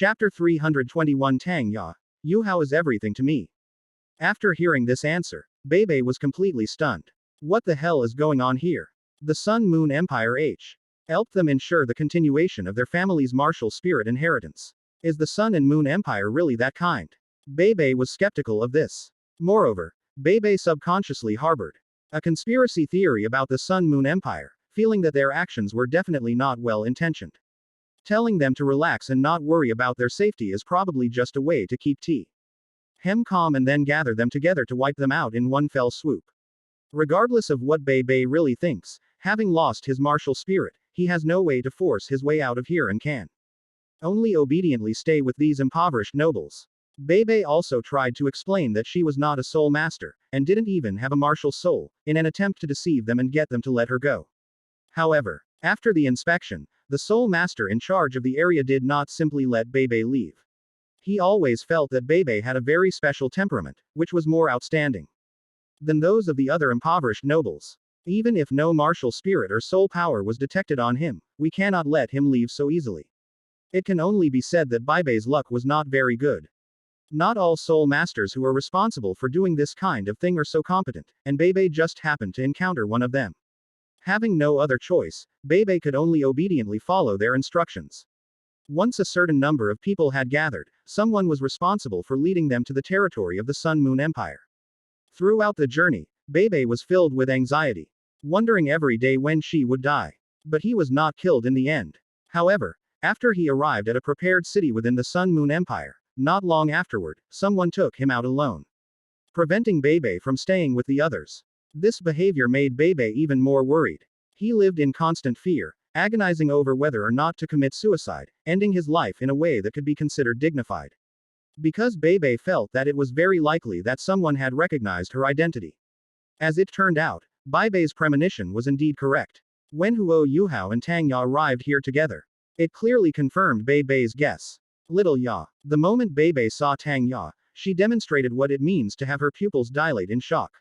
Chapter 321 Tang Ya. Yuhao is everything to me. After hearing this answer, Bebe was completely stunned. What the hell is going on here? The Sun Moon Empire helped them ensure the continuation of their family's martial spirit inheritance. Is the Sun and Moon Empire really that kind? Bebe was skeptical of this. Moreover, Bebe subconsciously harbored a conspiracy theory about the Sun Moon Empire, feeling that their actions were definitely not well intentioned. Telling them to relax and not worry about their safety is probably just a way to keep him calm and then gather them together to wipe them out in one fell swoop. Regardless of what Bebe really thinks, having lost his martial spirit, he has no way to force his way out of here and can only obediently stay with these impoverished nobles. Bebe also tried to explain that she was not a soul master, and didn't even have a martial soul, in an attempt to deceive them and get them to let her go. However, after the inspection, the soul master in charge of the area did not simply let Bebe leave. He always felt that Bebe had a very special temperament, which was more outstanding than those of the other impoverished nobles. Even if no martial spirit or soul power was detected on him, we cannot let him leave so easily. It can only be said that Bebe's luck was not very good. Not all soul masters who are responsible for doing this kind of thing are so competent, and Bebe just happened to encounter one of them. Having no other choice, Bebe could only obediently follow their instructions. Once a certain number of people had gathered, someone was responsible for leading them to the territory of the Sun Moon Empire. Throughout the journey, Bebe was filled with anxiety, wondering every day when she would die. But he was not killed in the end. However, after he arrived at a prepared city within the Sun Moon Empire, not long afterward, someone took him out alone, preventing Bebe from staying with the others. This behavior made Bebe even more worried. He lived in constant fear, agonizing over whether or not to commit suicide, ending his life in a way that could be considered dignified. Because Bebe felt that it was very likely that someone had recognized her identity. As it turned out, Bebe's premonition was indeed correct. When Yuhao and Tang Ya arrived here together, it clearly confirmed Bebe's guess. Little Ya. The moment Bebe saw Tang Ya, she demonstrated what it means to have her pupils dilate in shock.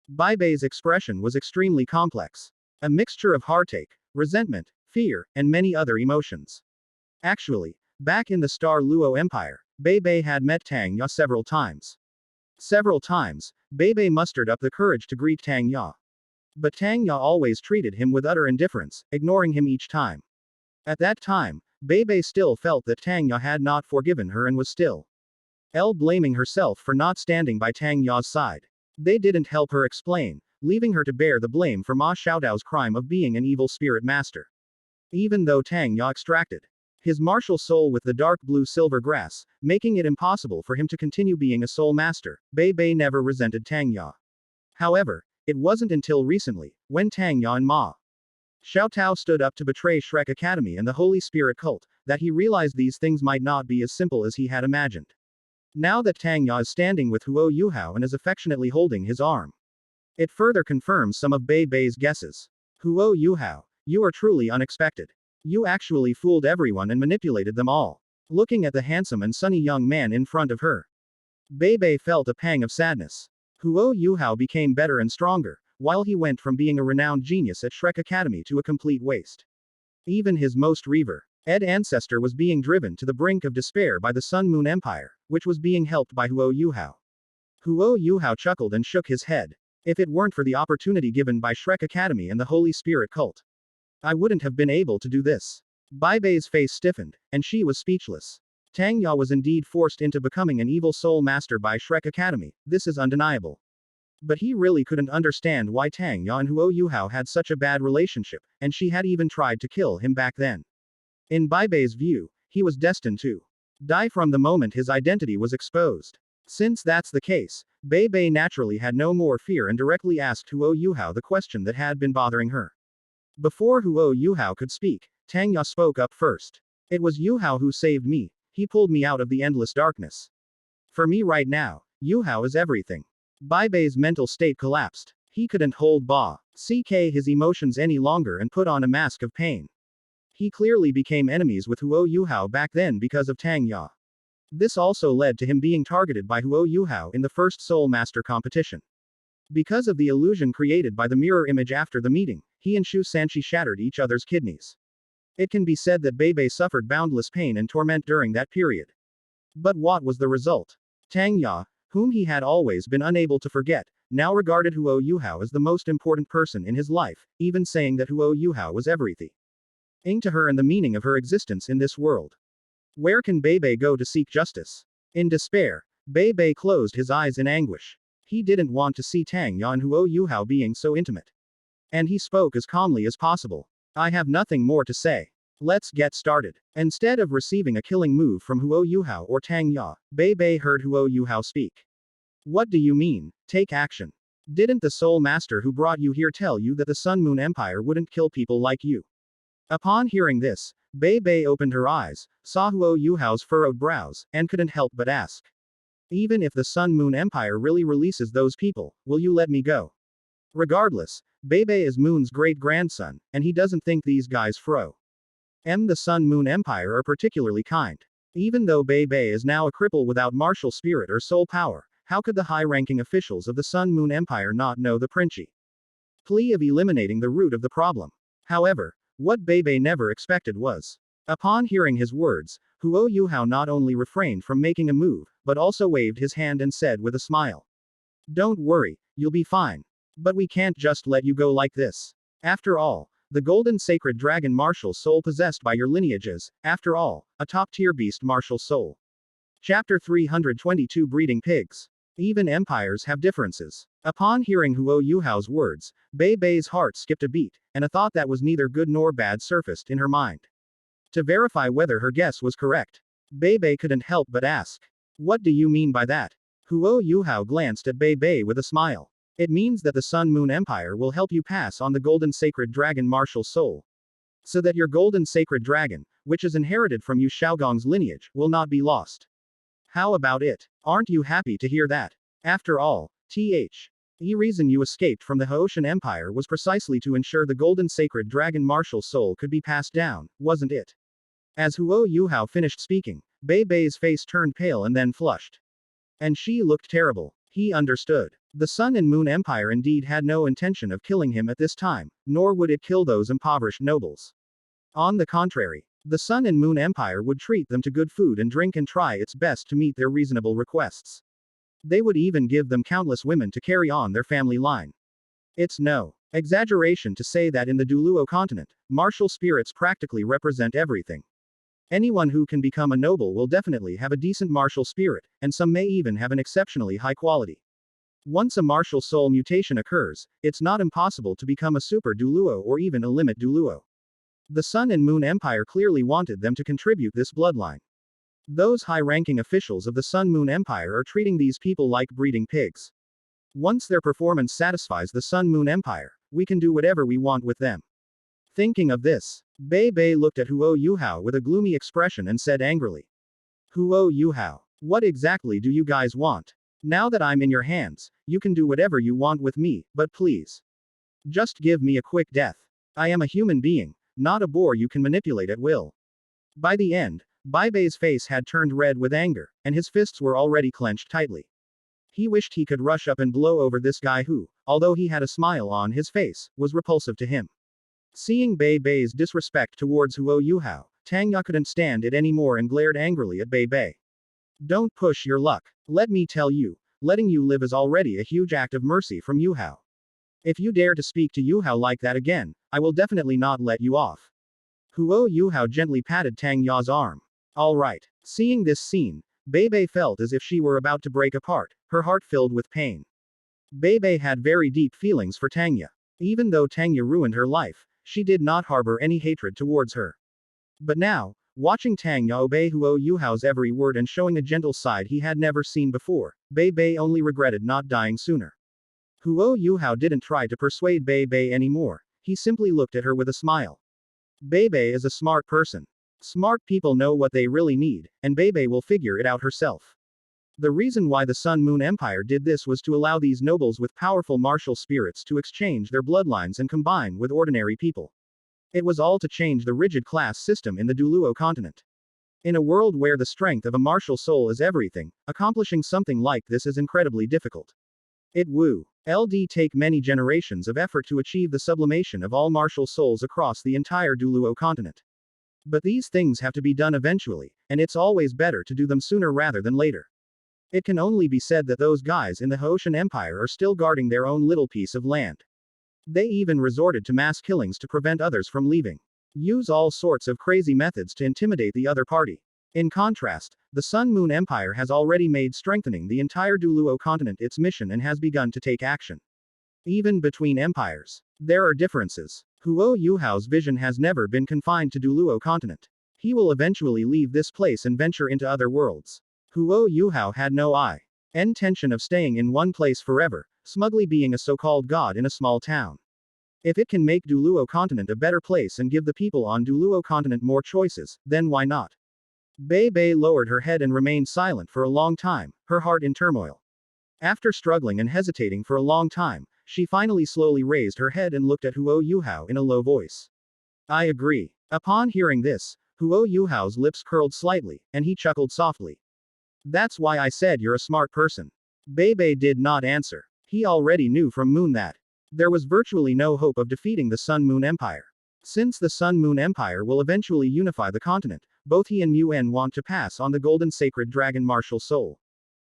Bebe's expression was extremely complex. A mixture of heartache, resentment, fear, and many other emotions. Actually, back in the Star Luo Empire, Bebe had met Tang Ya several times. Several times, Bebe mustered up the courage to greet Tang Ya. But Tang Ya always treated him with utter indifference, ignoring him each time. At that time, Bebe still felt that Tang Ya had not forgiven her and was still blaming herself for not standing by Tang Ya's side. They didn't help her explain, leaving her to bear the blame for Ma Xiaodao's crime of being an evil spirit master. Even though Tang Ya extracted his martial soul with the dark blue silver grass, making it impossible for him to continue being a soul master, Bebe never resented Tang Ya. However, it wasn't until recently, when Tang Ya and Ma Xiaotao stood up to betray Shrek Academy and the Holy Spirit cult, that he realized these things might not be as simple as he had imagined. Now that Tang Ya is standing with Yuhao and is affectionately holding his arm, it further confirms some of Bebe's guesses. Yuhao, you are truly unexpected. You actually fooled everyone and manipulated them all. Looking at the handsome and sunny young man in front of her, Bebe felt a pang of sadness. Yuhao became better and stronger, while he went from being a renowned genius at Shrek Academy to a complete waste. Even his most revered ancestor was being driven to the brink of despair by the Sun Moon Empire, which was being helped by Yuhao. Yuhao chuckled and shook his head. If it weren't for the opportunity given by Shrek Academy and the Holy Spirit cult, I wouldn't have been able to do this. Bebe's face stiffened, and she was speechless. Tang Ya was indeed forced into becoming an evil soul master by Shrek Academy, this is undeniable. But he really couldn't understand why Tang Ya and Yuhao had such a bad relationship, and she had even tried to kill him back then. In Bebe's view, he was destined to die from the moment his identity was exposed. Since that's the case, Bebe naturally had no more fear and directly asked Yuhao the question that had been bothering her. Before Yuhao could speak, Tang Ya spoke up first. It was Yuhao who saved me, he pulled me out of the endless darkness. For me right now, Yuhao is everything. Bebe's mental state collapsed. He couldn't hold his emotions any longer and put on a mask of pain. He clearly became enemies with Yuhao back then because of Tang Ya. This also led to him being targeted by Yuhao in the first Soul Master competition. Because of the illusion created by the mirror image after the meeting, he and Shu Sanchi shattered each other's kidneys. It can be said that Beibei suffered boundless pain and torment during that period. But what was the result? Tang Ya, whom he had always been unable to forget, now regarded Huo Yuhao as the most important person in his life, even saying that Huo Yuhao was everything to her and the meaning of her existence in this world. Where can Beibei go to seek justice? In despair, Beibei closed his eyes in anguish. He didn't want to see Tang Ya and Huo Yuhao being so intimate. And he spoke as calmly as possible. I have nothing more to say. Let's get started. Instead of receiving a killing move from Huo Yuhao or Tang Ya, Beibei heard Huo Yuhao speak. What do you mean? Take action. Didn't the Soul Master who brought you here tell you that the Sun Moon Empire wouldn't kill people like you? Upon hearing this, Beibei opened her eyes, saw Huo Yuhao's furrowed brows, and couldn't help but ask. Even if the Sun Moon Empire really releases those people, will you let me go? Regardless, Beibei is Moon's great-grandson, and he doesn't think these guys the Sun Moon Empire are particularly kind. Even though Beibei is now a cripple without martial spirit or soul power, how could the high-ranking officials of the Sun Moon Empire not know the principal plea of eliminating the root of the problem? However, what Beibei never expected was. Upon hearing his words, Huo Yuhao not only refrained from making a move, but also waved his hand and said with a smile. Don't worry, you'll be fine. But we can't just let you go like this. After all, the golden sacred dragon martial soul possessed by your lineages, after all, a top-tier beast martial soul. Chapter 322 Breeding Pigs. Even empires have differences. Upon hearing Huo Yuhao's words, Beibei's heart skipped a beat, and a thought that was neither good nor bad surfaced in her mind. To verify whether her guess was correct, Beibei couldn't help but ask. What do you mean by that? Huo Yuhao glanced at Beibei with a smile. It means that the Sun Moon Empire will help you pass on the golden sacred dragon martial soul. So that your golden sacred dragon, which is inherited from Yu Shaogong's lineage, will not be lost. How about it? Aren't you happy to hear that? After all, the reason you escaped from the Haoshan Empire was precisely to ensure the golden sacred dragon martial soul could be passed down, wasn't it? As Huo Yuhao finished speaking, Beibei's face turned pale and then flushed. And she looked terrible. He understood. The Sun and Moon Empire indeed had no intention of killing him at this time, nor would it kill those impoverished nobles. On the contrary, the Sun and Moon Empire would treat them to good food and drink and try its best to meet their reasonable requests. They would even give them countless women to carry on their family line. It's no exaggeration to say that in the Douluo continent, martial spirits practically represent everything. Anyone who can become a noble will definitely have a decent martial spirit, and some may even have an exceptionally high quality. Once a martial soul mutation occurs, it's not impossible to become a super Douluo or even a limit Douluo. The Sun and Moon Empire clearly wanted them to contribute this bloodline. Those high-ranking officials of the Sun Moon Empire are treating these people like breeding pigs. Once their performance satisfies the Sun Moon Empire, we can do whatever we want with them. Thinking of this, Beibei looked at Huo Yuhao with a gloomy expression and said angrily. Huo Yuhao, what exactly do you guys want? Now that I'm in your hands, you can do whatever you want with me, but please. Just give me a quick death. I am a human being, not a boar you can manipulate at will. By the end, Beibei's face had turned red with anger, and his fists were already clenched tightly. He wished he could rush up and blow over this guy who, although he had a smile on his face, was repulsive to him. Seeing Beibei's disrespect towards Huo Yuhao, Tang Ya couldn't stand it anymore and glared angrily at Beibei. Don't push your luck. Let me tell you, letting you live is already a huge act of mercy from Yuhao. If you dare to speak to Yuhao like that again, I will definitely not let you off. Huo Yuhao gently patted Tang Ya's arm. Alright. Seeing this scene, Beibei felt as if she were about to break apart, her heart filled with pain. Beibei had very deep feelings for Tang Ya. Even though Tang Ya ruined her life, she did not harbor any hatred towards her. But now, watching Tang Ya obey Huo Yuhao's every word and showing a gentle side he had never seen before, Beibei only regretted not dying sooner. Huo Yuhao didn't try to persuade Beibei anymore, he simply looked at her with a smile. Beibei is a smart person. Smart people know what they really need, and Beibei will figure it out herself. The reason why the Sun Moon Empire did this was to allow these nobles with powerful martial spirits to exchange their bloodlines and combine with ordinary people. It was all to change the rigid class system in the Douluo continent. In a world where the strength of a martial soul is everything, accomplishing something like this is incredibly difficult. It would take many generations of effort to achieve the sublimation of all martial souls across the entire Douluo continent. But these things have to be done eventually, and it's always better to do them sooner rather than later. It can only be said that those guys in the Haoshan Empire are still guarding their own little piece of land. They even resorted to mass killings to prevent others from leaving. Use all sorts of crazy methods to intimidate the other party. In contrast, the Sun Moon Empire has already made strengthening the entire Douluo continent its mission and has begun to take action. Even between empires, there are differences. Yuhao's vision has never been confined to Douluo continent. He will eventually leave this place and venture into other worlds. Yuhao had no intention of staying in one place forever, smugly being a so-called god in a small town. If it can make Douluo continent a better place and give the people on Douluo continent more choices, then why not? Bei Bei lowered her head and remained silent for a long time, her heart in turmoil. After struggling and hesitating for a long time, she finally slowly raised her head and looked at Yuhao in a low voice. I agree. Upon hearing this, Yuhao's lips curled slightly, and he chuckled softly. That's why I said you're a smart person. Bei Bei did not answer. He already knew from Moon that there was virtually no hope of defeating the Sun Moon Empire. Since the Sun Moon Empire will eventually unify the continent, both he and Yuan want to pass on the golden sacred dragon martial soul.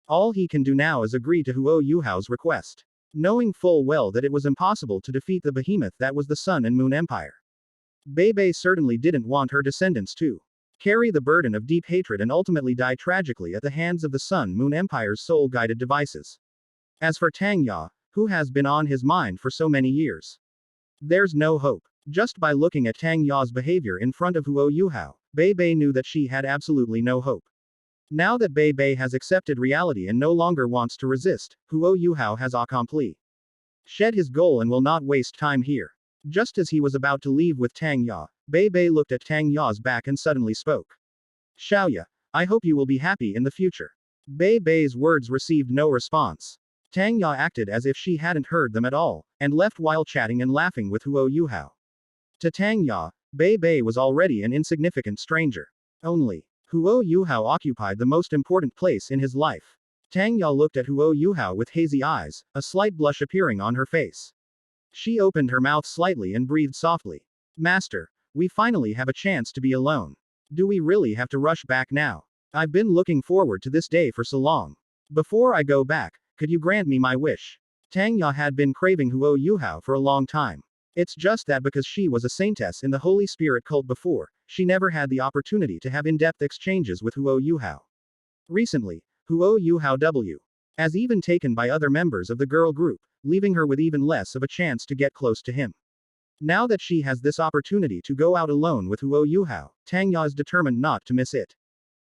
All he can do now is agree to Yuhao's request, knowing full well that it was impossible to defeat the behemoth that was the Sun and Moon Empire. Bei Bei certainly didn't want her descendants to carry the burden of deep hatred and ultimately die tragically at the hands of the Sun Moon Empire's soul-guided devices. As for Tang Ya, who has been on his mind for so many years, there's no hope. Just by looking at Tang Ya's behavior in front of Yuhao, Bei Bei knew that she had absolutely no hope. Now that Bei Bei has accepted reality and no longer wants to resist, Yuhao has accompli shed his goal and will not waste time here. Just as he was about to leave with Tang Ya, Bei Bei looked at Tang Ya's back and suddenly spoke. Xiaoya, I hope you will be happy in the future. Bei Bei's words received no response. Tang Ya acted as if she hadn't heard them at all, and left while chatting and laughing with Yuhao. To Tang Ya, Bei Bei was already an insignificant stranger. Only Yuhao occupied the most important place in his life. Tang Ya looked at Yuhao with hazy eyes, a slight blush appearing on her face. She opened her mouth slightly and breathed softly. Master, we finally have a chance to be alone. Do we really have to rush back now? I've been looking forward to this day for so long. Before I go back, could you grant me my wish? Tang Ya had been craving Yuhao for a long time. It's just that because she was a saintess in the Holy Spirit cult before, she never had the opportunity to have in-depth exchanges with Yuhao. Recently, Yuhao has even taken by other members of the girl group, leaving her with even less of a chance to get close to him. Now that she has this opportunity to go out alone with Yuhao, Tang Ya is determined not to miss it.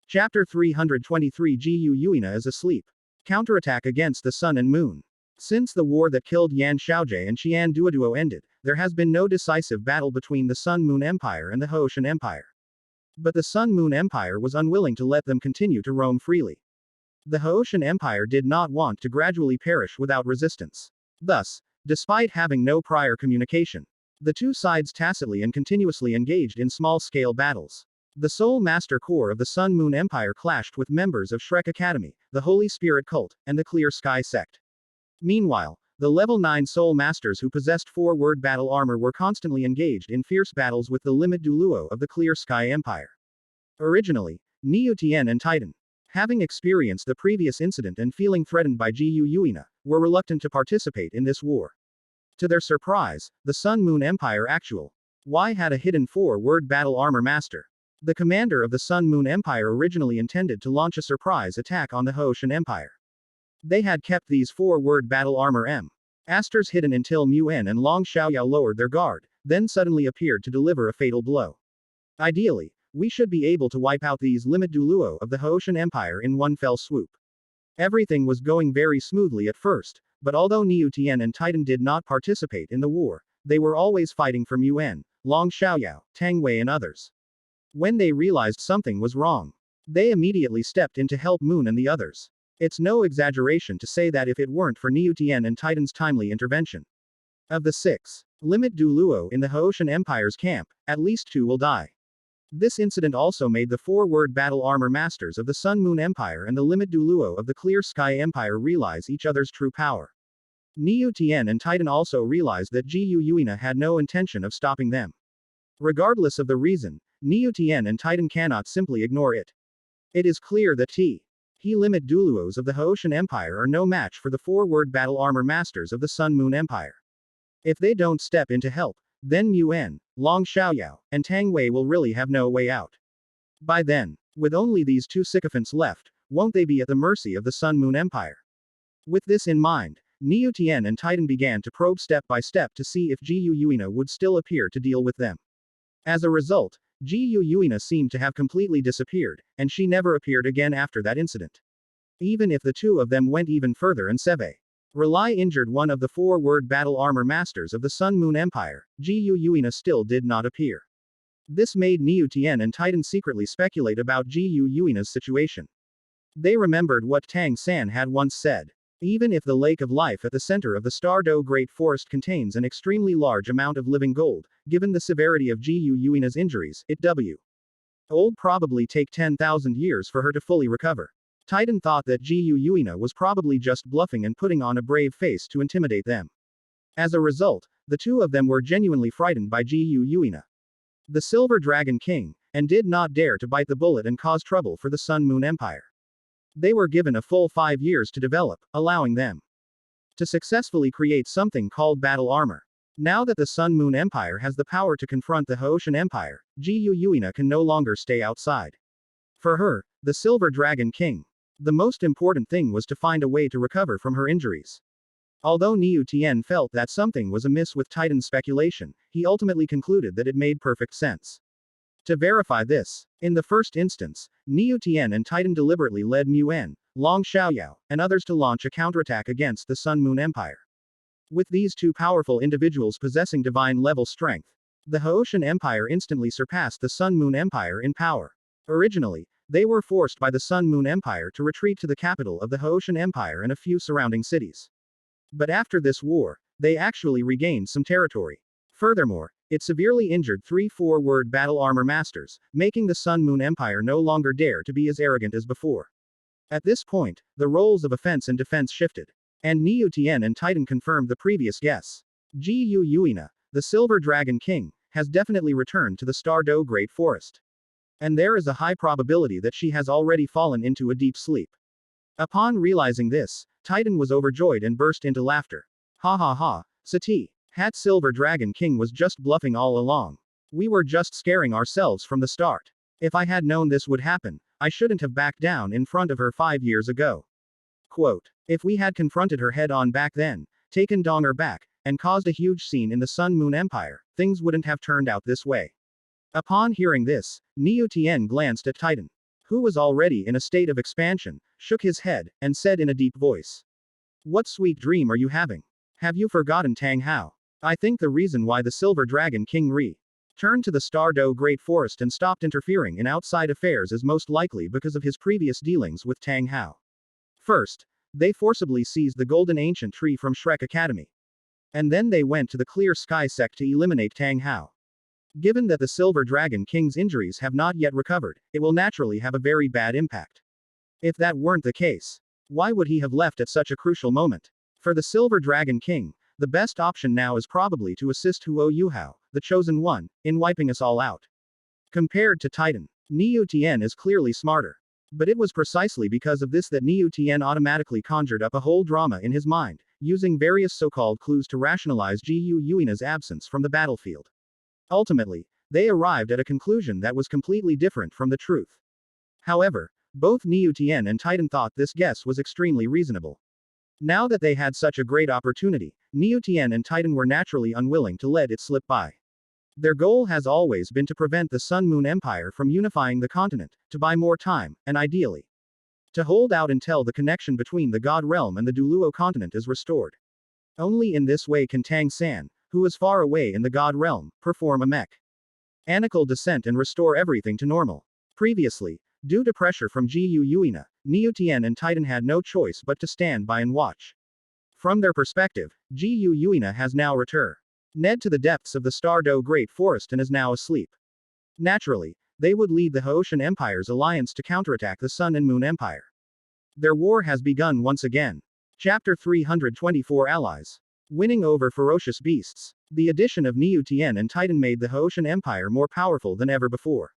Chapter 323 Gu Yuina is asleep. Counterattack against the Sun and Moon. Since the war that killed Yan Xiaojie and Qian Duoduo ended, there has been no decisive battle between the Sun Moon Empire and the Haoshan Empire. But the Sun Moon Empire was unwilling to let them continue to roam freely. The Haoshan Empire did not want to gradually perish without resistance. Thus, despite having no prior communication, the two sides tacitly and continuously engaged in small-scale battles. The Soul Master Corps of the Sun Moon Empire clashed with members of Shrek Academy, the Holy Spirit Cult, and the Clear Sky Sect. Meanwhile, the level 9 Soul Masters who possessed 4-word battle armor were constantly engaged in fierce battles with the Limit Douluo of the Clear Sky Empire. Originally, Niu Tian and Titan, having experienced the previous incident and feeling threatened by Gu Yuina, were reluctant to participate in this war. To their surprise, the Sun Moon Empire actual Y had a hidden 4-word battle armor master. The commander of the Sun Moon Empire originally intended to launch a surprise attack on the Haoshan Empire. They had kept these 4-word battle armor Asters hidden until Muan and Long Xiaoyao lowered their guard, then suddenly appeared to deliver a fatal blow. Ideally, we should be able to wipe out these Limit Douluo of the Haoshan Empire in one fell swoop. Everything was going very smoothly at first, but although Niu Tian and Titan did not participate in the war, they were always fighting for Muan, Long Xiaoyao, Tang Wei and others. When they realized something was wrong, they immediately stepped in to help Moon and the others. It's no exaggeration to say that if it weren't for Niu Tian and Titan's timely intervention, of the 6 Limit Douluo in the Haoshan Empire's camp, at least 2 will die. This incident also made the 4-word battle armor masters of the Sun Moon Empire and the Limit Douluo of the Clear Sky Empire realize each other's true power. Niu Tian and Titan also realized that Gu Yuina had no intention of stopping them. Regardless of the reason, Niu Tian and Titan cannot simply ignore it. It is clear that He limit Douluos of the Haoshan Empire are no match for the four-word battle armor masters of the Sun Moon Empire. If they don't step in to help, then Yuan, Long Xiaoyao, and Tang Wei will really have no way out. By then, with only these two sycophants left, won't they be at the mercy of the Sun Moon Empire? With this in mind, Niu Tian and Titan began to probe step by step to see if Jiu Yuina would still appear to deal with them. As a result, Jiu Yuina seemed to have completely disappeared, and she never appeared again after that incident. Even if the two of them went even further and Rely injured one of the four-word battle armor masters of the Sun Moon Empire, Jiu Yuina still did not appear. This made Niu Tian and Titan secretly speculate about Jiu Yuina's situation. They remembered what Tang San had once said. Even if the lake of life at the center of the Stardow Great Forest contains an extremely large amount of living gold, given the severity of Jiu Yuina's injuries, it would probably take 10,000 years for her to fully recover. Titan thought that Jiu Yuina was probably just bluffing and putting on a brave face to intimidate them. As a result, the two of them were genuinely frightened by Jiu Yuina, the Silver Dragon King, and did not dare to bite the bullet and cause trouble for the Sun Moon Empire. They were given a full 5 years to develop, allowing them to successfully create something called battle armor. Now that the Sun Moon Empire has the power to confront the Haoshan Empire, Jiu Yuina can no longer stay outside. For her, the Silver Dragon King, the most important thing was to find a way to recover from her injuries. Although Niu Tian felt that something was amiss with Titan's speculation, he ultimately concluded that it made perfect sense. To verify this, in the first instance, Niu Tian and Titan deliberately led Yuan, Long Xiaoyao, and others to launch a counterattack against the Sun Moon Empire. With these two powerful individuals possessing divine-level strength, the Haoshan Empire instantly surpassed the Sun Moon Empire in power. Originally, they were forced by the Sun Moon Empire to retreat to the capital of the Haoshan Empire and a few surrounding cities. But after this war, they actually regained some territory. Furthermore, it severely injured 3 four-word battle armor masters, making the Sun Moon Empire no longer dare to be as arrogant as before. At this point, the roles of offense and defense shifted. And Niu Tian and Titan confirmed the previous guess. Jiu Yuina, the Silver Dragon King, has definitely returned to the Stardow Great Forest. And there is a high probability that she has already fallen into a deep sleep. Upon realizing this, Titan was overjoyed and burst into laughter. Ha ha ha, Sati. Hat Silver Dragon King was just bluffing all along. We were just scaring ourselves from the start. If I had known this would happen, I shouldn't have backed down in front of her 5 years ago. Quote, if we had confronted her head on back then, taken Donger back, and caused a huge scene in the Sun Moon Empire, things wouldn't have turned out this way. Upon hearing this, Niu Tian glanced at Titan, who was already in a state of expansion, shook his head, and said in a deep voice. What sweet dream are you having? Have you forgotten Tang Hao? I think the reason why the Silver Dragon King turned to the Stardow Great Forest and stopped interfering in outside affairs is most likely because of his previous dealings with Tang Hao. First, they forcibly seized the Golden Ancient Tree from Shrek Academy. And then they went to the Clear Sky sect to eliminate Tang Hao. Given that the Silver Dragon King's injuries have not yet recovered, it will naturally have a very bad impact. If that weren't the case, why would he have left at such a crucial moment? For the Silver Dragon King, the best option now is probably to assist Yuhao, the Chosen One, in wiping us all out. Compared to Titan, Niu Tian is clearly smarter. But it was precisely because of this that Niu Tian automatically conjured up a whole drama in his mind, using various so-called clues to rationalize Jiu Yuina's absence from the battlefield. Ultimately, they arrived at a conclusion that was completely different from the truth. However, both Niu Tian and Titan thought this guess was extremely reasonable. Now that they had such a great opportunity, Niu Tian and Titan were naturally unwilling to let it slip by. Their goal has always been to prevent the Sun Moon Empire from unifying the continent, to buy more time, and ideally, to hold out until the connection between the God Realm and the Douluo continent is restored. Only in this way can Tang San, who is far away in the God Realm, perform a mechanical descent and restore everything to normal. Previously, due to pressure from Jiu Yuina, Niu Tian and Titan had no choice but to stand by and watch. From their perspective, Jiu Yuina has now returned to the depths of the Stardow Great Forest and is now asleep. Naturally, they would lead the Haoshan Empire's alliance to counterattack the Sun and Moon Empire. Their war has begun once again. Chapter 324 Allies. Winning over ferocious beasts. The addition of Niu Tian and Titan made the Haoshan Empire more powerful than ever before.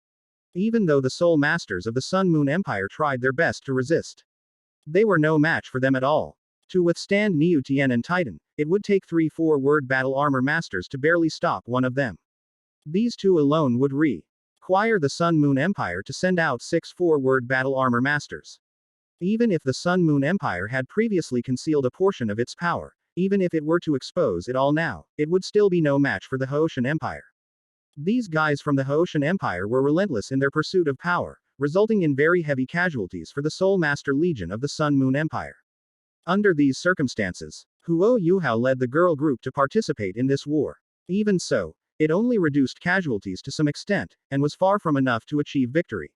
Even though the sole masters of the Sun Moon Empire tried their best to resist, they were no match for them at all. To withstand Niu Tian and Titan, it would take 3-4-word battle armor masters to barely stop one of them. These two alone would require the Sun Moon Empire to send out 6-4-word battle armor masters. Even if the Sun Moon Empire had previously concealed a portion of its power, even if it were to expose it all now, it would still be no match for the Haoshan Empire. These guys from the Haoshan Empire were relentless in their pursuit of power, resulting in very heavy casualties for the Soul Master Legion of the Sun Moon Empire. Under these circumstances, Huo Yuhao led the girl group to participate in this war. Even so, it only reduced casualties to some extent, and was far from enough to achieve victory.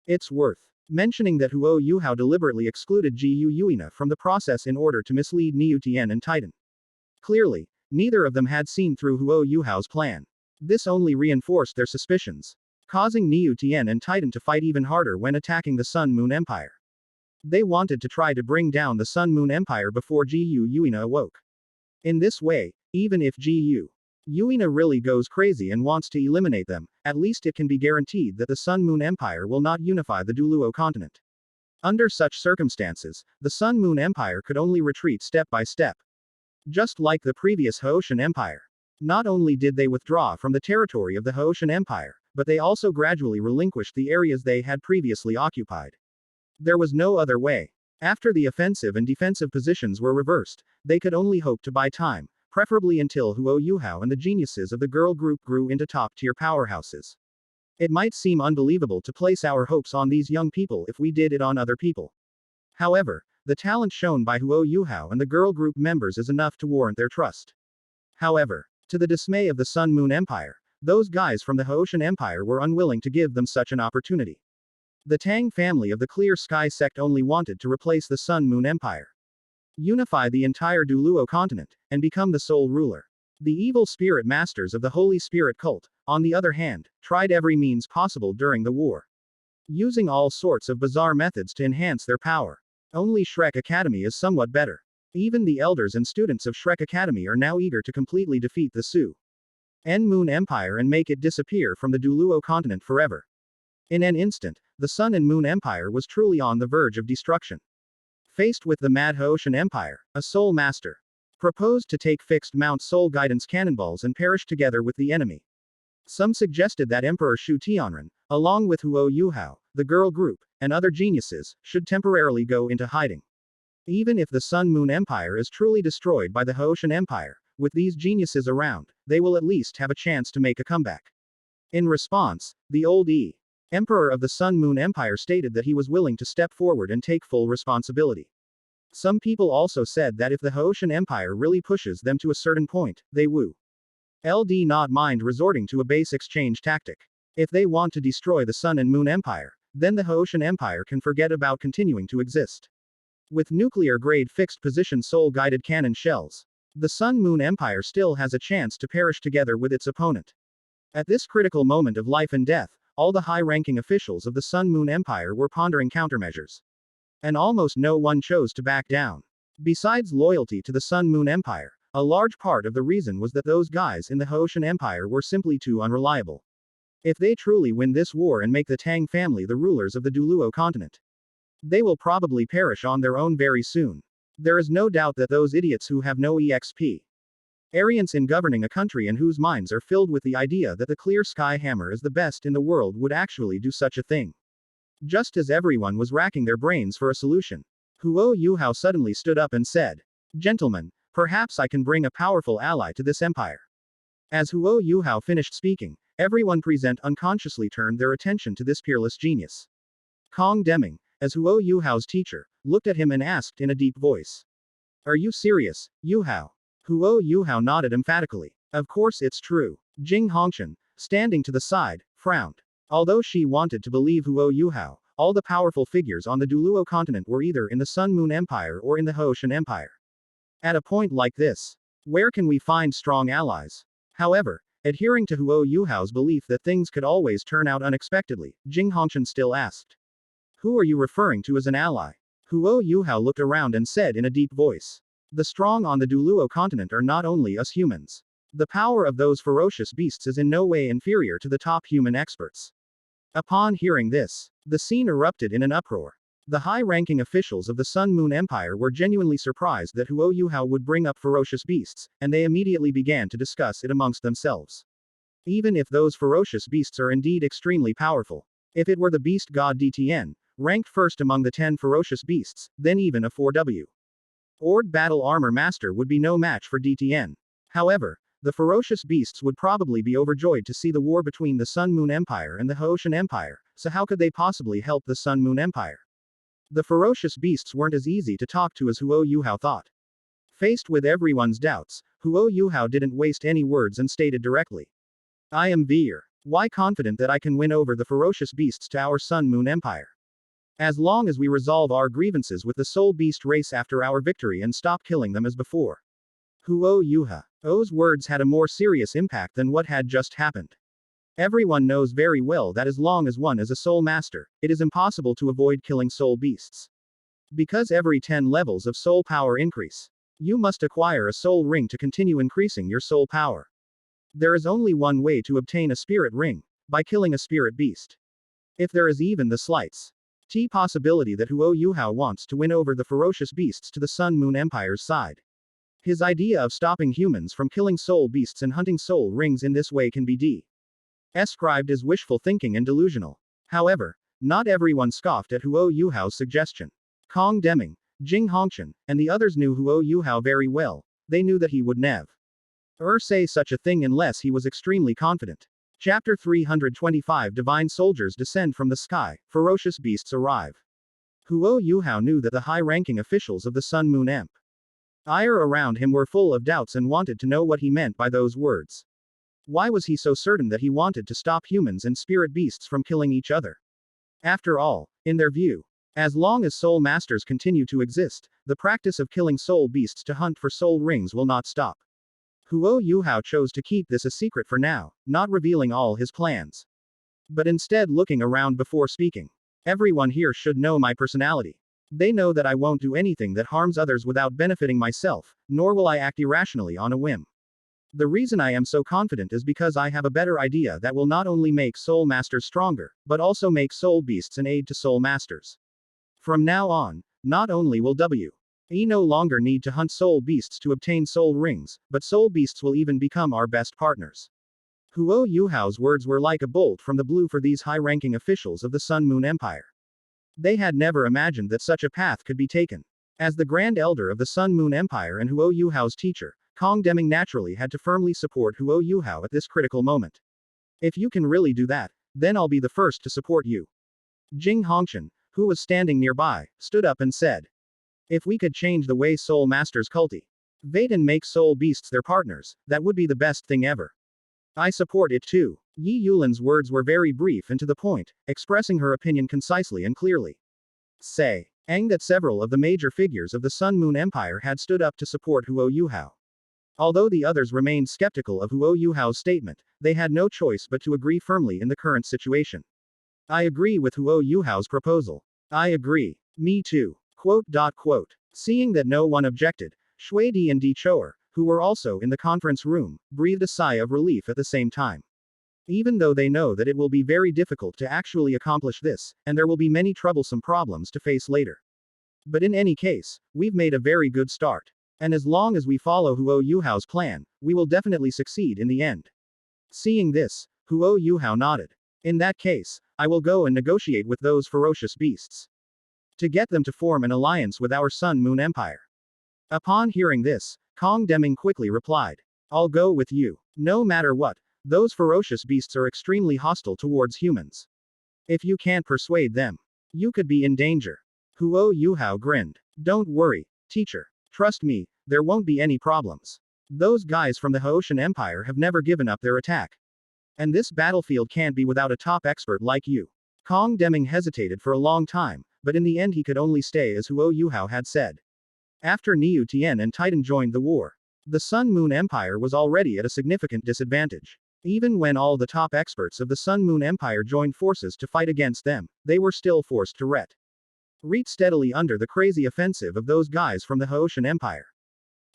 It's worth mentioning that Huo Yuhao deliberately excluded Ji Yuina from the process in order to mislead Niu Tian and Titan. Clearly, neither of them had seen through Huo Yuhao's plan. This only reinforced their suspicions, causing Niu Tian and Titan to fight even harder when attacking the Sun Moon Empire. They wanted to try to bring down the Sun Moon Empire before Ji Yuina awoke. In this way, even if Ji Yuina really goes crazy and wants to eliminate them, at least it can be guaranteed that the Sun Moon Empire will not unify the Douluo continent. Under such circumstances, the Sun Moon Empire could only retreat step by step. Just like the previous Haoshan Empire. Not only did they withdraw from the territory of the Haoshan Empire, but they also gradually relinquished the areas they had previously occupied. There was no other way. After the offensive and defensive positions were reversed, they could only hope to buy time, preferably until Huo Yuhao and the geniuses of the girl group grew into top-tier powerhouses. It might seem unbelievable to place our hopes on these young people if we did it on other people. However, the talent shown by Huo Yuhao and the girl group members is enough to warrant their trust. However, to the dismay of the Sun Moon Empire, those guys from the Haoshan Empire were unwilling to give them such an opportunity. The Tang family of the Clear Sky sect only wanted to replace the Sun Moon Empire, unify the entire Douluo continent, and become the sole ruler. The evil spirit masters of the Holy Spirit cult, on the other hand, tried every means possible during the war, using all sorts of bizarre methods to enhance their power. Only Shrek Academy is somewhat better. Even the elders and students of Shrek Academy are now eager to completely defeat the Su-En Moon Empire and make it disappear from the Douluo continent forever. In an instant, the Sun and Moon Empire was truly on the verge of destruction. Faced with the Mad Haoshan Empire, a Soul Master proposed to take fixed Mount Soul Guidance cannonballs and perish together with the enemy. Some suggested that Emperor Shu Tianren, along with Huo Yuhao, the girl group, and other geniuses, should temporarily go into hiding. Even if the Sun Moon Empire is truly destroyed by the Haoshan Empire, with these geniuses around, they will at least have a chance to make a comeback. In response, the old Emperor of the Sun Moon Empire stated that he was willing to step forward and take full responsibility. Some people also said that if the Haoshan Empire really pushes them to a certain point, they will not mind resorting to a base exchange tactic. If they want to destroy the Sun and Moon Empire, then the Haoshan Empire can forget about continuing to exist. With nuclear-grade fixed-position soul-guided cannon shells, the Sun Moon Empire still has a chance to perish together with its opponent. At this critical moment of life and death, all the high-ranking officials of the Sun Moon Empire were pondering countermeasures. And almost no one chose to back down. Besides loyalty to the Sun Moon Empire, a large part of the reason was that those guys in the Haoshan Empire were simply too unreliable. If they truly win this war and make the Tang family the rulers of the Douluo continent, they will probably perish on their own very soon. There is no doubt that those idiots who have no exp Ariance in governing a country and whose minds are filled with the idea that the Clear Sky Hammer is the best in the world would actually do such a thing. Just as everyone was racking their brains for a solution, Huo Yuhao suddenly stood up and said, "Gentlemen, perhaps I can bring a powerful ally to this empire." As Huo Yuhao finished speaking, everyone present unconsciously turned their attention to this peerless genius. Kong Deming, as Huo Yuhao's teacher, looked at him and asked in a deep voice, "Are you serious, Yuhao?" Huo Yuhao nodded emphatically. "Of course it's true." Jing Hongshan, standing to the side, frowned. Although she wanted to believe Huo Yuhao, all the powerful figures on the Douluo continent were either in the Sun Moon Empire or in the Haoshan Empire. At a point like this, where can we find strong allies? However, adhering to Huo Yuhao's belief that things could always turn out unexpectedly, Jing Hongshan still asked, "Who are you referring to as an ally?" Huo Yuhao looked around and said in a deep voice, "The strong on the Douluo continent are not only us humans. The power of those ferocious beasts is in no way inferior to the top human experts. Upon hearing this, the scene erupted in an uproar. The high-ranking officials of the Sun Moon Empire were genuinely surprised that Huo Yuhao would bring up ferocious beasts, and they immediately began to discuss it amongst themselves. Even if those ferocious beasts are indeed extremely powerful, if it were the beast god DTN, ranked first among the 10 ferocious beasts, then even a 4W Ord battle armor master would be no match for DTN. However, the ferocious beasts would probably be overjoyed to see the war between the Sun Moon Empire and the Haoshan Empire, so how could they possibly help the Sun Moon Empire? The ferocious beasts weren't as easy to talk to as Huo Yuhao thought. Faced with everyone's doubts, Huo Yuhao didn't waste any words and stated directly. I am Veer. Why confident that I can win over the ferocious beasts to our Sun Moon Empire? As long as we resolve our grievances with the Soul Beast race after our victory and stop killing them as before. Huo Yuhao's words had a more serious impact than what had just happened. Everyone knows very well that as long as one is a soul master, it is impossible to avoid killing soul beasts. Because every 10 levels of soul power increase, you must acquire a soul ring to continue increasing your soul power. There is only one way to obtain a spirit ring, by killing a spirit beast. If there is even the slightest possibility that Huo Yuhao wants to win over the ferocious beasts to the Sun Moon Empire's side, his idea of stopping humans from killing soul beasts and hunting soul rings in this way can be described as wishful thinking and delusional. However, not everyone scoffed at Huo Yuhao's suggestion. Kong Deming, Jing Hongqian, and the others knew Huo Yuhao very well. They knew that he would never say such a thing unless he was extremely confident. Chapter 325 Divine soldiers descend from the sky, ferocious beasts arrive. Huo Yuhao knew that the high-ranking officials of the Sun Moon Empire around him were full of doubts and wanted to know what he meant by those words. Why was he so certain that he wanted to stop humans and spirit beasts from killing each other? After all, in their view, as long as soul masters continue to exist, the practice of killing soul beasts to hunt for soul rings will not stop. Huo Yuhao chose to keep this a secret for now, not revealing all his plans, but instead looking around before speaking. Everyone here should know my personality. They know that I won't do anything that harms others without benefiting myself, nor will I act irrationally on a whim. The reason I am so confident is because I have a better idea that will not only make soul masters stronger, but also make soul beasts an aid to soul masters. From now on, not only will we no longer need to hunt soul beasts to obtain soul rings, but soul beasts will even become our best partners. Huo Yuhao's words were like a bolt from the blue for these high-ranking officials of the Sun Moon Empire. They had never imagined that such a path could be taken. As the Grand Elder of the Sun Moon Empire and Huo Yuhao's teacher, Kong Deming naturally had to firmly support Huo Yuhao at this critical moment. If you can really do that, then I'll be the first to support you. Jing Hongqian, who was standing nearby, stood up and said, if we could change the way soul masters cultivate and make soul beasts their partners, that would be the best thing ever. I support it too. Yi Yulin's words were very brief and to the point, expressing her opinion concisely and clearly. Saying that several of the major figures of the Sun Moon Empire had stood up to support Huo Yuhao. Although the others remained skeptical of Huo Yuhao's statement, they had no choice but to agree firmly in the current situation. I agree with Huo Yuhao's proposal. I agree. Me too. Seeing that no one objected, Shui Di and Di Choer, who were also in the conference room, breathed a sigh of relief at the same time. Even though they know that it will be very difficult to actually accomplish this, and there will be many troublesome problems to face later. But in any case, we've made a very good start. And as long as we follow Huo Yuhao's plan, we will definitely succeed in the end. Seeing this, Huo Yuhao nodded. In that case, I will go and negotiate with those ferocious beasts, to get them to form an alliance with our Sun Moon Empire. Upon hearing this, Kong Deming quickly replied, I'll go with you. No matter what, those ferocious beasts are extremely hostile towards humans. If you can't persuade them, you could be in danger. Huo Yuhao grinned. Don't worry, teacher. Trust me, there won't be any problems. Those guys from the Haoshan Empire have never given up their attack. And this battlefield can't be without a top expert like you. Kong Deming hesitated for a long time, but in the end he could only stay as Huo Yuhao had said. After Niu Tian and Titan joined the war, the Sun Moon Empire was already at a significant disadvantage. Even when all the top experts of the Sun Moon Empire joined forces to fight against them, they were still forced to retreat steadily under the crazy offensive of those guys from the Haoshan Empire.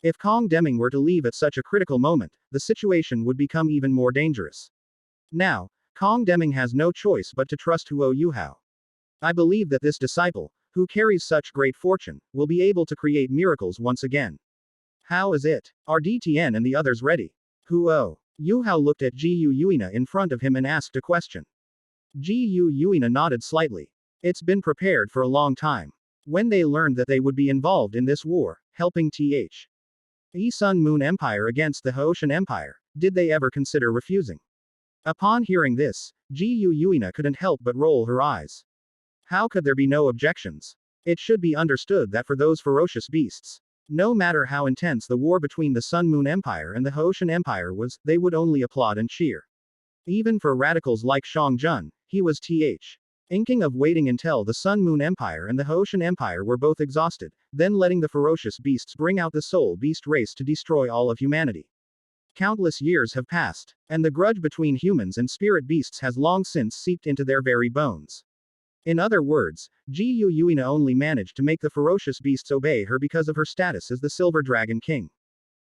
If Kong Deming were to leave at such a critical moment, the situation would become even more dangerous. Now, Kong Deming has no choice but to trust Huo Yuhao. I believe that this disciple, who carries such great fortune, will be able to create miracles once again. How is it? Are DTN and the others ready? Huo Yuhao looked at Gu Yuina in front of him and asked a question. Gu Yuina nodded slightly. It's been prepared for a long time. When they learned that they would be involved in this war, helping Sun Moon Empire against the Haoshan Empire, did they ever consider refusing? Upon hearing this, Gu Yuina couldn't help but roll her eyes. How could there be no objections? It should be understood that for those ferocious beasts, no matter how intense the war between the Sun Moon Empire and the Haoshan Empire was, they would only applaud and cheer. Even for radicals like Shang Jun, he was thinking of waiting until the Sun Moon Empire and the Haoshan Empire were both exhausted, then letting the ferocious beasts bring out the soul beast race to destroy all of humanity. Countless years have passed, and the grudge between humans and spirit beasts has long since seeped into their very bones. In other words, Gu Yuina only managed to make the ferocious beasts obey her because of her status as the Silver Dragon King,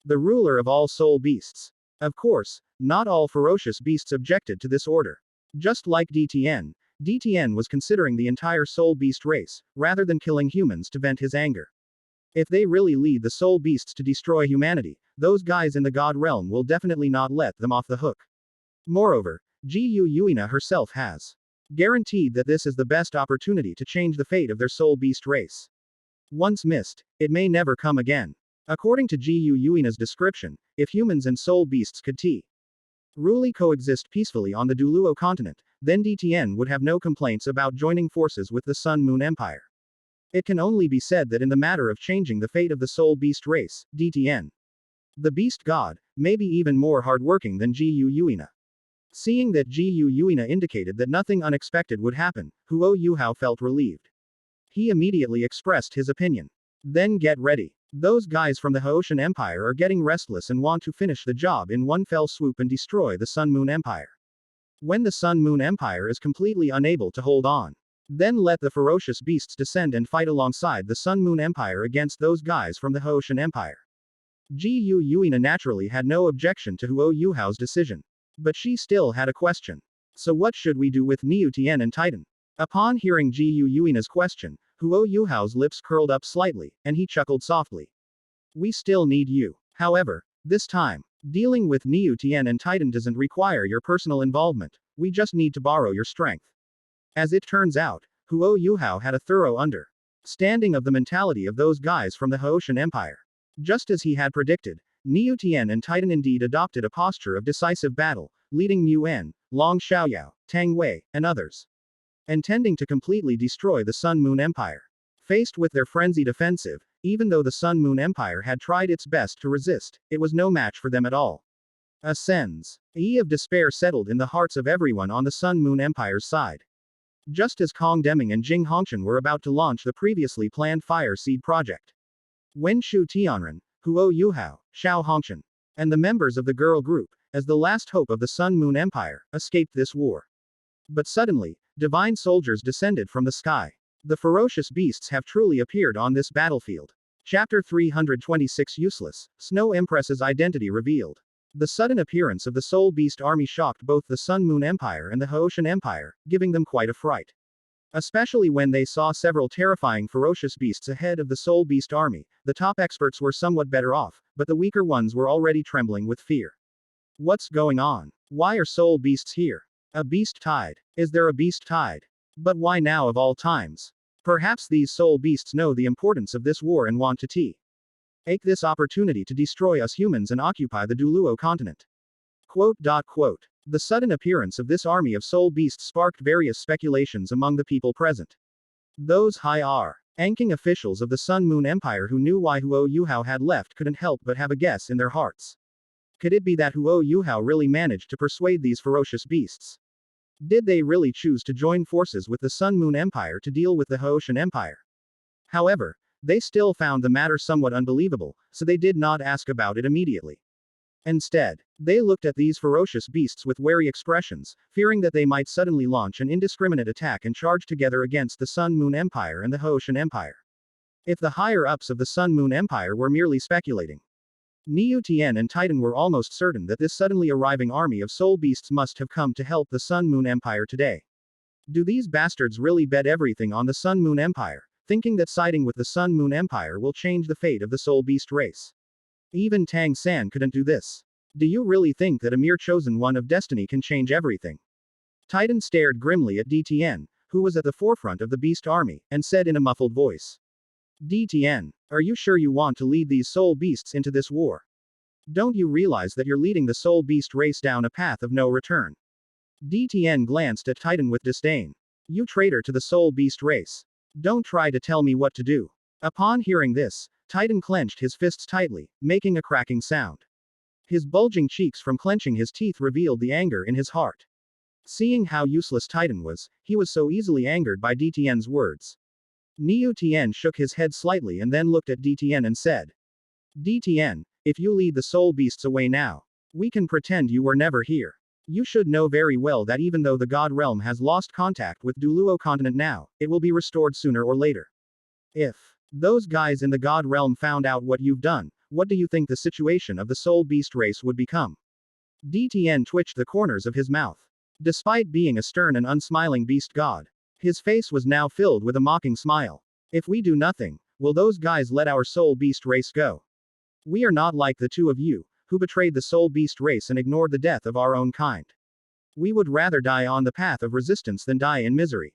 the ruler of all soul beasts. Of course, not all ferocious beasts objected to this order. Just like DTN was considering the entire soul beast race, rather than killing humans to vent his anger. If they really lead the soul beasts to destroy humanity, those guys in the god realm will definitely not let them off the hook. Moreover, Gu Yuina herself has guaranteed that this is the best opportunity to change the fate of their soul beast race. Once missed, it may never come again. According to Gu Yuina's description, if humans and soul beasts could really coexist peacefully on the Douluo continent, then DTN would have no complaints about joining forces with the Sun Moon Empire. It can only be said that in the matter of changing the fate of the soul beast race, DTN, the beast god, may be even more hardworking than Gu Yuina. Seeing that Gu Yuina indicated that nothing unexpected would happen, Huo Yuhao felt relieved. He immediately expressed his opinion. Then get ready. Those guys from the Haoshan Empire are getting restless and want to finish the job in one fell swoop and destroy the Sun Moon Empire. When the Sun Moon Empire is completely unable to hold on, then let the ferocious beasts descend and fight alongside the Sun Moon Empire against those guys from the Haoshan Empire. Gu Yuina naturally had no objection to Huo Yuhao's decision. But she still had a question. So what should we do with Niu Tian and Titan? Upon hearing Gu Yuina's question, Huo Yuhao's lips curled up slightly, and he chuckled softly. We still need you. However, this time, dealing with Niu Tian and Titan doesn't require your personal involvement, we just need to borrow your strength. As it turns out, Huo Yuhao had a thorough understanding of the mentality of those guys from the Haoshan Empire. Just as he had predicted, Niu Tian and Titan indeed adopted a posture of decisive battle, leading Mu En, Long Xiaoyao, Tang Wei, and others, intending to completely destroy the Sun Moon Empire. Faced with their frenzied offensive, even though the Sun Moon Empire had tried its best to resist, it was no match for them at all. A sense of despair settled in the hearts of everyone on the Sun Moon Empire's side. Just as Kong Deming and Jing Hongchen were about to launch the previously planned Fire Seed project, Wen Shu Tianren, Huo Yuhao, Xiao Hongchen, and the members of the girl group, as the last hope of the Sun Moon Empire, escaped this war. But suddenly, divine soldiers descended from the sky. The ferocious beasts have truly appeared on this battlefield. Chapter 326 Useless, Snow Empress's identity revealed. The sudden appearance of the Soul Beast army shocked both the Sun Moon Empire and the Haoshan Empire, giving them quite a fright. Especially when they saw several terrifying ferocious beasts ahead of the Soul Beast army, the top experts were somewhat better off, but the weaker ones were already trembling with fear. What's going on? Why are soul beasts here? A beast tide? Is there a beast tide? But why now of all times? Perhaps these soul beasts know the importance of this war and want to take this opportunity to destroy us humans and occupy the Douluo continent. The sudden appearance of this army of soul beasts sparked various speculations among the people present. Those high-ranking officials of the Sun Moon Empire who knew why Huo Yuhao had left couldn't help but have a guess in their hearts. Could it be that Huo Yuhao really managed to persuade these ferocious beasts? Did they really choose to join forces with the Sun Moon Empire to deal with the Haoshan Empire? However, they still found the matter somewhat unbelievable, so they did not ask about it immediately. Instead, they looked at these ferocious beasts with wary expressions, fearing that they might suddenly launch an indiscriminate attack and charge together against the Sun Moon Empire and the Haoshan Empire. If the higher-ups of the Sun Moon Empire were merely speculating, Niu Tian and Titan were almost certain that this suddenly arriving army of soul beasts must have come to help the Sun Moon Empire today. Do these bastards really bet everything on the Sun Moon Empire, thinking that siding with the Sun Moon Empire will change the fate of the soul beast race? Even Tang San couldn't do this. Do you really think that a mere chosen one of destiny can change everything? Titan stared grimly at DTN, who was at the forefront of the beast army, and said in a muffled voice. DTN, are you sure you want to lead these soul beasts into this war? Don't you realize that you're leading the soul beast race down a path of no return? DTN glanced at Titan with disdain. You traitor to the soul beast race. Don't try to tell me what to do. Upon hearing this, Titan clenched his fists tightly, making a cracking sound. His bulging cheeks from clenching his teeth revealed the anger in his heart. Seeing how useless Titan was, he was so easily angered by DTN's words. Niu Tian shook his head slightly and then looked at DTN and said. DTN, if you lead the soul beasts away now, we can pretend you were never here. You should know very well that even though the God Realm has lost contact with Douluo continent now, it will be restored sooner or later. If those guys in the God Realm found out what you've done, what do you think the situation of the soul beast race would become? DTN twitched the corners of his mouth. Despite being a stern and unsmiling beast god, his face was now filled with a mocking smile. If we do nothing, will those guys let our soul beast race go? We are not like the two of you, who betrayed the soul beast race and ignored the death of our own kind. We would rather die on the path of resistance than die in misery.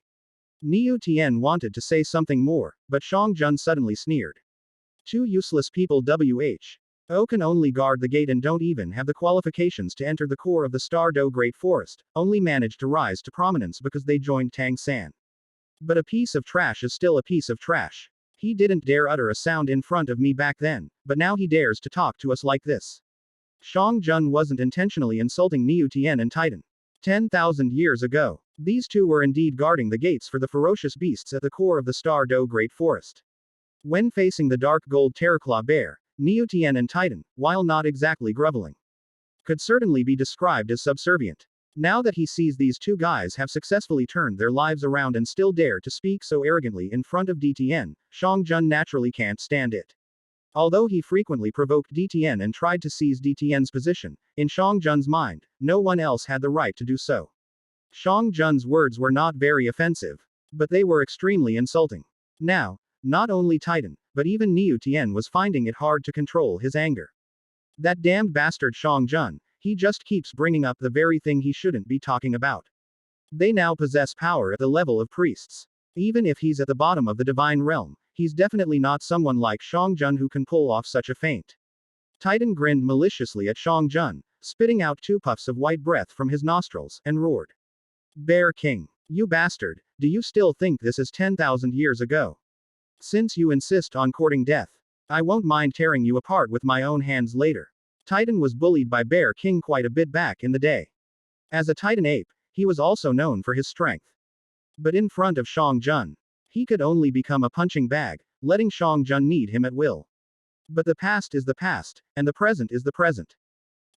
Niu Tian wanted to say something more, but Shang Jun suddenly sneered. Two useless people can only guard the gate and don't even have the qualifications to enter the core of the Star Do Great Forest, only managed to rise to prominence because they joined Tang San. But a piece of trash is still a piece of trash. He didn't dare utter a sound in front of me back then, but now he dares to talk to us like this. Shang Jun wasn't intentionally insulting Niu Tian and Titan. 10,000 years ago, these two were indeed guarding the gates for the ferocious beasts at the core of the Star Do Great Forest. When facing the dark gold Terraclaw bear, Niu Tian and Titan, while not exactly groveling, could certainly be described as subservient. Now that he sees these two guys have successfully turned their lives around and still dare to speak so arrogantly in front of DTN, Shang Jun naturally can't stand it. Although he frequently provoked DTN and tried to seize DTN's position, in Shang Jun's mind, no one else had the right to do so. Shang Jun's words were not very offensive, but they were extremely insulting. Now, not only Titan, but even Niu Tian was finding it hard to control his anger. That damned bastard Shang Jun, he just keeps bringing up the very thing he shouldn't be talking about. They now possess power at the level of priests. Even if he's at the bottom of the divine realm, he's definitely not someone like Shang Jun who can pull off such a feint. Titan grinned maliciously at Shang Jun, spitting out 2 puffs of white breath from his nostrils, and roared. Bear King, you bastard, do you still think this is 10,000 years ago? Since you insist on courting death, I won't mind tearing you apart with my own hands later. Titan was bullied by Bear King quite a bit back in the day. As a Titan ape, he was also known for his strength. But in front of Shang Jun, he could only become a punching bag, letting Shang Jun knead him at will. But the past is the past, and the present is the present.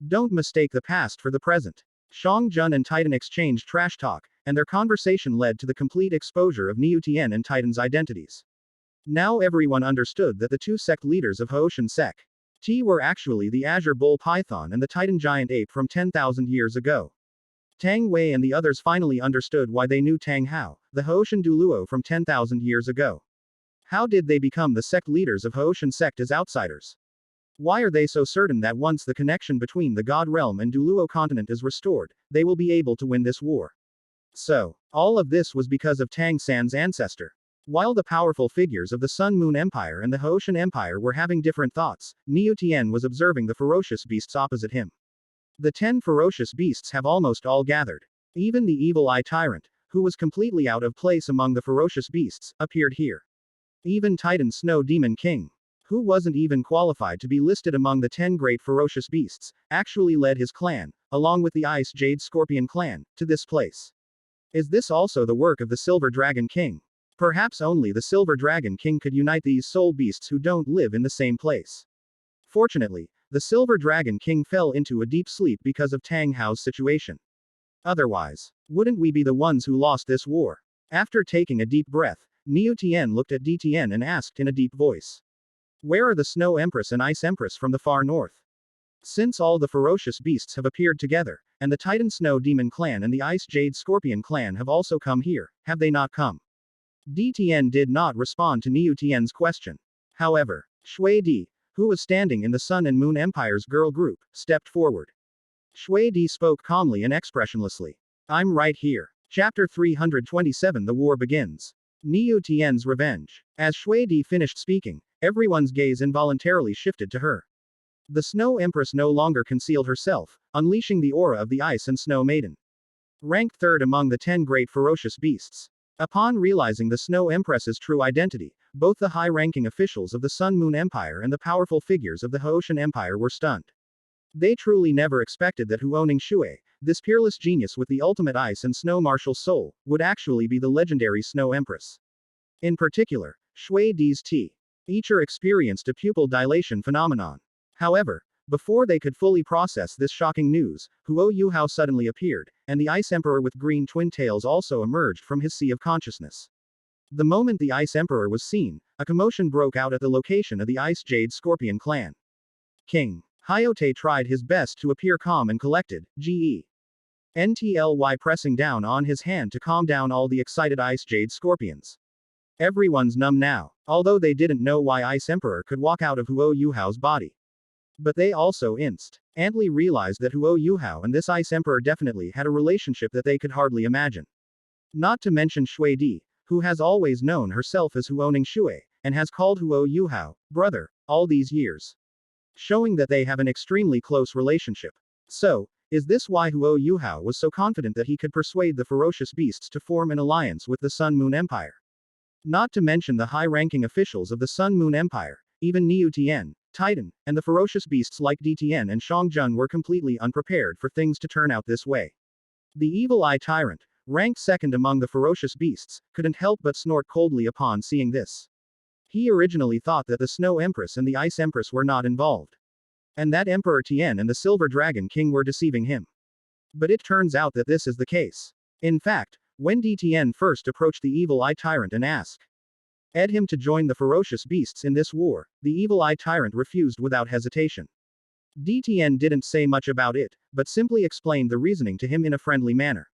Don't mistake the past for the present. Shang Jun and Titan exchanged trash talk, and their conversation led to the complete exposure of Niu Tian and Titan's identities. Now everyone understood that the two sect leaders of Haoshan Sect were actually the Azure Bull Python and the Titan Giant Ape from 10,000 years ago. Tang Wei and the others finally understood why they knew Tang Hao, the Haoshan Douluo from 10,000 years ago. How did they become the sect leaders of Haoshan Sect as outsiders? Why are they so certain that once the connection between the God Realm and Douluo continent is restored, they will be able to win this war? So, all of this was because of Tang San's ancestor. While the powerful figures of the Sun Moon Empire and the Haoshan Empire were having different thoughts, Niu Tian was observing the ferocious beasts opposite him. The 10 ferocious beasts have almost all gathered. Even the evil eye tyrant, who was completely out of place among the ferocious beasts, appeared here. Even Titan Snow Demon King, who wasn't even qualified to be listed among the 10 great ferocious beasts, actually led his clan, along with the Ice Jade Scorpion clan, to this place. Is this also the work of the Silver Dragon King? Perhaps only the Silver Dragon King could unite these soul beasts who don't live in the same place. Fortunately, the Silver Dragon King fell into a deep sleep because of Tang Hao's situation. Otherwise, wouldn't we be the ones who lost this war? After taking a deep breath, Niu Tian looked at DTN and asked in a deep voice. Where are the Snow Empress and Ice Empress from the far north? Since all the ferocious beasts have appeared together, and the Titan Snow Demon clan and the Ice Jade Scorpion clan have also come here, have they not come? DTN did not respond to Niu Tian's question. However, Shui Di, who was standing in the Sun and Moon Empire's girl group, stepped forward. Shui Di spoke calmly and expressionlessly. I'm right here. Chapter 327 The War Begins. Niu Tian's Revenge. As Shui Di finished speaking, everyone's gaze involuntarily shifted to her. The Snow Empress no longer concealed herself, unleashing the aura of the Ice and Snow Maiden. Ranked third among the 10 great ferocious beasts. Upon realizing the Snow Empress's true identity, both the high-ranking officials of the Sun Moon Empire and the powerful figures of the Haoshan Empire were stunned. They truly never expected that Huoning Shui, this peerless genius with the ultimate ice and snow martial soul, would actually be the legendary Snow Empress. In particular, Shui Di's teacher experienced a pupil dilation phenomenon. However, before they could fully process this shocking news, Yuhao suddenly appeared, and the Ice Emperor with green twin tails also emerged from his sea of consciousness. The moment the Ice Emperor was seen, a commotion broke out at the location of the Ice Jade Scorpion clan. King Hayote tried his best to appear calm and collected, GE.NTLY pressing down on his hand to calm down all the excited Ice Jade Scorpions. Everyone's numb now, although they didn't know why Ice Emperor could walk out of Yuhao's body. But they also instantly realized that Yuhao and this Ice Emperor definitely had a relationship that they could hardly imagine. Not to mention Shui Di, who has always known herself as Huoning Shui, and has called Yuhao brother all these years, showing that they have an extremely close relationship. So, is this why Yuhao was so confident that he could persuade the ferocious beasts to form an alliance with the Sun Moon Empire? Not to mention the high-ranking officials of the Sun Moon Empire, even Niu Tian, Titan, and the ferocious beasts like DTN and Shangjun were completely unprepared for things to turn out this way. The Evil Eye Tyrant, ranked second among the ferocious beasts, couldn't help but snort coldly upon seeing this. He originally thought that the Snow Empress and the Ice Empress were not involved, and that Emperor Tien and the Silver Dragon King were deceiving him. But it turns out that this is the case. In fact, when DTN first approached the Evil Eye Tyrant and asked him to join the ferocious beasts in this war, the Evil Eye Tyrant refused without hesitation. DTN didn't say much about it, but simply explained the reasoning to him in a friendly manner.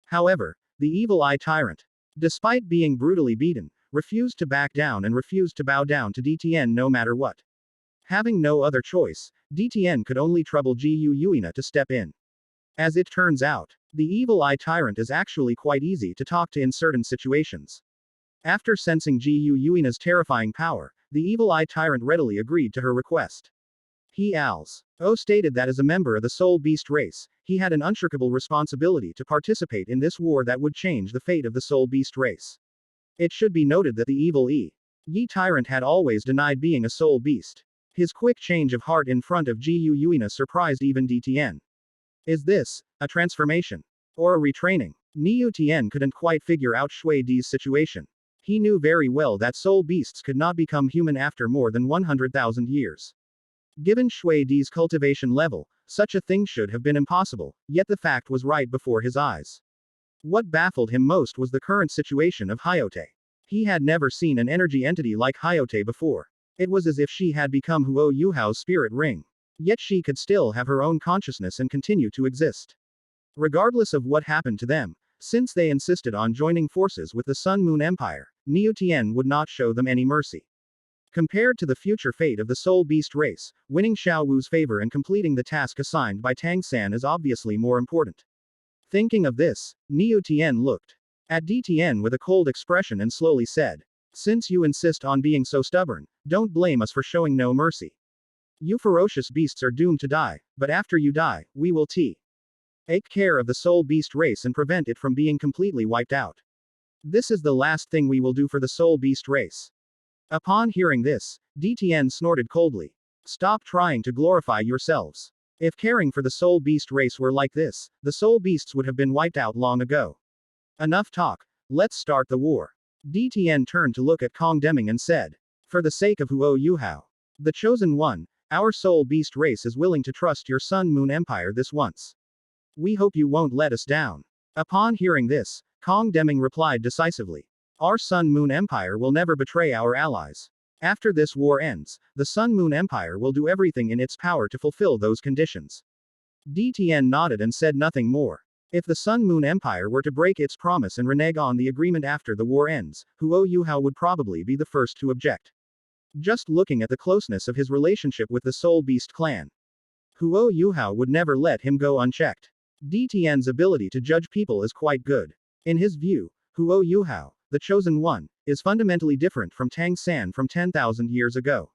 However, the Evil Eye Tyrant, despite being brutally beaten, refused to back down and refused to bow down to DTN no matter what. Having no other choice, DTN could only trouble Gu Yuina to step in. As it turns out, the Evil Eye Tyrant is actually quite easy to talk to in certain situations. After sensing Gu Yuina's terrifying power, the Evil Eye Tyrant readily agreed to her request. He stated that as a member of the Soul Beast race, he had an unshakable responsibility to participate in this war that would change the fate of the Soul Beast race. It should be noted that the Evil Yi Tyrant had always denied being a soul beast. His quick change of heart in front of Gu Yuina surprised even DTN. Is this a transformation or a retraining? Niu Tian couldn't quite figure out Shui Di's situation. He knew very well that soul beasts could not become human after more than 100,000 years. Given Shui Di's cultivation level, such a thing should have been impossible, yet the fact was right before his eyes. What baffled him most was the current situation of Hayote. He had never seen an energy entity like Hayote before. It was as if she had become Yuhao's spirit ring. Yet she could still have her own consciousness and continue to exist. Regardless of what happened to them, since they insisted on joining forces with the Sun Moon Empire, Niu Tian would not show them any mercy. Compared to the future fate of the Soul Beast race, winning Xiao Wu's favor and completing the task assigned by Tang San is obviously more important. Thinking of this, Niu Tian looked at DTN with a cold expression and slowly said, "Since you insist on being so stubborn, don't blame us for showing no mercy. You ferocious beasts are doomed to die, but after you die, we will take care of the Soul Beast race and prevent it from being completely wiped out. This is the last thing we will do for the Soul Beast race." Upon hearing this, DTN snorted coldly. "Stop trying to glorify yourselves. If caring for the Soul Beast race were like this, the Soul Beasts would have been wiped out long ago. Enough talk. Let's start the war." DTN turned to look at Kong Deming and said, "For the sake of Yuhao, the Chosen One, our Soul Beast race is willing to trust your Sun Moon Empire this once. We hope you won't let us down." Upon hearing this, Kong Deming replied decisively, "Our Sun Moon Empire will never betray our allies. After this war ends, the Sun Moon Empire will do everything in its power to fulfill those conditions. DTN nodded and said nothing more. If the Sun Moon Empire were to break its promise and renege on the agreement after the war ends, Yuhao would probably be the first to object. Just looking at the closeness of his relationship with the Soul Beast clan, Yuhao would never let him go unchecked. DTN's ability to judge people is quite good. In his view, Yuhao, the Chosen One, is fundamentally different from Tang San from 10,000 years ago.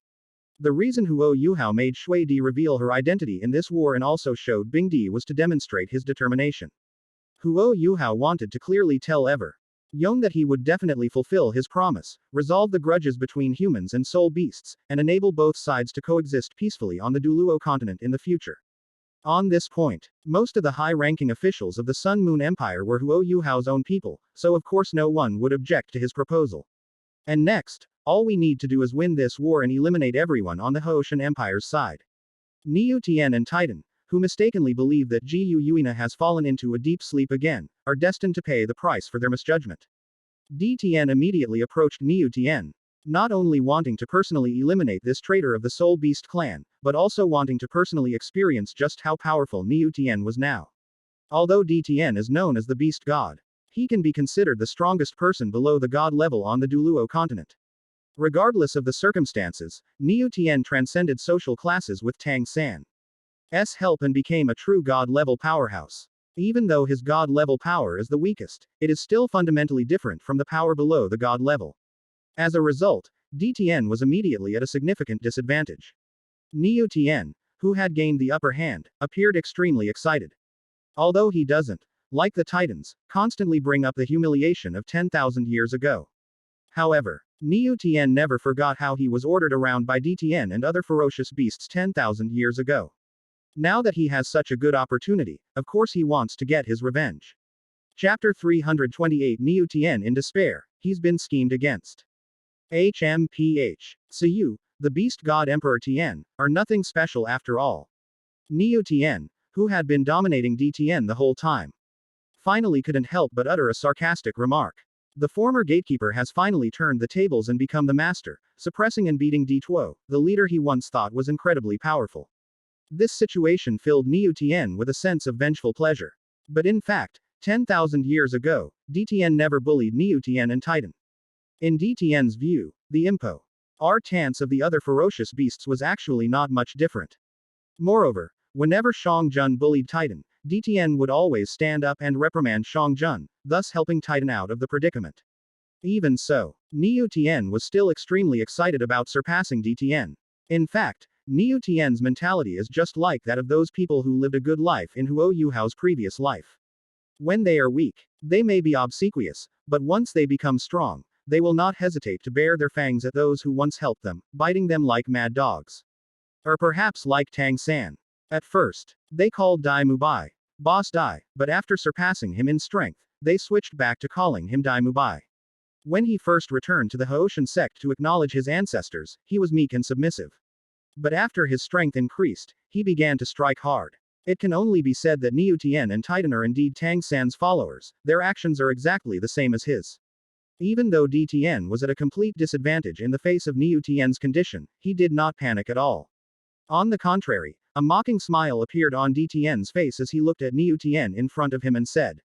The reason Yuhao made Shui Di reveal her identity in this war and also showed Bing Di was to demonstrate his determination. Yuhao wanted to clearly tell Yong that he would definitely fulfill his promise, resolve the grudges between humans and soul beasts, and enable both sides to coexist peacefully on the Douluo continent in the future. On this point, most of the high-ranking officials of the Sun Moon Empire were Yuhao's own people, so of course no one would object to his proposal. And next, all we need to do is win this war and eliminate everyone on the Hoshan Empire's side. Niu Tian and Titan, who mistakenly believe that Jiu Yuina has fallen into a deep sleep again, are destined to pay the price for their misjudgment. DTN immediately approached Niu Tian, not only wanting to personally eliminate this traitor of the Soul Beast clan, but also wanting to personally experience just how powerful Niu Tian was now. Although DTN is known as the Beast God, he can be considered the strongest person below the God level on the Douluo continent. Regardless of the circumstances, Niu Tian transcended social classes with Tang San's help and became a true God-level powerhouse. Even though his God-level power is the weakest, it is still fundamentally different from the power below the God level. As a result, DTN was immediately at a significant disadvantage. Niu Tian, who had gained the upper hand, appeared extremely excited. Although he doesn't, like the Titans, constantly bring up the humiliation of 10,000 years ago. However, Niu Tian never forgot how he was ordered around by DTN and other ferocious beasts 10,000 years ago. Now that he has such a good opportunity, of course he wants to get his revenge. Chapter 328 Niu Tian in despair, he's been schemed against. HMPH. Siyu, the Beast God Emperor Tian, are nothing special after all. Niu Tian, who had been dominating DTN the whole time, finally couldn't help but utter a sarcastic remark. The former gatekeeper has finally turned the tables and become the master, suppressing and beating Dituo, the leader he once thought was incredibly powerful. This situation filled Niu Tian with a sense of vengeful pleasure. But in fact, 10,000 years ago, DTN never bullied Niu Tian and Titan. In DTN's view, the importance of the other ferocious beasts was actually not much different. Moreover, whenever Shang Jun bullied Titan, DTN would always stand up and reprimand Shang Jun, thus helping Titan out of the predicament. Even so, Niu Tian was still extremely excited about surpassing DTN. In fact, Niu Tian's mentality is just like that of those people who lived a good life in Yuhao's previous life. When they are weak, they may be obsequious, but once they become strong, they will not hesitate to bare their fangs at those who once helped them, biting them like mad dogs. Or perhaps like Tang San. At first, they called Dai Mubai Boss Dai, but after surpassing him in strength, they switched back to calling him Dai Mubai. When he first returned to the Hoshan sect to acknowledge his ancestors, he was meek and submissive. But after his strength increased, he began to strike hard. It can only be said that Niu Tian and Titan are indeed Tang San's followers, their actions are exactly the same as his. Even though DTN was at a complete disadvantage in the face of Niu Tian's condition, he did not panic at all. On the contrary, a mocking smile appeared on DTN's face as he looked at Niu Tian in front of him and said,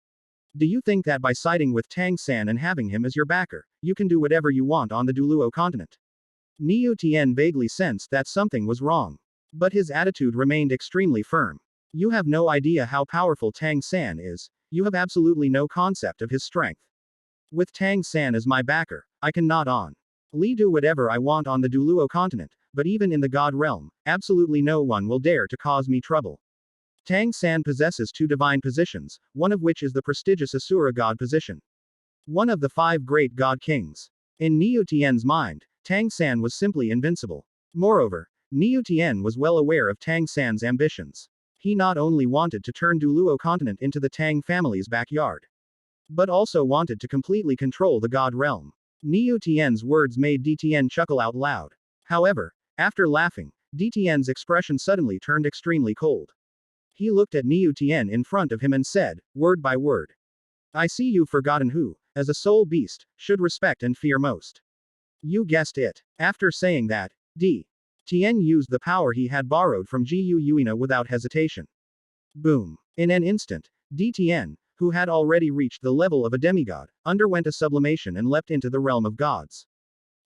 "Do you think that by siding with Tang San and having him as your backer, you can do whatever you want on the Douluo continent?" Niu Tian vaguely sensed that something was wrong. But his attitude remained extremely firm. "You have no idea how powerful Tang San is, you have absolutely no concept of his strength. With Tang San as my backer, I can not only do whatever I want on the Douluo continent, but even in the God realm, absolutely no one will dare to cause me trouble. Tang San possesses two divine positions, one of which is the prestigious Asura God position. One of the 5 great God kings. In Niu Tian's mind, Tang San was simply invincible. Moreover, Niu Tian was well aware of Tang San's ambitions. He not only wanted to turn Douluo continent into the Tang family's backyard, but also wanted to completely control the God realm. Niu Tian's words made DTN chuckle out loud. However, after laughing, DTN's expression suddenly turned extremely cold. He looked at Niu Tian in front of him and said, word by word, "I see you've forgotten who, as a soul beast, should respect and fear most. You guessed it. After saying that, D. Tien used the power he had borrowed from Jiu Yuina without hesitation. Boom. In an instant, D. Tien, who had already reached the level of a demigod, underwent a sublimation and leapt into the realm of gods.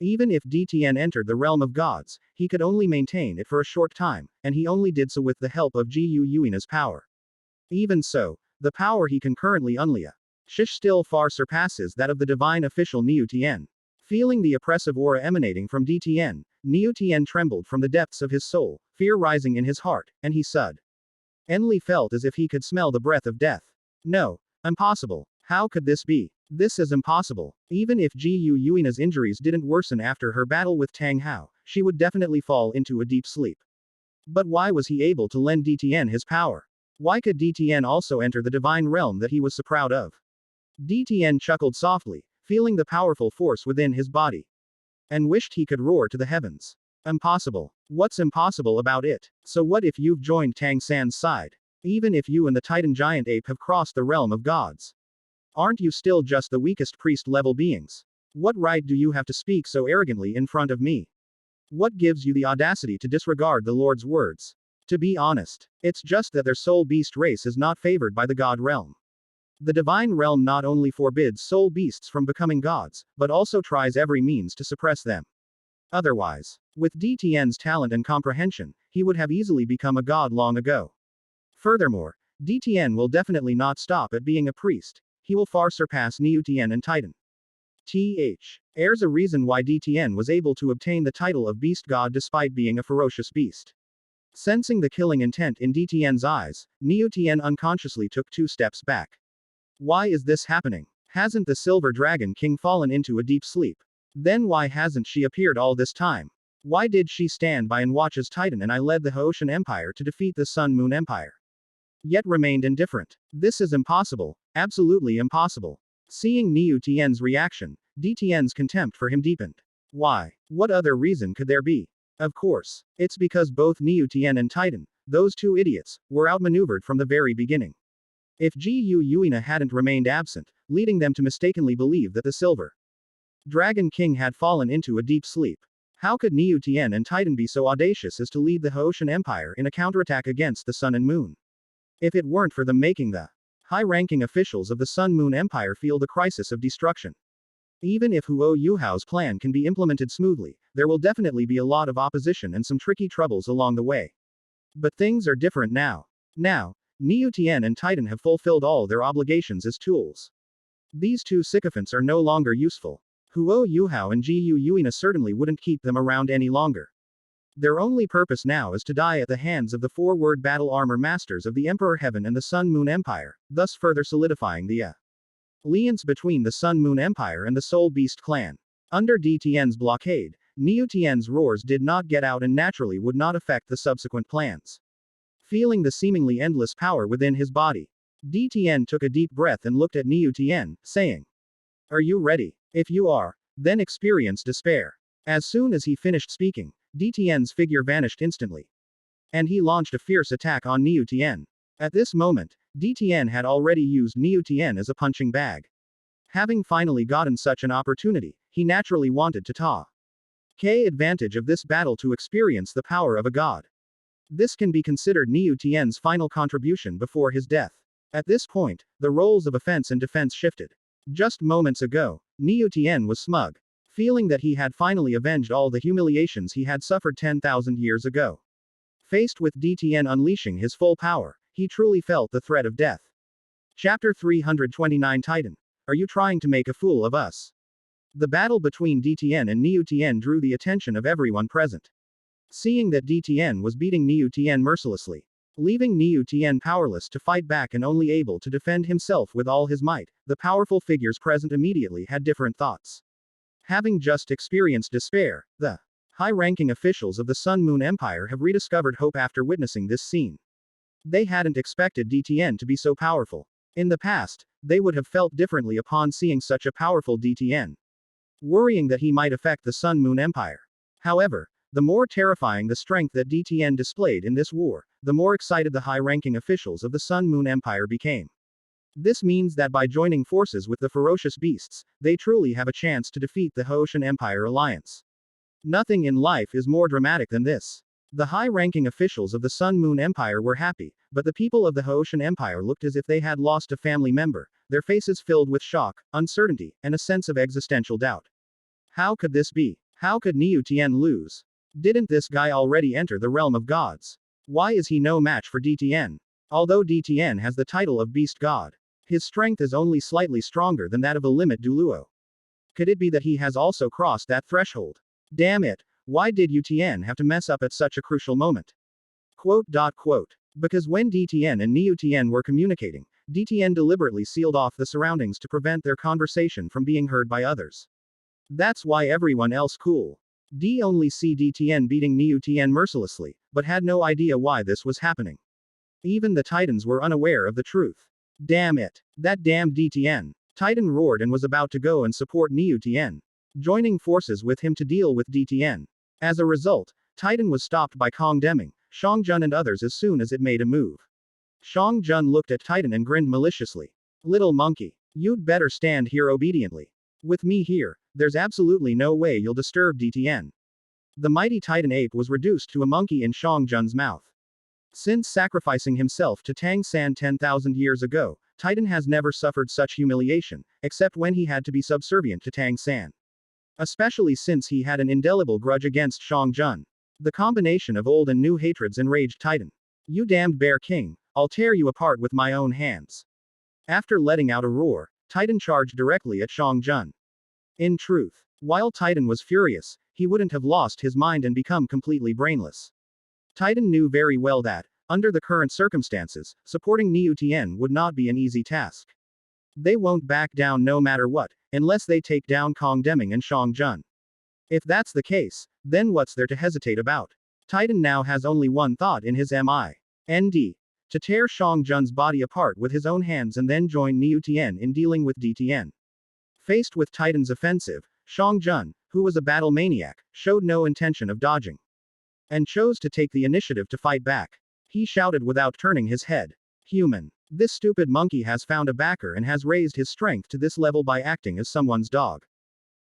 Even if D. Tien entered the realm of gods, he could only maintain it for a short time, and he only did so with the help of Jiu Yuina's power. Even so, the power he can currently unleash still far surpasses that of the divine official Niu Tien. Feeling the oppressive aura emanating from D. Tien, Niu Tien trembled from the depths of his soul, fear rising in his heart, and he suddenly felt as if he could smell the breath of death. No. Impossible. How could this be? This is impossible. Even if Jiu Yuina's injuries didn't worsen after her battle with Tang Hao, she would definitely fall into a deep sleep. But why was he able to lend D. Tien his power? Why could D. Tien also enter the divine realm that he was so proud of? D. Tien chuckled softly, feeling the powerful force within his body, and wished he could roar to the heavens. Impossible. What's impossible about it? So what if you've joined Tang San's side? Even if you and the Titan giant ape have crossed the realm of gods, aren't you still just the weakest priest-level beings? What right do you have to speak so arrogantly in front of me? What gives you the audacity to disregard the Lord's words? To be honest, it's just that their soul beast race is not favored by the god realm. The divine realm not only forbids soul beasts from becoming gods, but also tries every means to suppress them. Otherwise, with D. Tien's talent and comprehension, he would have easily become a god long ago. Furthermore, D. Tien will definitely not stop at being a priest. He will far surpass Niu Tien and Titan. There's a reason why D. Tien was able to obtain the title of beast god despite being a ferocious beast. Sensing the killing intent in D. Tien's eyes, Niu Tien unconsciously took 2 steps back. Why is this happening? Hasn't the Silver Dragon King fallen into a deep sleep? Then why hasn't she appeared all this time? Why did she stand by and watch as Titan and I led the Haoshan Empire to defeat the Sun Moon Empire? Yet remained indifferent. This is impossible. Absolutely impossible. Seeing Niu Tien's reaction, D. Tien's contempt for him deepened. Why? What other reason could there be? Of course. It's because both Niu Tien and Titan, those 2 idiots, were outmaneuvered from the very beginning. If Jiu Yuina hadn't remained absent, leading them to mistakenly believe that the Silver Dragon King had fallen into a deep sleep, how could Niu Tien and Titan be so audacious as to lead the Haoshan Empire in a counterattack against the Sun and Moon? If it weren't for them making the high-ranking officials of the Sun Moon Empire feel the crisis of destruction. Even if Yuhao's plan can be implemented smoothly, there will definitely be a lot of opposition and some tricky troubles along the way. But things are different now. Now, Niu Tien and Titan have fulfilled all their obligations as tools. These 2 sycophants are no longer useful. Yuhao and Jiu Yuina certainly wouldn't keep them around any longer. Their only purpose now is to die at the hands of the 4-word battle armor masters of the Emperor Heaven and the Sun Moon Empire, thus further solidifying the alliance between the Sun Moon Empire and the Soul Beast clan. Under D. Tien's blockade, Niu Tien's roars did not get out and naturally would not affect the subsequent plans. Feeling the seemingly endless power within his body, D. Tien took a deep breath and looked at Niu Tien, saying, "Are you ready? If you are, then experience despair." As soon as he finished speaking, D. Tien's figure vanished instantly. And he launched a fierce attack on Niu Tien. At this moment, D. Tien had already used Niu Tien as a punching bag. Having finally gotten such an opportunity, he naturally wanted to take advantage of this battle to experience the power of a god. This can be considered Niu Tien's final contribution before his death. At this point, the roles of offense and defense shifted. Just moments ago, Niu Tien was smug, feeling that he had finally avenged all the humiliations he had suffered 10,000 years ago. Faced with D. Tien unleashing his full power, he truly felt the threat of death. Chapter 329 Titan. Are you trying to make a fool of us? The battle between D. Tien and Niu Tien drew the attention of everyone present. Seeing that D. Tien was beating Niu Tien mercilessly, leaving Niu Tien powerless to fight back and only able to defend himself with all his might, the powerful figures present immediately had different thoughts. Having just experienced despair, the high-ranking officials of the Sun Moon Empire have rediscovered hope after witnessing this scene. They hadn't expected D. Tien to be so powerful. In the past, they would have felt differently upon seeing such a powerful D. Tien, worrying that he might affect the Sun Moon Empire. However, the more terrifying the strength that D. Tien displayed in this war, the more excited the high-ranking officials of the Sun Moon Empire became. This means that by joining forces with the ferocious beasts, they truly have a chance to defeat the Haoshan Empire alliance. Nothing in life is more dramatic than this. The high-ranking officials of the Sun Moon Empire were happy, but the people of the Haoshan Empire looked as if they had lost a family member, their faces filled with shock, uncertainty, and a sense of existential doubt. How could this be? How could Niu Tian lose? Didn't this guy already enter the realm of gods? Why is he no match for DTN? Although DTN has the title of Beast God, his strength is only slightly stronger than that of a limit Douluo. Could it be that he has also crossed that threshold? Damn it, why did UTN have to mess up at such a crucial moment? Quote. Because when DTN and Niu Tian were communicating, DTN deliberately sealed off the surroundings to prevent their conversation from being heard by others. That's why everyone else cool. D only see DTN beating Niu Tian mercilessly, but had no idea why this was happening. Even the Titans were unaware of the truth. Damn it. That damn DTN. Titan roared and was about to go and support Niu Tian, joining forces with him to deal with DTN. As a result, Titan was stopped by Kong Deming, Shang Jun and others as soon as it made a move. Shang Jun looked at Titan and grinned maliciously. Little monkey, you'd better stand here obediently. With me here, there's absolutely no way you'll disturb DTN. The mighty Titan ape was reduced to a monkey in Shang Jun's mouth. Since sacrificing himself to Tang San 10,000 years ago, Titan has never suffered such humiliation, except when he had to be subservient to Tang San. Especially since he had an indelible grudge against Shang Jun. The combination of old and new hatreds enraged Titan. You damned bear king, I'll tear you apart with my own hands. After letting out a roar, Titan charged directly at Shang Jun. In truth, while Titan was furious, he wouldn't have lost his mind and become completely brainless. Titan knew very well that, under the current circumstances, supporting Niu Tian would not be an easy task. They won't back down no matter what, unless they take down Kong Deming and Shang Jun. If that's the case, then what's there to hesitate about? Titan now has only one thought in his mind: to tear Shang Jun's body apart with his own hands and then join Niu Tian in dealing with DTN. Faced with Titan's offensive, Shang Jun, who was a battle maniac, showed no intention of dodging, and chose to take the initiative to fight back. He shouted without turning his head. Human. This stupid monkey has found a backer and has raised his strength to this level by acting as someone's dog.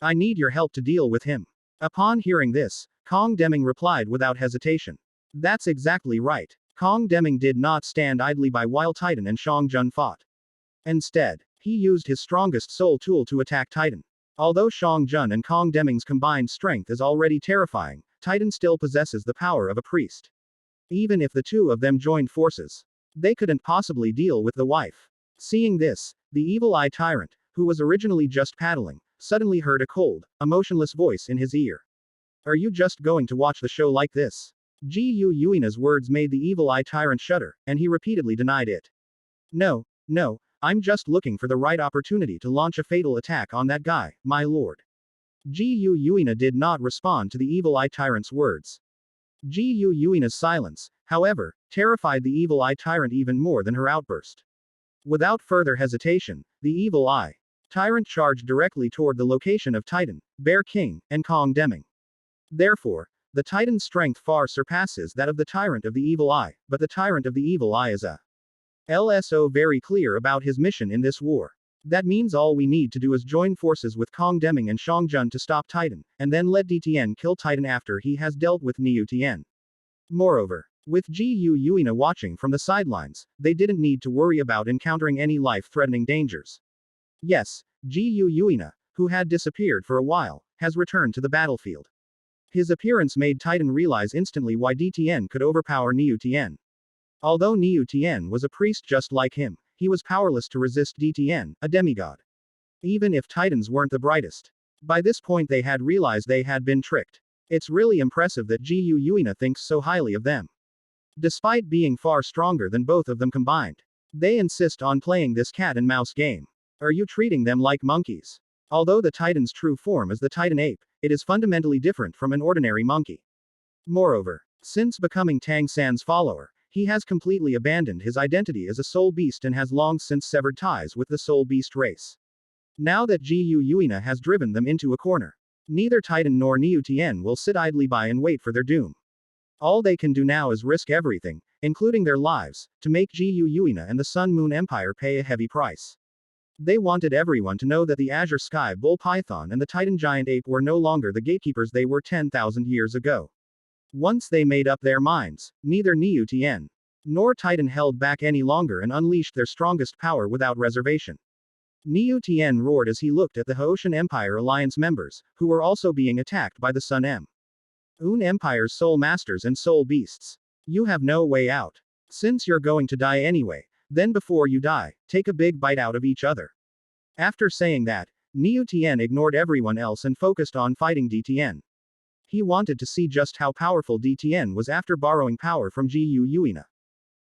I need your help to deal with him. Upon hearing this, Kong Deming replied without hesitation. That's exactly right. Kong Deming did not stand idly by while Titan and Shang Jun fought. Instead, he used his strongest soul tool to attack Titan. Although Shang Jun and Kong Deming's combined strength is already terrifying, Titan still possesses the power of a priest. Even if the two of them joined forces, they couldn't possibly deal with the wife. Seeing this, the evil eye tyrant, who was originally just paddling, suddenly heard a cold, emotionless voice in his ear. Are you just going to watch the show like this? Gu Yuina's words made the evil eye tyrant shudder, and he repeatedly denied it. No, I'm just looking for the right opportunity to launch a fatal attack on that guy, my lord. Gu Yuina did not respond to the evil eye tyrant's words. Gu Yuina's silence, however, terrified the evil eye tyrant even more than her outburst. Without further hesitation, the evil eye tyrant charged directly toward the location of Titan, Bear King, and Kong Deming. Therefore, the Titan's strength far surpasses that of the tyrant of the evil eye, but the tyrant of the evil eye is a LSO very clear about his mission in this war. That means all we need to do is join forces with Kong Deming and Shang Jun to stop Titan, and then let DTN kill Titan after he has dealt with Niu Tian. Moreover, with Gu Yuina watching from the sidelines, they didn't need to worry about encountering any life-threatening dangers. Yes, Gu Yuina, who had disappeared for a while, has returned to the battlefield. His appearance made Titan realize instantly why DTN could overpower Niu Tian. Although Niu Tian was a priest just like him, he was powerless to resist DTN, a demigod. Even if Titans weren't the brightest. By this point they had realized they had been tricked. It's really impressive that Gu Yuina thinks so highly of them. Despite being far stronger than both of them combined, they insist on playing this cat and mouse game. Are you treating them like monkeys? Although the Titan's true form is the Titan ape, it is fundamentally different from an ordinary monkey. Moreover, since becoming Tang San's follower, he has completely abandoned his identity as a soul beast and has long since severed ties with the soul beast race. Now that Gu Yuina has driven them into a corner, neither Titan nor Niu Tian will sit idly by and wait for their doom. All they can do now is risk everything, including their lives, to make Gu Yuina and the Sun Moon Empire pay a heavy price. They wanted everyone to know that the Azure Sky Bull Python and the Titan Giant Ape were no longer the gatekeepers they were 10,000 years ago. Once they made up their minds, neither Niu Tian nor Titan held back any longer and unleashed their strongest power without reservation. Niu Tian roared as he looked at the Haoshan Empire Alliance members, who were also being attacked by the Sun Un Empire's soul masters and soul beasts. You have no way out. Since you're going to die anyway, then before you die, take a big bite out of each other. After saying that, Niu Tian ignored everyone else and focused on fighting DTN. He wanted to see just how powerful DTN was after borrowing power from Gu Yuina.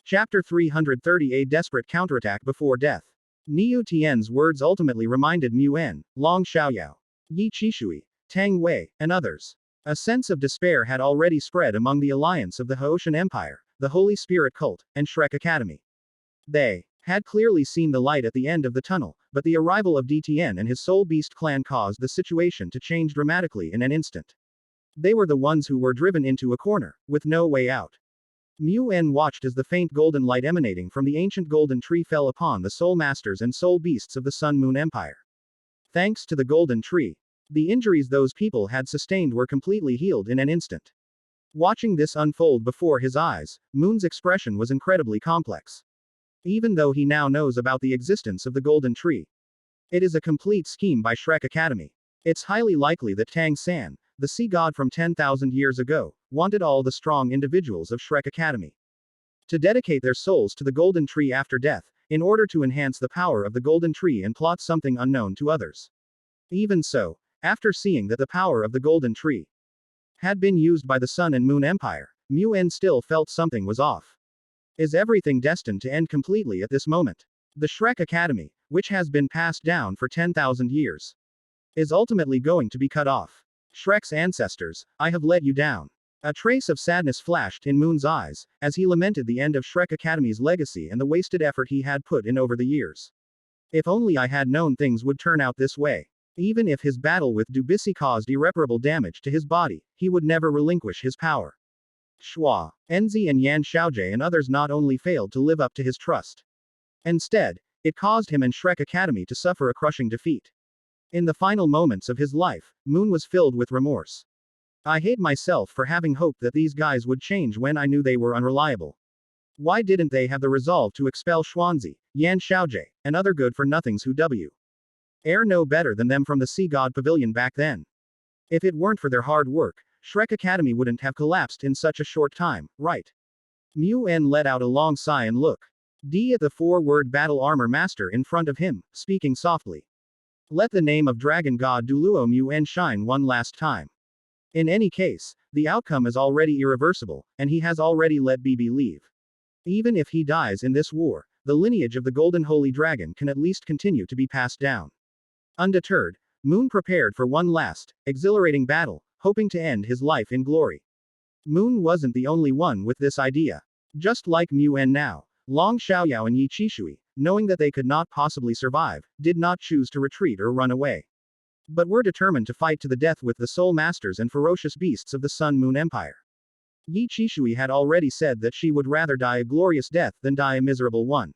Chapter 330, a desperate counterattack before death. Niu Tian's words ultimately reminded Muan, Long Xiaoyao, Yi Qishui, Tang Wei, and others. A sense of despair had already spread among the alliance of the Haoshan Empire, the Holy Spirit Cult, and Shrek Academy. They had clearly seen the light at the end of the tunnel, but the arrival of DTN and his Soul Beast clan caused the situation to change dramatically in an instant. They were the ones who were driven into a corner, with no way out. Muan watched as the faint golden light emanating from the ancient golden tree fell upon the soul masters and soul beasts of the Sun Moon Empire. Thanks to the golden tree, the injuries those people had sustained were completely healed in an instant. Watching this unfold before his eyes, Moon's expression was incredibly complex. Even though he now knows about the existence of the golden tree, it is a complete scheme by Shrek Academy. It's highly likely that Tang San, the sea god from 10,000 years ago, wanted all the strong individuals of Shrek Academy to dedicate their souls to the golden tree after death, in order to enhance the power of the golden tree and plot something unknown to others. Even so, after seeing that the power of the golden tree had been used by the Sun and Moon Empire, Muan still felt something was off. Is everything destined to end completely at this moment? The Shrek Academy, which has been passed down for 10,000 years, is ultimately going to be cut off. Shrek's ancestors, I have let you down. A trace of sadness flashed in Moon's eyes, as he lamented the end of Shrek Academy's legacy and the wasted effort he had put in over the years. If only I had known things would turn out this way. Even if his battle with Dubisi caused irreparable damage to his body, he would never relinquish his power. Shua, Enzi and Yan Xiaojie and others not only failed to live up to his trust. Instead, it caused him and Shrek Academy to suffer a crushing defeat. In the final moments of his life, Moon was filled with remorse. I hate myself for having hoped that these guys would change when I knew they were unreliable. Why didn't they have the resolve to expel Xuanzi, Yan Xiaojie, and other good-for-nothings who know better than them from the Sea God Pavilion back then? If it weren't for their hard work, Shrek Academy wouldn't have collapsed in such a short time, right? Muan let out a long sigh and looked at the four-word battle armor master in front of him, speaking softly. Let the name of Dragon God Douluo Muan shine one last time. In any case, the outcome is already irreversible, and he has already let BB leave. Even if he dies in this war, the lineage of the Golden Holy Dragon can at least continue to be passed down. Undeterred, Moon prepared for one last, exhilarating battle, hoping to end his life in glory. Moon wasn't the only one with this idea. Just like Muan now, Long Xiaoyao and Yi Qishui, knowing that they could not possibly survive, did not choose to retreat or run away. But were determined to fight to the death with the soul masters and ferocious beasts of the Sun Moon Empire. Yi Qishui had already said that she would rather die a glorious death than die a miserable one.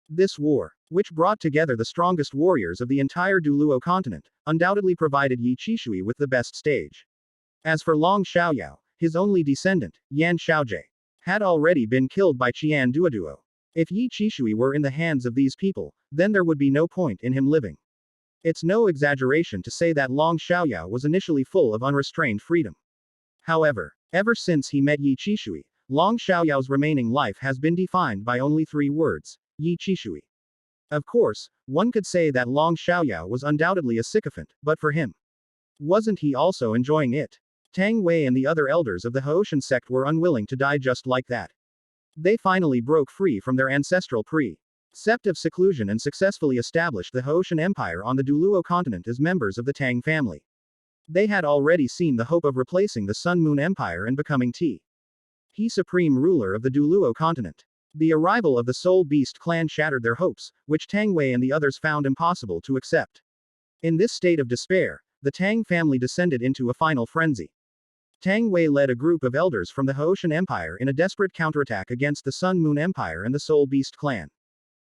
This war, which brought together the strongest warriors of the entire Douluo continent, undoubtedly provided Yi Qishui with the best stage. As for Long Xiaoyao, his only descendant, Yan Xiaojie, had already been killed by Qian Duoduo. If Yi Qishui were in the hands of these people, then there would be no point in him living. It's no exaggeration to say that Long Xiaoyao was initially full of unrestrained freedom. However, ever since he met Yi Qishui, Long Xiaoyao's remaining life has been defined by only 3 words, Yi Qishui. Of course, one could say that Long Xiaoyao was undoubtedly a sycophant, but for him, wasn't he also enjoying it? Tang Wei and the other elders of the Haoshan sect were unwilling to die just like that. They finally broke free from their ancestral sept of seclusion and successfully established the Haoshan Empire on the Douluo continent as members of the Tang family. They had already seen the hope of replacing the Sun Moon Empire and becoming He supreme ruler of the Douluo continent. The arrival of the Soul Beast clan shattered their hopes, which Tang Wei and the others found impossible to accept. In this state of despair, the Tang family descended into a final frenzy. Tang Wei led a group of elders from the Haoshan Empire in a desperate counterattack against the Sun Moon Empire and the Soul Beast clan.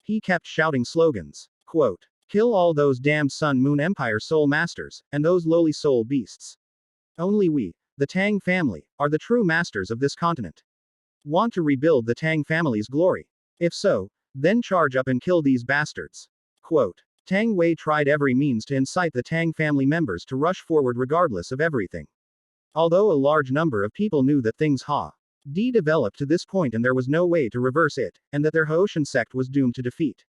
He kept shouting slogans. Quote, "Kill all those damned Sun Moon Empire soul masters, and those lowly soul beasts. Only we, the Tang family, are the true masters of this continent. Want to rebuild the Tang family's glory? If so, then charge up and kill these bastards." Quote, Tang Wei tried every means to incite the Tang family members to rush forward regardless of everything. Although a large number of people knew that things had developed to this point and there was no way to reverse it, and that their Haoshan sect was doomed to defeat.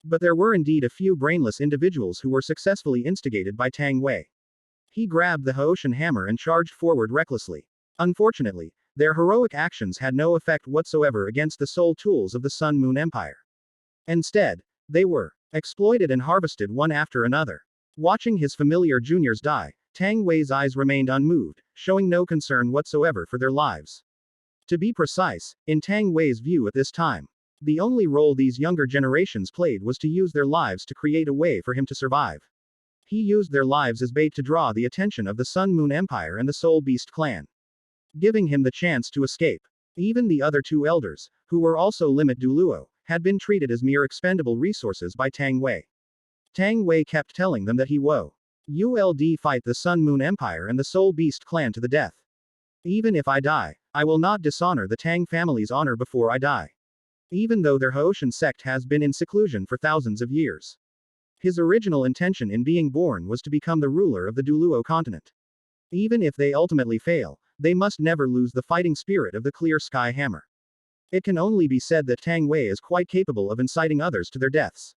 But there were indeed a few brainless individuals who were successfully instigated by Tang Wei. He grabbed the Haoshan hammer and charged forward recklessly. Unfortunately, their heroic actions had no effect whatsoever against the soul tools of the Sun Moon Empire. Instead, they were exploited and harvested one after another. Watching his familiar juniors die, Tang Wei's eyes remained unmoved, showing no concern whatsoever for their lives. To be precise, in Tang Wei's view at this time, the only role these younger generations played was to use their lives to create a way for him to survive. He used their lives as bait to draw the attention of the Sun Moon Empire and the Soul Beast clan, giving him the chance to escape. Even the other two elders, who were also Limit Douluo, had been treated as mere expendable resources by Tang Wei. Tang Wei kept telling them that he would fight the Sun Moon Empire and the Soul Beast clan to the death. Even if I die, I will not dishonor the Tang family's honor before I die. Even though their Haoshan sect has been in seclusion for thousands of years. His original intention in being born was to become the ruler of the Douluo continent. Even if they ultimately fail, they must never lose the fighting spirit of the Clear Sky Hammer. It can only be said that Tang Wei is quite capable of inciting others to their deaths.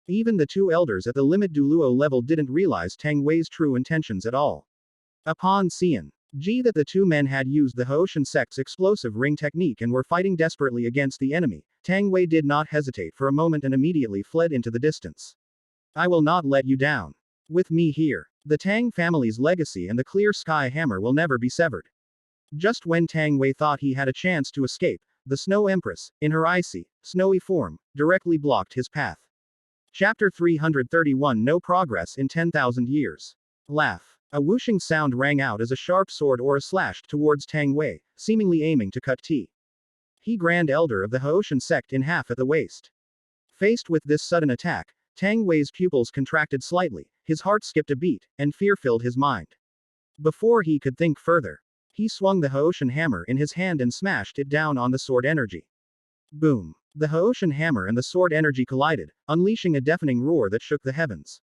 Even the two elders at the Limit Douluo level didn't realize Tang Wei's true intentions at all. Upon seeing that the two men had used the Haoshan sect's explosive ring technique and were fighting desperately against the enemy, Tang Wei did not hesitate for a moment and immediately fled into the distance. I will not let you down. With me here, the Tang family's legacy and the Clear Sky Hammer will never be severed. Just when Tang Wei thought he had a chance to escape, the Snow Empress, in her icy, snowy form, directly blocked his path. Chapter 331 No Progress in 10,000 Years. Laugh. A whooshing sound rang out as a sharp sword aura slashed towards Tang Wei, seemingly aiming to cut he Grand Elder of the Haoshan sect in half at the waist. Faced with this sudden attack, Tang Wei's pupils contracted slightly, his heart skipped a beat, and fear filled his mind. Before he could think further, he swung the Haoshan hammer in his hand and smashed it down on the sword energy. Boom! The Haoshan hammer and the sword energy collided, unleashing a deafening roar that shook the heavens.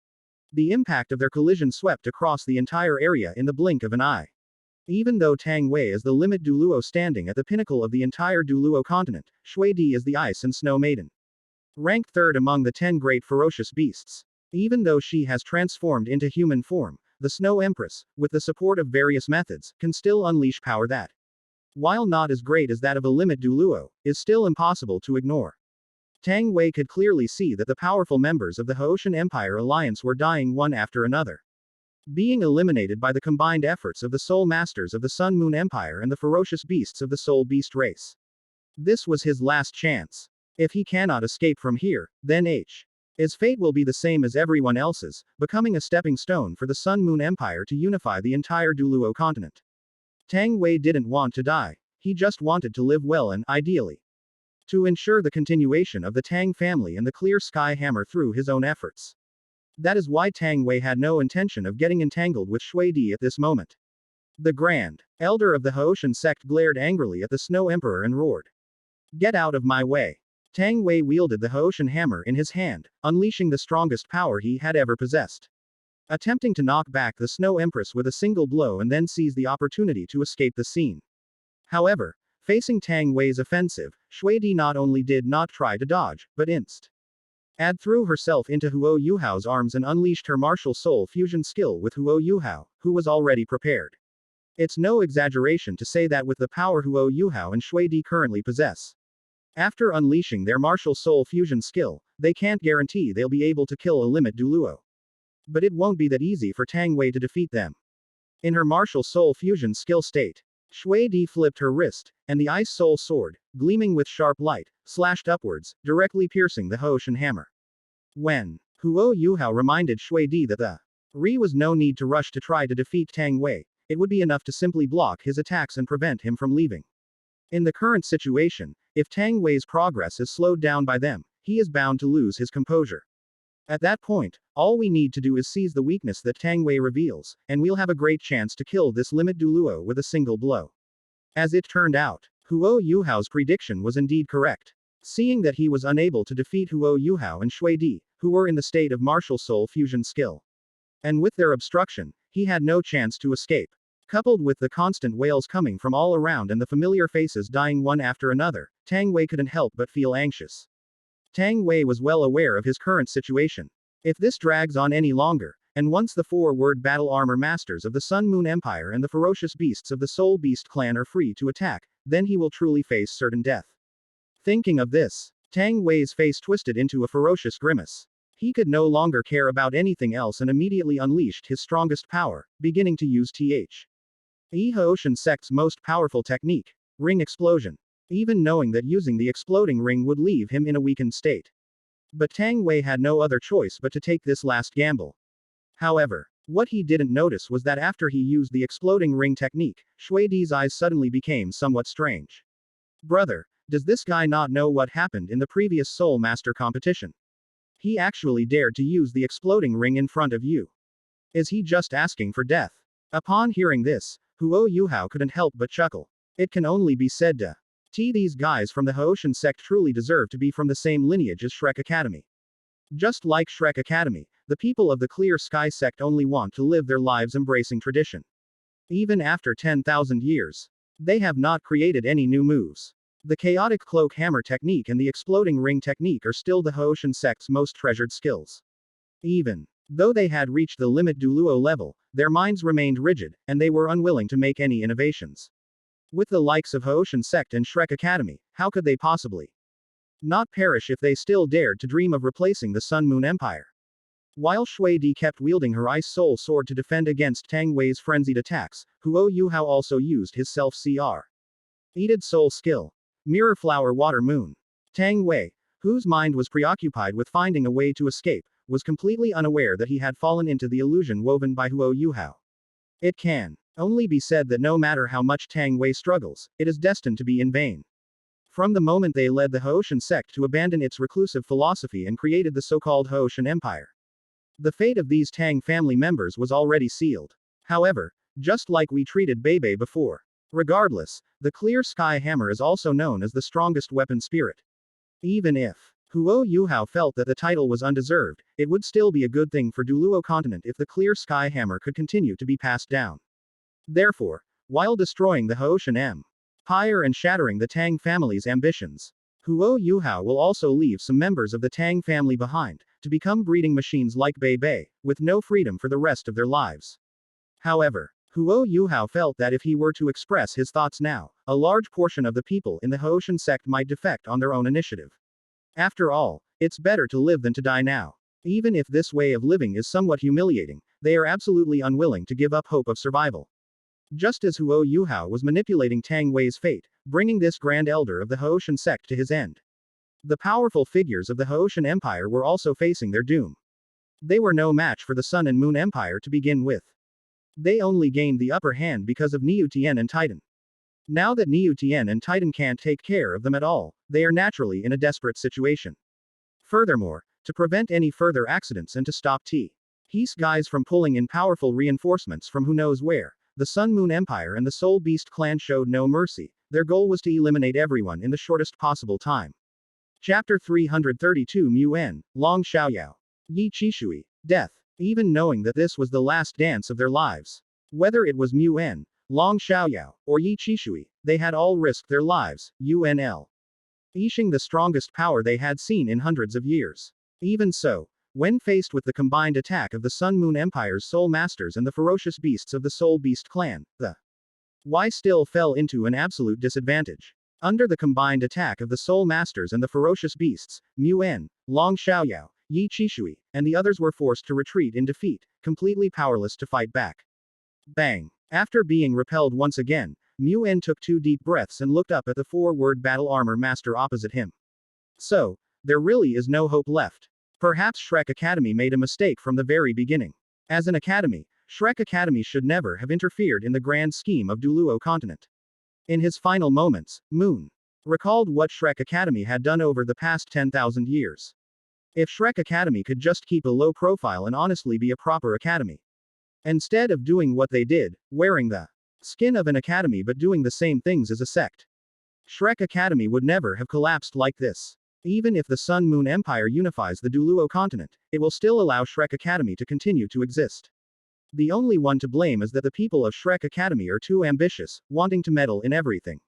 The impact of their collision swept across the entire area in the blink of an eye. Even though Tang Wei is the Limit Douluo standing at the pinnacle of the entire Douluo continent, Shui Di is the Ice and Snow Maiden. Ranked third among the 10 great ferocious beasts. Even though she has transformed into human form, the Snow Empress, with the support of various methods, can still unleash power that, while not as great as that of a Limit Douluo, is still impossible to ignore. Tang Wei could clearly see that the powerful members of the Haoshan Empire alliance were dying one after another, being eliminated by the combined efforts of the Soul Masters of the Sun Moon Empire and the ferocious beasts of the Soul Beast race. This was his last chance. If he cannot escape from here, then his fate will be the same as everyone else's, becoming a stepping stone for the Sun Moon Empire to unify the entire Douluo continent. Tang Wei didn't want to die, he just wanted to live well and, ideally, to ensure the continuation of the Tang family and the Clear Sky Hammer through his own efforts. That is why Tang Wei had no intention of getting entangled with Shui Di at this moment. The Grand Elder of the Haoshan sect glared angrily at the Snow Emperor and roared. Get out of my way. Tang Wei wielded the Haoshan hammer in his hand, unleashing the strongest power he had ever possessed. Attempting to knock back the Snow Empress with a single blow and then seize the opportunity to escape the scene. However, facing Tang Wei's offensive, Shui Di not only did not try to dodge, but threw herself into Huo Yuhao's arms and unleashed her martial soul fusion skill with Huo Yuhao, who was already prepared. It's no exaggeration to say that with the power Huo Yuhao and Shui Di currently possess, after unleashing their martial soul fusion skill, they can't guarantee they'll be able to kill a Limit Douluo. But it won't be that easy for Tang Wei to defeat them. In her martial soul fusion skill state, Shui Di flipped her wrist, and the ice soul sword, gleaming with sharp light, slashed upwards, directly piercing the Haoshan hammer. When Huo Yuhao reminded Shui Di that there was no need to rush to try to defeat Tang Wei, it would be enough to simply block his attacks and prevent him from leaving. In the current situation, if Tang Wei's progress is slowed down by them, he is bound to lose his composure. At that point, all we need to do is seize the weakness that Tang Wei reveals, and we'll have a great chance to kill this limit Douluo with a single blow. As it turned out, Huo Yuhao's prediction was indeed correct. Seeing that he was unable to defeat Huo Yuhao and Shui Di, who were in the state of martial soul fusion skill. And with their obstruction, he had no chance to escape. Coupled with the constant wails coming from all around and the familiar faces dying one after another, Tang Wei couldn't help but feel anxious. Tang Wei was well aware of his current situation. If this drags on any longer, and once the four-word battle armor masters of the Sun Moon Empire and the ferocious beasts of the Soul Beast clan are free to attack, then he will truly face certain death. Thinking of this, Tang Wei's face twisted into a ferocious grimace. He could no longer care about anything else and immediately unleashed his strongest power, beginning to use the Ocean sect's most powerful technique, ring explosion. Even knowing that using the exploding ring would leave him in a weakened state. But Tang Wei had no other choice but to take this last gamble. However, what he didn't notice was that after he used the exploding ring technique, Shui Di's eyes suddenly became somewhat strange. Brother, does this guy not know what happened in the previous Soul Master competition? He actually dared to use the exploding ring in front of you. Is he just asking for death? Upon hearing this, Huo Yuhao couldn't help but chuckle. It can only be said to these guys from the Haoshan sect truly deserve to be from the same lineage as Shrek Academy. Just like Shrek Academy, the people of the Clear Sky sect only want to live their lives embracing tradition. Even after 10,000 years, they have not created any new moves. The chaotic cloak hammer technique and the exploding ring technique are still the Haoshan sect's most treasured skills. Even though they had reached the limit Douluo level, their minds remained rigid, and they were unwilling to make any innovations. With the likes of Haoshan sect and Shrek Academy, how could they possibly not perish if they still dared to dream of replacing the Sun Moon Empire? While Shui Di kept wielding her Ice Soul Sword to defend against Tang Wei's frenzied attacks, Huo Yuhao also used his self-CR. Eated Soul Skill. Mirror Flower Water Moon. Tang Wei, whose mind was preoccupied with finding a way to escape, was completely unaware that he had fallen into the illusion woven by Huo Yuhao. It can only be said that no matter how much Tang Wei struggles, it is destined to be in vain. From the moment they led the Haoshan sect to abandon its reclusive philosophy and created the so-called Haoshan Empire, the fate of these Tang family members was already sealed. However, just like we treated Bebe before. Regardless, the Clear Sky Hammer is also known as the strongest weapon spirit. Even if Huo Yuhao felt that the title was undeserved, it would still be a good thing for Douluo continent if the Clear Sky Hammer could continue to be passed down. Therefore, while destroying the Haoshan Empire and shattering the Tang family's ambitions, Huo Yuhao will also leave some members of the Tang family behind, to become breeding machines like Bei, with no freedom for the rest of their lives. However, Huo Yuhao felt that if he were to express his thoughts now, a large portion of the people in the Haoshan sect might defect on their own initiative. After all, it's better to live than to die now. Even if this way of living is somewhat humiliating, they are absolutely unwilling to give up hope of survival. Just as Huo Yuhao was manipulating Tang Wei's fate, bringing this grand elder of the Haoshan sect to his end, the powerful figures of the Haoshan Empire were also facing their doom. They were no match for the Sun and Moon Empire to begin with. They only gained the upper hand because of Niu Tian and Titan. Now that Niu Tian and Titan can't take care of them at all, they are naturally in a desperate situation. Furthermore, to prevent any further accidents and to stop He's guys from pulling in powerful reinforcements from who knows where, the Sun Moon Empire and the Soul Beast clan showed no mercy. Their goal was to eliminate everyone in the shortest possible time. Chapter 332 Muan, Long Xiaoyao. Yi Qishui. Death. Even knowing that this was the last dance of their lives. Whether it was Muan, Long Xiaoyao, or Yi Qishui, they had all risked their lives, UNL. Yishing the strongest power they had seen in hundreds of years. Even so, when faced with the combined attack of the Sun Moon Empire's Soul Masters and the ferocious beasts of the Soul Beast clan, the Y still fell into an absolute disadvantage. Under the combined attack of the Soul Masters and the ferocious beasts, Muan, Long Xiaoyao, Yi Qishui, and the others were forced to retreat in defeat, completely powerless to fight back. Bang! After being repelled once again, Muan took 2 deep breaths and looked up at the 4-word battle armor master opposite him. So, there really is no hope left. Perhaps Shrek Academy made a mistake from the very beginning. As an academy, Shrek Academy should never have interfered in the grand scheme of Douluo continent. In his final moments, Moon recalled what Shrek Academy had done over the past 10,000 years. If Shrek Academy could just keep a low profile and honestly be a proper academy. Instead of doing what they did, wearing the skin of an academy but doing the same things as a sect, Shrek Academy would never have collapsed like this. Even if the Sun Moon Empire unifies the Douluo continent, it will still allow Shrek Academy to continue to exist. The only one to blame is that the people of Shrek Academy are too ambitious, wanting to meddle in everything.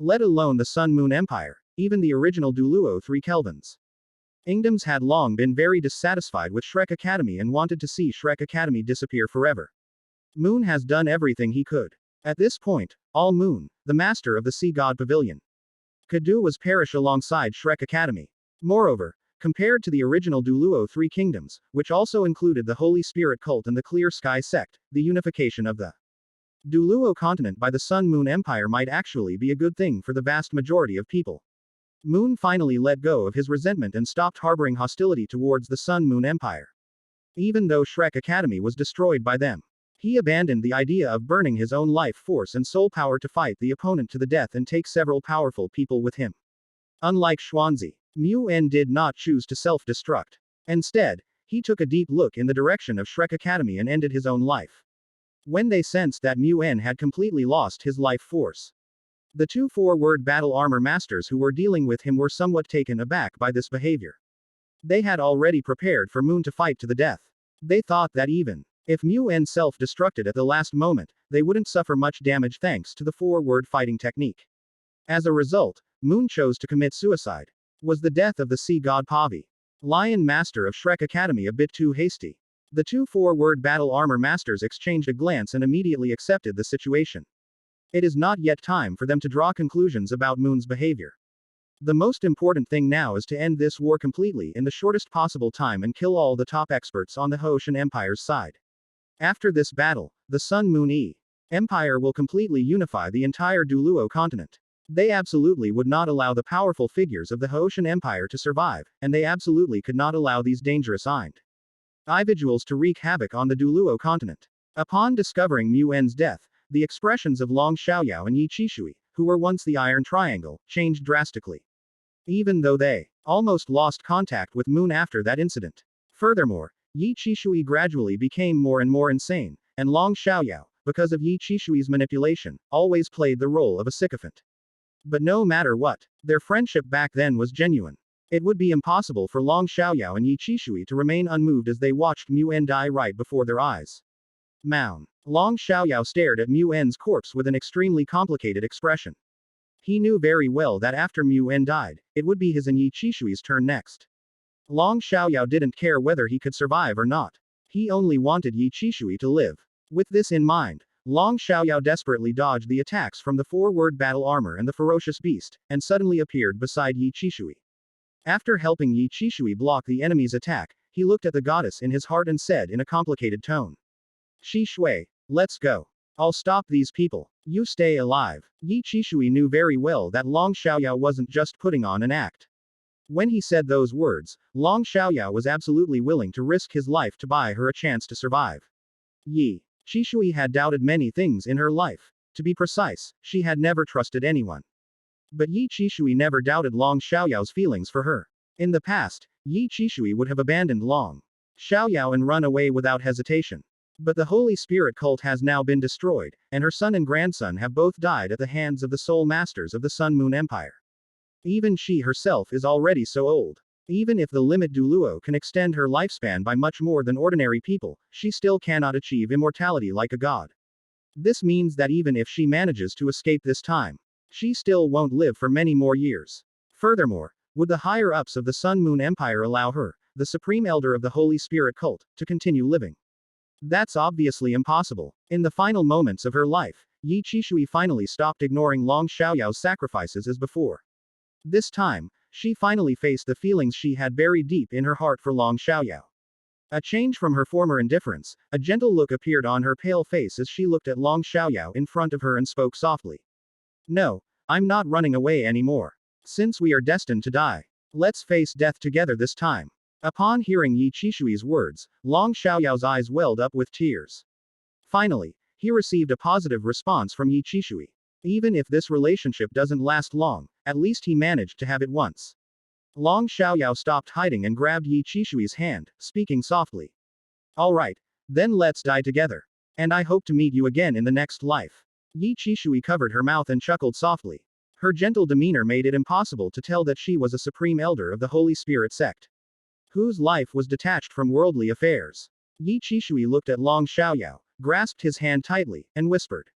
Let alone the Sun Moon Empire, even the original Douluo 3 Kelvins. Kingdoms had long been very dissatisfied with Shrek Academy and wanted to see Shrek Academy disappear forever. Moon has done everything he could. At this point, All Moon, the master of the Sea God Pavilion, could do was perish alongside Shrek Academy. Moreover, compared to the original Douluo 3 Kingdoms, which also included the Holy Spirit cult and the Clear Sky sect, the unification of the Douluo continent by the Sun Moon Empire might actually be a good thing for the vast majority of people. Moon finally let go of his resentment and stopped harboring hostility towards the Sun Moon Empire. Even though Shrek Academy was destroyed by them, he abandoned the idea of burning his own life force and soul power to fight the opponent to the death and take several powerful people with him. Unlike Xuanzi, Yuan did not choose to self-destruct. Instead, he took a deep look in the direction of Shrek Academy and ended his own life. When they sensed that Yuan had completely lost his life force, the two four-word battle armor masters who were dealing with him were somewhat taken aback by this behavior. They had already prepared for Moon to fight to the death. They thought that even if Yuan self-destructed at the last moment, they wouldn't suffer much damage thanks to the four-word fighting technique. As a result, Moon chose to commit suicide. Was the death of the sea god Pavi, Lion Master of Shrek Academy, a bit too hasty? The two four-word battle armor masters exchanged a glance and immediately accepted the situation. It is not yet time for them to draw conclusions about Moon's behavior. The most important thing now is to end this war completely in the shortest possible time and kill all the top experts on the Hoshan Empire's side. After this battle, the Sun Moon Empire will completely unify the entire Douluo continent. They absolutely would not allow the powerful figures of the Hoshan Empire to survive, and they absolutely could not allow these dangerous individuals to wreak havoc on the Douluo continent. Upon discovering Yuan's death, the expressions of Long Xiaoyao and Yi Qishui, who were once the Iron Triangle, changed drastically. Even though they almost lost contact with Moon after that incident. Furthermore, Yi Qishui gradually became more and more insane, and Long Xiaoyao, because of Yi Qishui's manipulation, always played the role of a sycophant. But no matter what, their friendship back then was genuine. It would be impossible for Long Xiaoyao and Yi Qishui to remain unmoved as they watched Yuan die right before their eyes. Moun. Long Xiaoyao stared at Yuan's corpse with an extremely complicated expression. He knew very well that after Yuan died, it would be his and Yi Qishui's turn next. Long Xiaoyao didn't care whether he could survive or not. He only wanted Yi Qishui to live. With this in mind, Long Xiaoyao desperately dodged the attacks from the four-word battle armor and the ferocious beast, and suddenly appeared beside Yi Qishui. After helping Yi Qishui block the enemy's attack, he looked at the goddess in his heart and said in a complicated tone, "Shi Shui, let's go. I'll stop these people. You stay alive." Yi Qishui knew very well that Long Xiaoyao wasn't just putting on an act. When he said those words, Long Xiaoyao was absolutely willing to risk his life to buy her a chance to survive. Yi Qishui had doubted many things in her life. To be precise, she had never trusted anyone. But Yi Qishui never doubted Long Xiaoyao's feelings for her. In the past, Yi Qishui would have abandoned Long Xiaoyao and run away without hesitation. But the Holy Spirit cult has now been destroyed, and her son and grandson have both died at the hands of the Soul Masters of the Sun Moon Empire. Even she herself is already so old. Even if the limit Douluo can extend her lifespan by much more than ordinary people, she still cannot achieve immortality like a god. This means that even if she manages to escape this time, she still won't live for many more years. Furthermore, would the higher-ups of the Sun Moon Empire allow her, the supreme elder of the Holy Spirit cult, to continue living? That's obviously impossible. In the final moments of her life, Yi Qishui finally stopped ignoring Long Xiaoyao's sacrifices as before. This time, she finally faced the feelings she had buried deep in her heart for Long Xiaoyao. A change from her former indifference, a gentle look appeared on her pale face as she looked at Long Xiaoyao in front of her and spoke softly. "No, I'm not running away anymore. Since we are destined to die, let's face death together this time." Upon hearing Yi Qishui's words, Long Xiaoyao's eyes welled up with tears. Finally, he received a positive response from Yi Qishui. Even if this relationship doesn't last long, at least he managed to have it once. Long Xiaoyao stopped hiding and grabbed Yi Qishui's hand, speaking softly. Alright, then let's die together. And I hope to meet you again in the next life. Yi Qishui covered her mouth and chuckled softly. Her gentle demeanor made it impossible to tell that she was a supreme elder of the Holy Spirit sect, whose life was detached from worldly affairs. Yi Qishui looked at Long Xiaoyao, grasped his hand tightly, and whispered.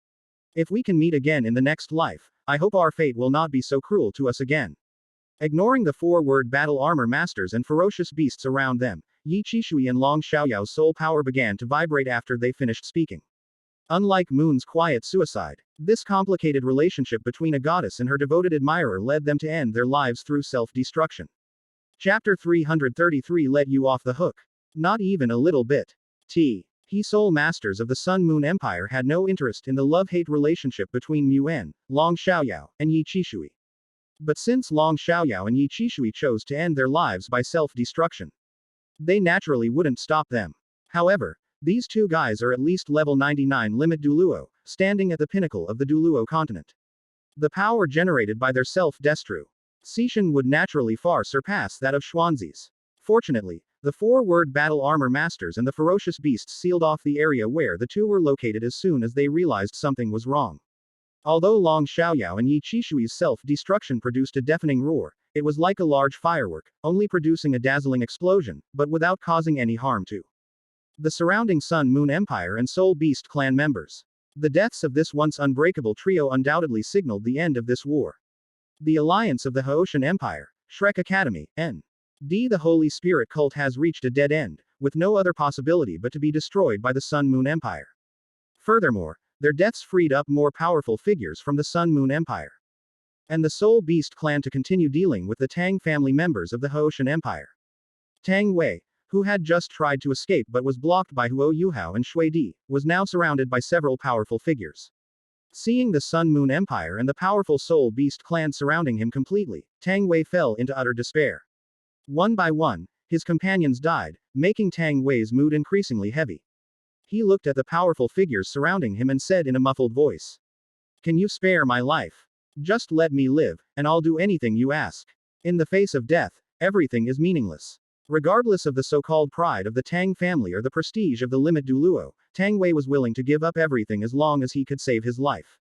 If we can meet again in the next life, I hope our fate will not be so cruel to us again. Ignoring the four-word battle armor masters and ferocious beasts around them, Yi Qishui and Long Xiaoyao's soul power began to vibrate after they finished speaking. Unlike Moon's quiet suicide, this complicated relationship between a goddess and her devoted admirer led them to end their lives through self-destruction. Chapter 333 let you off the hook. Not even a little bit. He soul masters of the Sun Moon Empire had no interest in the love-hate relationship between Yuan, Long Xiaoyao, and Yi Qishui. But since Long Xiaoyao and Yi Qishui chose to end their lives by self-destruction, they naturally wouldn't stop them. However, these two guys are at least level 99 limit Douluo, standing at the pinnacle of the Douluo continent. The power generated by their self-destruction would naturally far surpass that of Xuanzi's. Fortunately, the four-word battle armor masters and the ferocious beasts sealed off the area where the two were located as soon as they realized something was wrong. Although Long Xiaoyao and Yi Qishui's self-destruction produced a deafening roar, it was like a large firework, only producing a dazzling explosion, but without causing any harm to the surrounding Sun Moon Empire and Soul Beast clan members. The deaths of this once unbreakable trio undoubtedly signaled the end of this war. The alliance of the Haoshan Empire, Shrek Academy, N. The Holy Spirit cult has reached a dead end, with no other possibility but to be destroyed by the Sun Moon Empire. Furthermore, their deaths freed up more powerful figures from the Sun Moon Empire and the Soul Beast clan to continue dealing with the Tang family members of the Haoshan Empire. Tang Wei, who had just tried to escape but was blocked by Huo Yuhao and Shui Di, was now surrounded by several powerful figures. Seeing the Sun Moon Empire and the powerful Soul Beast clan surrounding him completely, Tang Wei fell into utter despair. One by one, his companions died, making Tang Wei's mood increasingly heavy. He looked at the powerful figures surrounding him and said in a muffled voice. Can you spare my life? Just let me live, and I'll do anything you ask. In the face of death, everything is meaningless. Regardless of the so-called pride of the Tang family or the prestige of the limit Douluo, Tang Wei was willing to give up everything as long as he could save his life.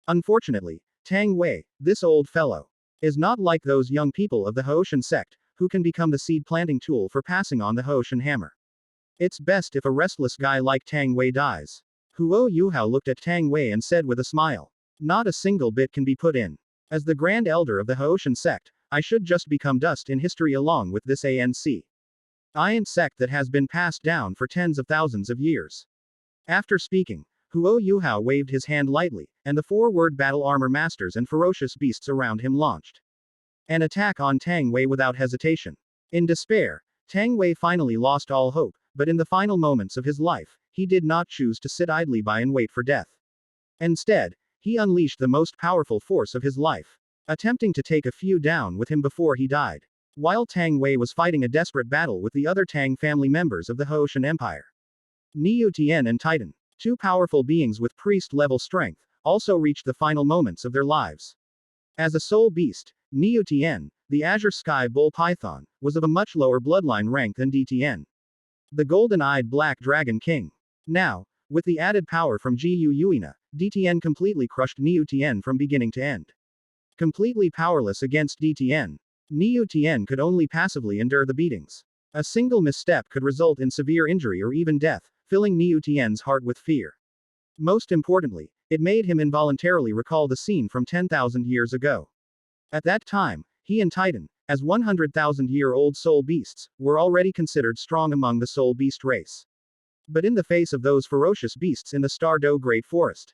Unfortunately, Tang Wei, this old fellow, is not like those young people of the Haoshan sect, who can become the seed-planting tool for passing on the Haoshan hammer. It's best if a restless guy like Tang Wei dies. Huo Yuhao looked at Tang Wei and said with a smile. Not a single bit can be put in. As the Grand Elder of the Haoshan sect, I should just become dust in history along with this ANC Ancient sect that has been passed down for tens of thousands of years. After speaking, Huo Yuhao waved his hand lightly, and the four-word battle armor masters and ferocious beasts around him launched an attack on Tang Wei without hesitation. In despair, Tang Wei finally lost all hope, but in the final moments of his life, he did not choose to sit idly by and wait for death. Instead, he unleashed the most powerful force of his life, attempting to take a few down with him before he died. While Tang Wei was fighting a desperate battle with the other Tang family members of the Haoshan Empire, Niu Tian and Titan, two powerful beings with priest-level strength, also reached the final moments of their lives. As a soul beast, Niu Tian, the Azure Sky Bull Python, was of a much lower bloodline rank than Dtn, the golden-eyed Black Dragon King. Now, with the added power from Gu Yuina, Dtn completely crushed Niu Tian from beginning to end. Completely powerless against Dtn, Niu Tian could only passively endure the beatings. A single misstep could result in severe injury or even death, filling Niu Tian's heart with fear. Most importantly, it made him involuntarily recall the scene from 10,000 years ago. At that time, he and Titan, as 100,000-year-old soul beasts, were already considered strong among the soul beast race. But in the face of those ferocious beasts in the Stardow Great Forest,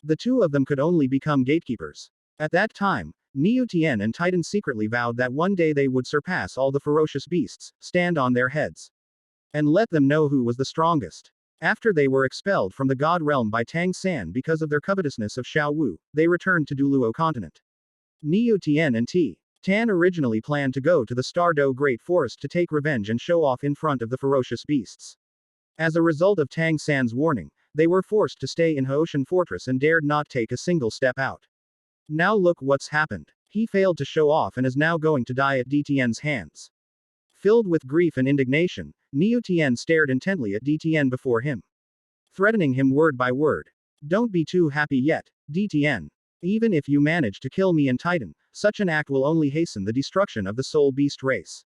the two of them could only become gatekeepers. At that time, Niu Tian and Titan secretly vowed that one day they would surpass all the ferocious beasts, stand on their heads, and let them know who was the strongest. After they were expelled from the God Realm by Tang San because of their covetousness of Xiao Wu, they returned to Douluo continent. Niu Tian and Tan originally planned to go to the Stardow Great Forest to take revenge and show off in front of the ferocious beasts. As a result of Tang San's warning, They were forced to stay in Haoshan Fortress and dared not take a single step out. Now look what's happened. He failed to show off and is now going to die at DTN's hands. Filled with grief and indignation, Niu Tian stared intently at DTN before him, threatening him word by word. Don't be too happy yet, DTN. Even if you manage to kill me and Titan, such an act will only hasten the destruction of the Soul Beast race.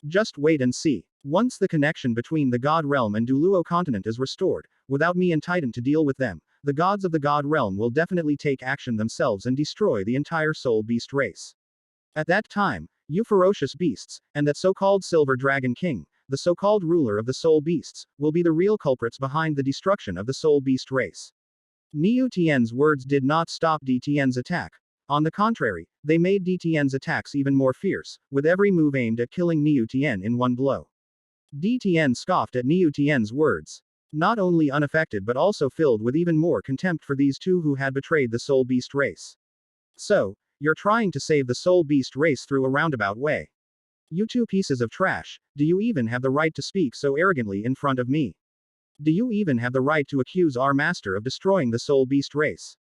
Just wait and see. Once the connection between the God Realm and Douluo continent is restored, without me and Titan to deal with them, the gods of the God Realm will definitely take action themselves and destroy the entire Soul Beast race. At that time, you ferocious beasts, and that so-called Silver Dragon King, the so-called ruler of the Soul Beasts, will be the real culprits behind the destruction of the Soul Beast race. Niu Tian's words did not stop DTN's attack. On the contrary, they made DTN's attacks even more fierce, with every move aimed at killing Niu Tian in one blow. DTN scoffed at Niu Tian's words, not only unaffected but also filled with even more contempt for these two who had betrayed the Soul Beast race. So, you're trying to save the Soul Beast race through a roundabout way. You two pieces of trash, do you even have the right to speak so arrogantly in front of me? Do you even have the right to accuse our master of destroying the Soul Beast race?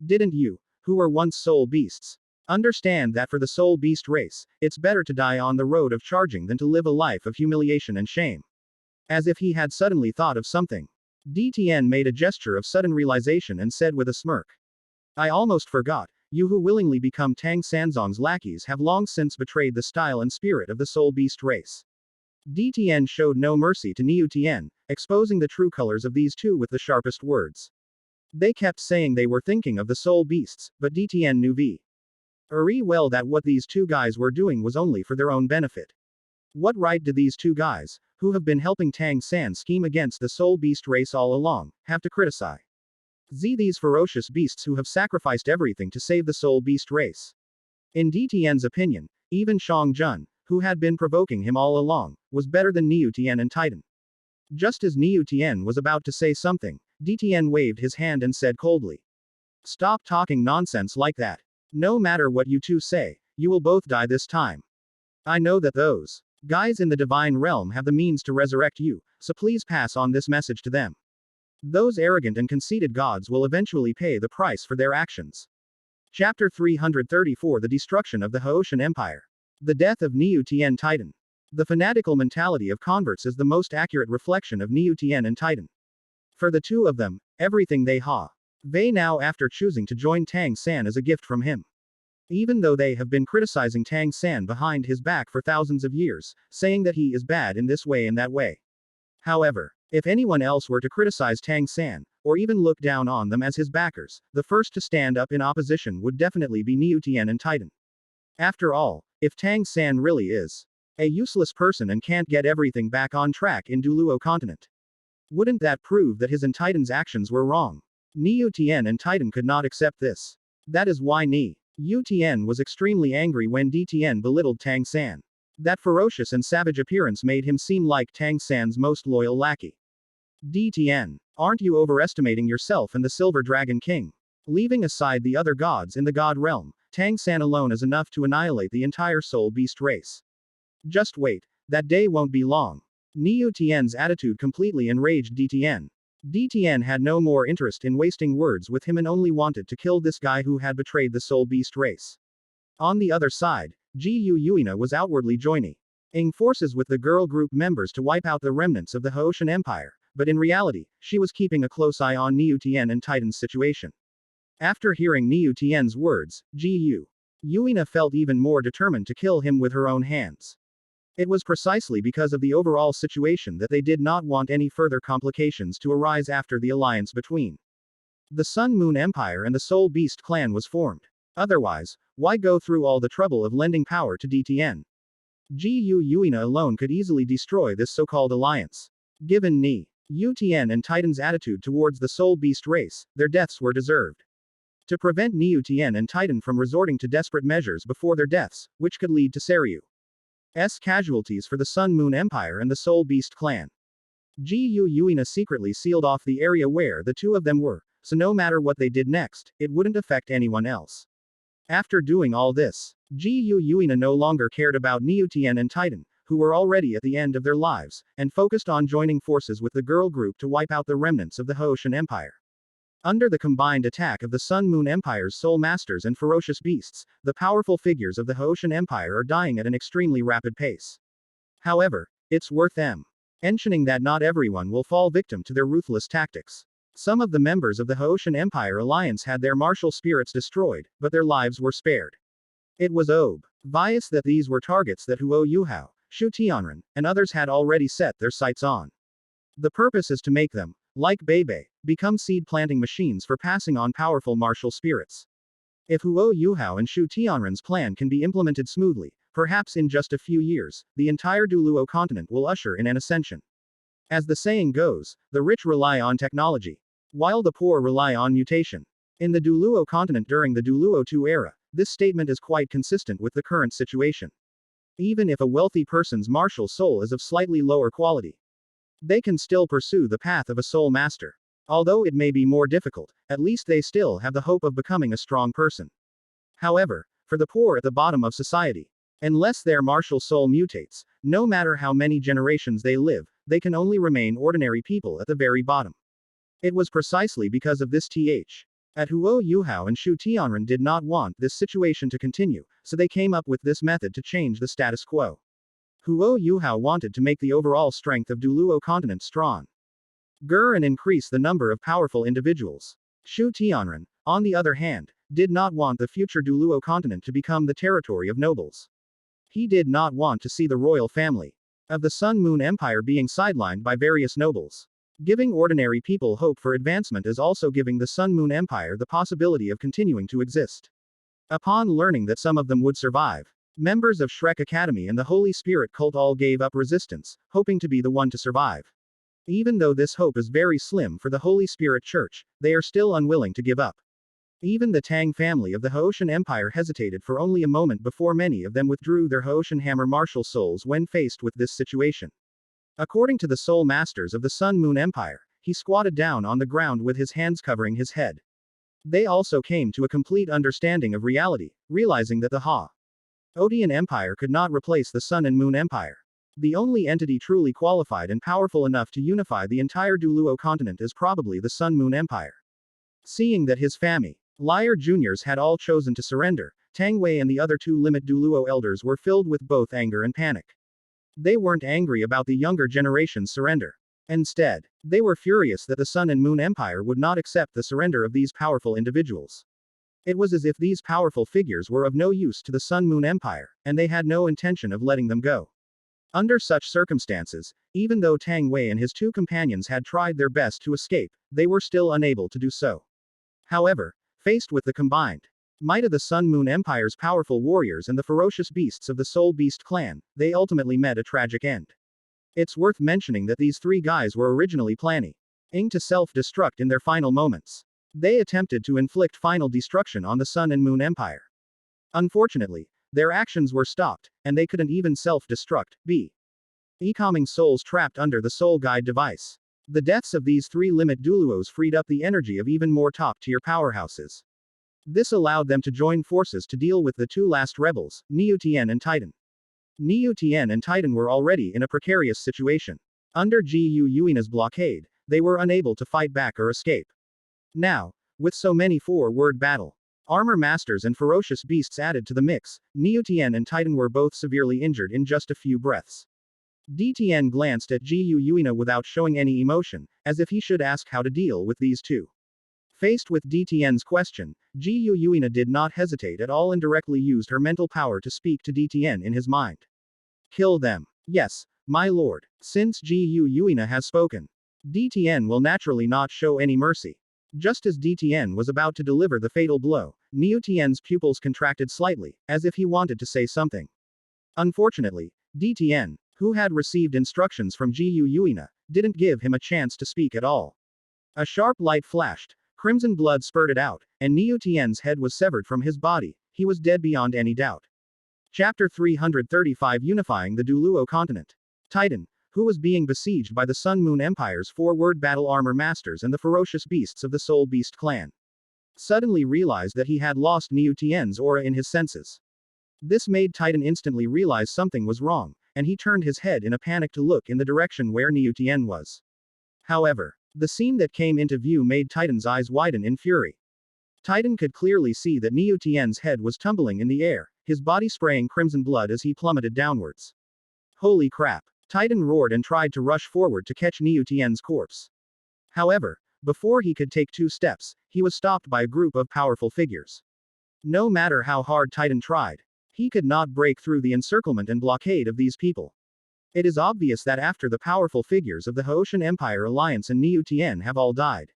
Didn't you, who were once Soul Beasts, understand that for the Soul Beast race, it's better to die on the road of charging than to live a life of humiliation and shame? As if he had suddenly thought of something, DTN made a gesture of sudden realization and said with a smirk, I almost forgot, you who willingly become Tang Sanzong's lackeys have long since betrayed the style and spirit of the Soul Beast race. DTN showed no mercy to Niu Tian, exposing the true colors of these two with the sharpest words. They kept saying they were thinking of the Soul Beasts, but DTN knew very well that what these two guys were doing was only for their own benefit. What right did these two guys, who have been helping Tang San scheme against the Soul Beast race all along, have to criticize these ferocious beasts who have sacrificed everything to save the Soul Beast race? In DTN's opinion, even Shang Jun, who had been provoking him all along, was better than Niu Tian and Titan. Just as Niu Tian was about to say something, DTN waved his hand and said coldly, stop talking nonsense like that. No matter what you two say, you will both die this time. I know that those guys in the Divine Realm have the means to resurrect you, so please pass on this message to them. Those arrogant and conceited gods will eventually pay the price for their actions. Chapter 334 The Destruction of the Haoshan Empire. The Death of Niu Tian Titan. The fanatical mentality of converts is the most accurate reflection of Niu Tian and Titan. For the two of them, everything they have now after choosing to join Tang San is a gift from him. Even though they have been criticizing Tang San behind his back for thousands of years, saying that he is bad in this way and that way. However, if anyone else were to criticize Tang San, or even look down on them as his backers, the first to stand up in opposition would definitely be Niu Tian and Titan. After all, if Tang San really is a useless person and can't get everything back on track in Douluo continent, wouldn't that prove that his and Titan's actions were wrong? Niu Tian and Titan could not accept this. That is why Niu Tian was extremely angry when DTN belittled Tang San. That ferocious and savage appearance made him seem like Tang San's most loyal lackey. DTN, aren't you overestimating yourself and the Silver Dragon King? Leaving aside the other gods in the God Realm, Tang San alone is enough to annihilate the entire Soul Beast race. Just wait, that day won't be long. Niu Tian's attitude completely enraged DTN. DTN had no more interest in wasting words with him and only wanted to kill this guy who had betrayed the Soul Beast race. On the other side, Yuina was outwardly joining forces with the girl group members to wipe out the remnants of the Haoshan Empire, but in reality, she was keeping a close eye on Niu Tian and Titan's situation. After hearing Niu Tian's words, Yuina felt even more determined to kill him with her own hands. It was precisely because of the overall situation that they did not want any further complications to arise after the alliance between the Sun Moon Empire and the Soul Beast clan was formed. Otherwise, why go through all the trouble of lending power to DTN? Yuina alone could easily destroy this so-called alliance. Given Niu Tian and Titan's attitude towards the Soul Beast race, their deaths were deserved. To prevent Niu Tian and Titan from resorting to desperate measures before their deaths, which could lead to Seryu's casualties for the Sun Moon Empire and the Soul Beast clan, Yuina secretly sealed off the area where the two of them were, so no matter what they did next, it wouldn't affect anyone else. After doing all this, Yuina no longer cared about Niu Tian and Titan, who were already at the end of their lives, and focused on joining forces with the girl group to wipe out the remnants of the Haoshan Empire. Under the combined attack of the Sun Moon Empire's soul masters and ferocious beasts, the powerful figures of the Haoshan Empire are dying at an extremely rapid pace. However, it's worth mentioning that not everyone will fall victim to their ruthless tactics. Some of the members of the Haoshan Empire alliance had their martial spirits destroyed, but their lives were spared. It was obvious that these were targets that Yuhao, Shu Tianren, and others had already set their sights on. The purpose is to make them, like Beibei, become seed-planting machines for passing on powerful martial spirits. If Yuhao and Shu Tianren's plan can be implemented smoothly, perhaps in just a few years, the entire Douluo continent will usher in an ascension. As the saying goes, the rich rely on technology, while the poor rely on mutation. In the Douluo continent during the Douluo II era, this statement is quite consistent with the current situation. Even if a wealthy person's martial soul is of slightly lower quality, they can still pursue the path of a soul master. Although it may be more difficult, at least they still have the hope of becoming a strong person. However, for the poor at the bottom of society, unless their martial soul mutates, no matter how many generations they live, they can only remain ordinary people at the very bottom. It was precisely because of this that Yuhao and Shu Tianren did not want this situation to continue, so they came up with this method to change the status quo. Yuhao wanted to make the overall strength of Douluo continent strong and increase the number of powerful individuals. Shu Tianren, on the other hand, did not want the future Douluo continent to become the territory of nobles. He did not want to see the royal family of the Sun Moon Empire being sidelined by various nobles. Giving ordinary people hope for advancement is also giving the Sun Moon Empire the possibility of continuing to exist. Upon learning that some of them would survive, members of Shrek Academy and the Holy Spirit cult all gave up resistance, hoping to be the one to survive. Even though this hope is very slim for the Holy Spirit Church, they are still unwilling to give up. Even the Tang family of the Haoshan Empire hesitated for only a moment before many of them withdrew their Haoshan Hammer martial souls when faced with this situation. According to the soul masters of the Sun Moon Empire, he squatted down on the ground with his hands covering his head. They also came to a complete understanding of reality, realizing that the Haodian Empire could not replace the Sun and Moon Empire. The only entity truly qualified and powerful enough to unify the entire Douluo continent is probably the Sun Moon Empire. Seeing that his Liar Juniors had all chosen to surrender, Tang Wei and the other two Limit Douluo elders were filled with both anger and panic. They weren't angry about the younger generation's surrender. Instead, they were furious that the Sun and Moon Empire would not accept the surrender of these powerful individuals. It was as if these powerful figures were of no use to the Sun Moon Empire, and they had no intention of letting them go. Under such circumstances, even though Tang Wei and his two companions had tried their best to escape, they were still unable to do so. However, faced with the combined might of the Sun Moon Empire's powerful warriors and the ferocious beasts of the Soul Beast clan, they ultimately met a tragic end. It's worth mentioning that these three guys were originally planning to self-destruct in their final moments. They attempted to inflict final destruction on the Sun and Moon Empire. Unfortunately, their actions were stopped, and they couldn't even self-destruct, becoming souls trapped under the Soul Guide device. The deaths of these three Limit Douluos freed up the energy of even more top-tier powerhouses. This allowed them to join forces to deal with the two last rebels, Niu Tian and Titan. Niu Tian and Titan were already in a precarious situation. Under Gu Yuina's blockade, they were unable to fight back or escape. Now, with so many four-word battle armor masters and ferocious beasts added to the mix, Niu Tian and Titan were both severely injured in just a few breaths. DTN glanced at Gu Yuina without showing any emotion, as if he should ask how to deal with these two. Faced with DTN's question, Gu Yuina did not hesitate at all and directly used her mental power to speak to DTN in his mind. Kill them. Yes, my lord. Since Gu Yuina has spoken, DTN will naturally not show any mercy. Just as DTN was about to deliver the fatal blow, Niu Tian's pupils contracted slightly, as if he wanted to say something. Unfortunately, DTN, who had received instructions from Gu Yuina, didn't give him a chance to speak at all. A sharp light flashed, crimson blood spurted out, and Niu Tian's head was severed from his body. He was dead beyond any doubt. Chapter 335 Unifying the Douluo Continent. Titan, who was being besieged by the Sun Moon Empire's four-word battle armor masters and the ferocious beasts of the Soul Beast clan, suddenly realized that he had lost Niu Tian's aura in his senses. This made Titan instantly realize something was wrong, and he turned his head in a panic to look in the direction where Niu Tian was. However, the scene that came into view made Titan's eyes widen in fury. Titan could clearly see that Niu Tian's head was tumbling in the air, his body spraying crimson blood as he plummeted downwards. Holy crap! Titan roared and tried to rush forward to catch Niu Tian's corpse. However, before he could take 2 steps, he was stopped by a group of powerful figures. No matter how hard Titan tried, he could not break through the encirclement and blockade of these people. It is obvious that after the powerful figures of the Haoshan Empire Alliance and Niu Tian have all died,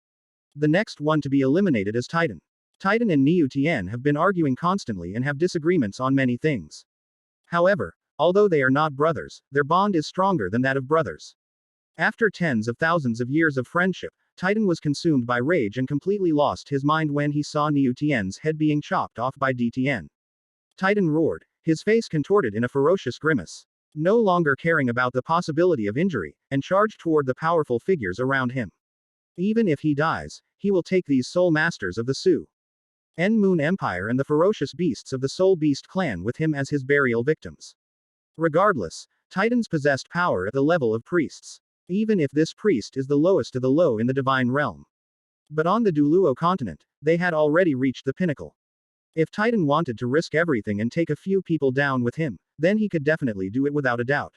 the next one to be eliminated is Titan. Titan and Niu Tian have been arguing constantly and have disagreements on many things. However, although they are not brothers, their bond is stronger than that of brothers. After tens of thousands of years of friendship, Titan was consumed by rage and completely lost his mind when he saw Niu Tian's head being chopped off by Tian. Titan roared, his face contorted in a ferocious grimace. No longer caring about the possibility of injury, and charged toward the powerful figures around him. Even if he dies, he will take these soul masters of the Su En Moon Empire and the ferocious beasts of the Soul Beast clan with him as his burial victims. Regardless, Titans possessed power at the level of priests. Even if this priest is the lowest of the low in the divine realm. But on the Douluo continent, they had already reached the pinnacle. If Titan wanted to risk everything and take a few people down with him, then he could definitely do it without a doubt.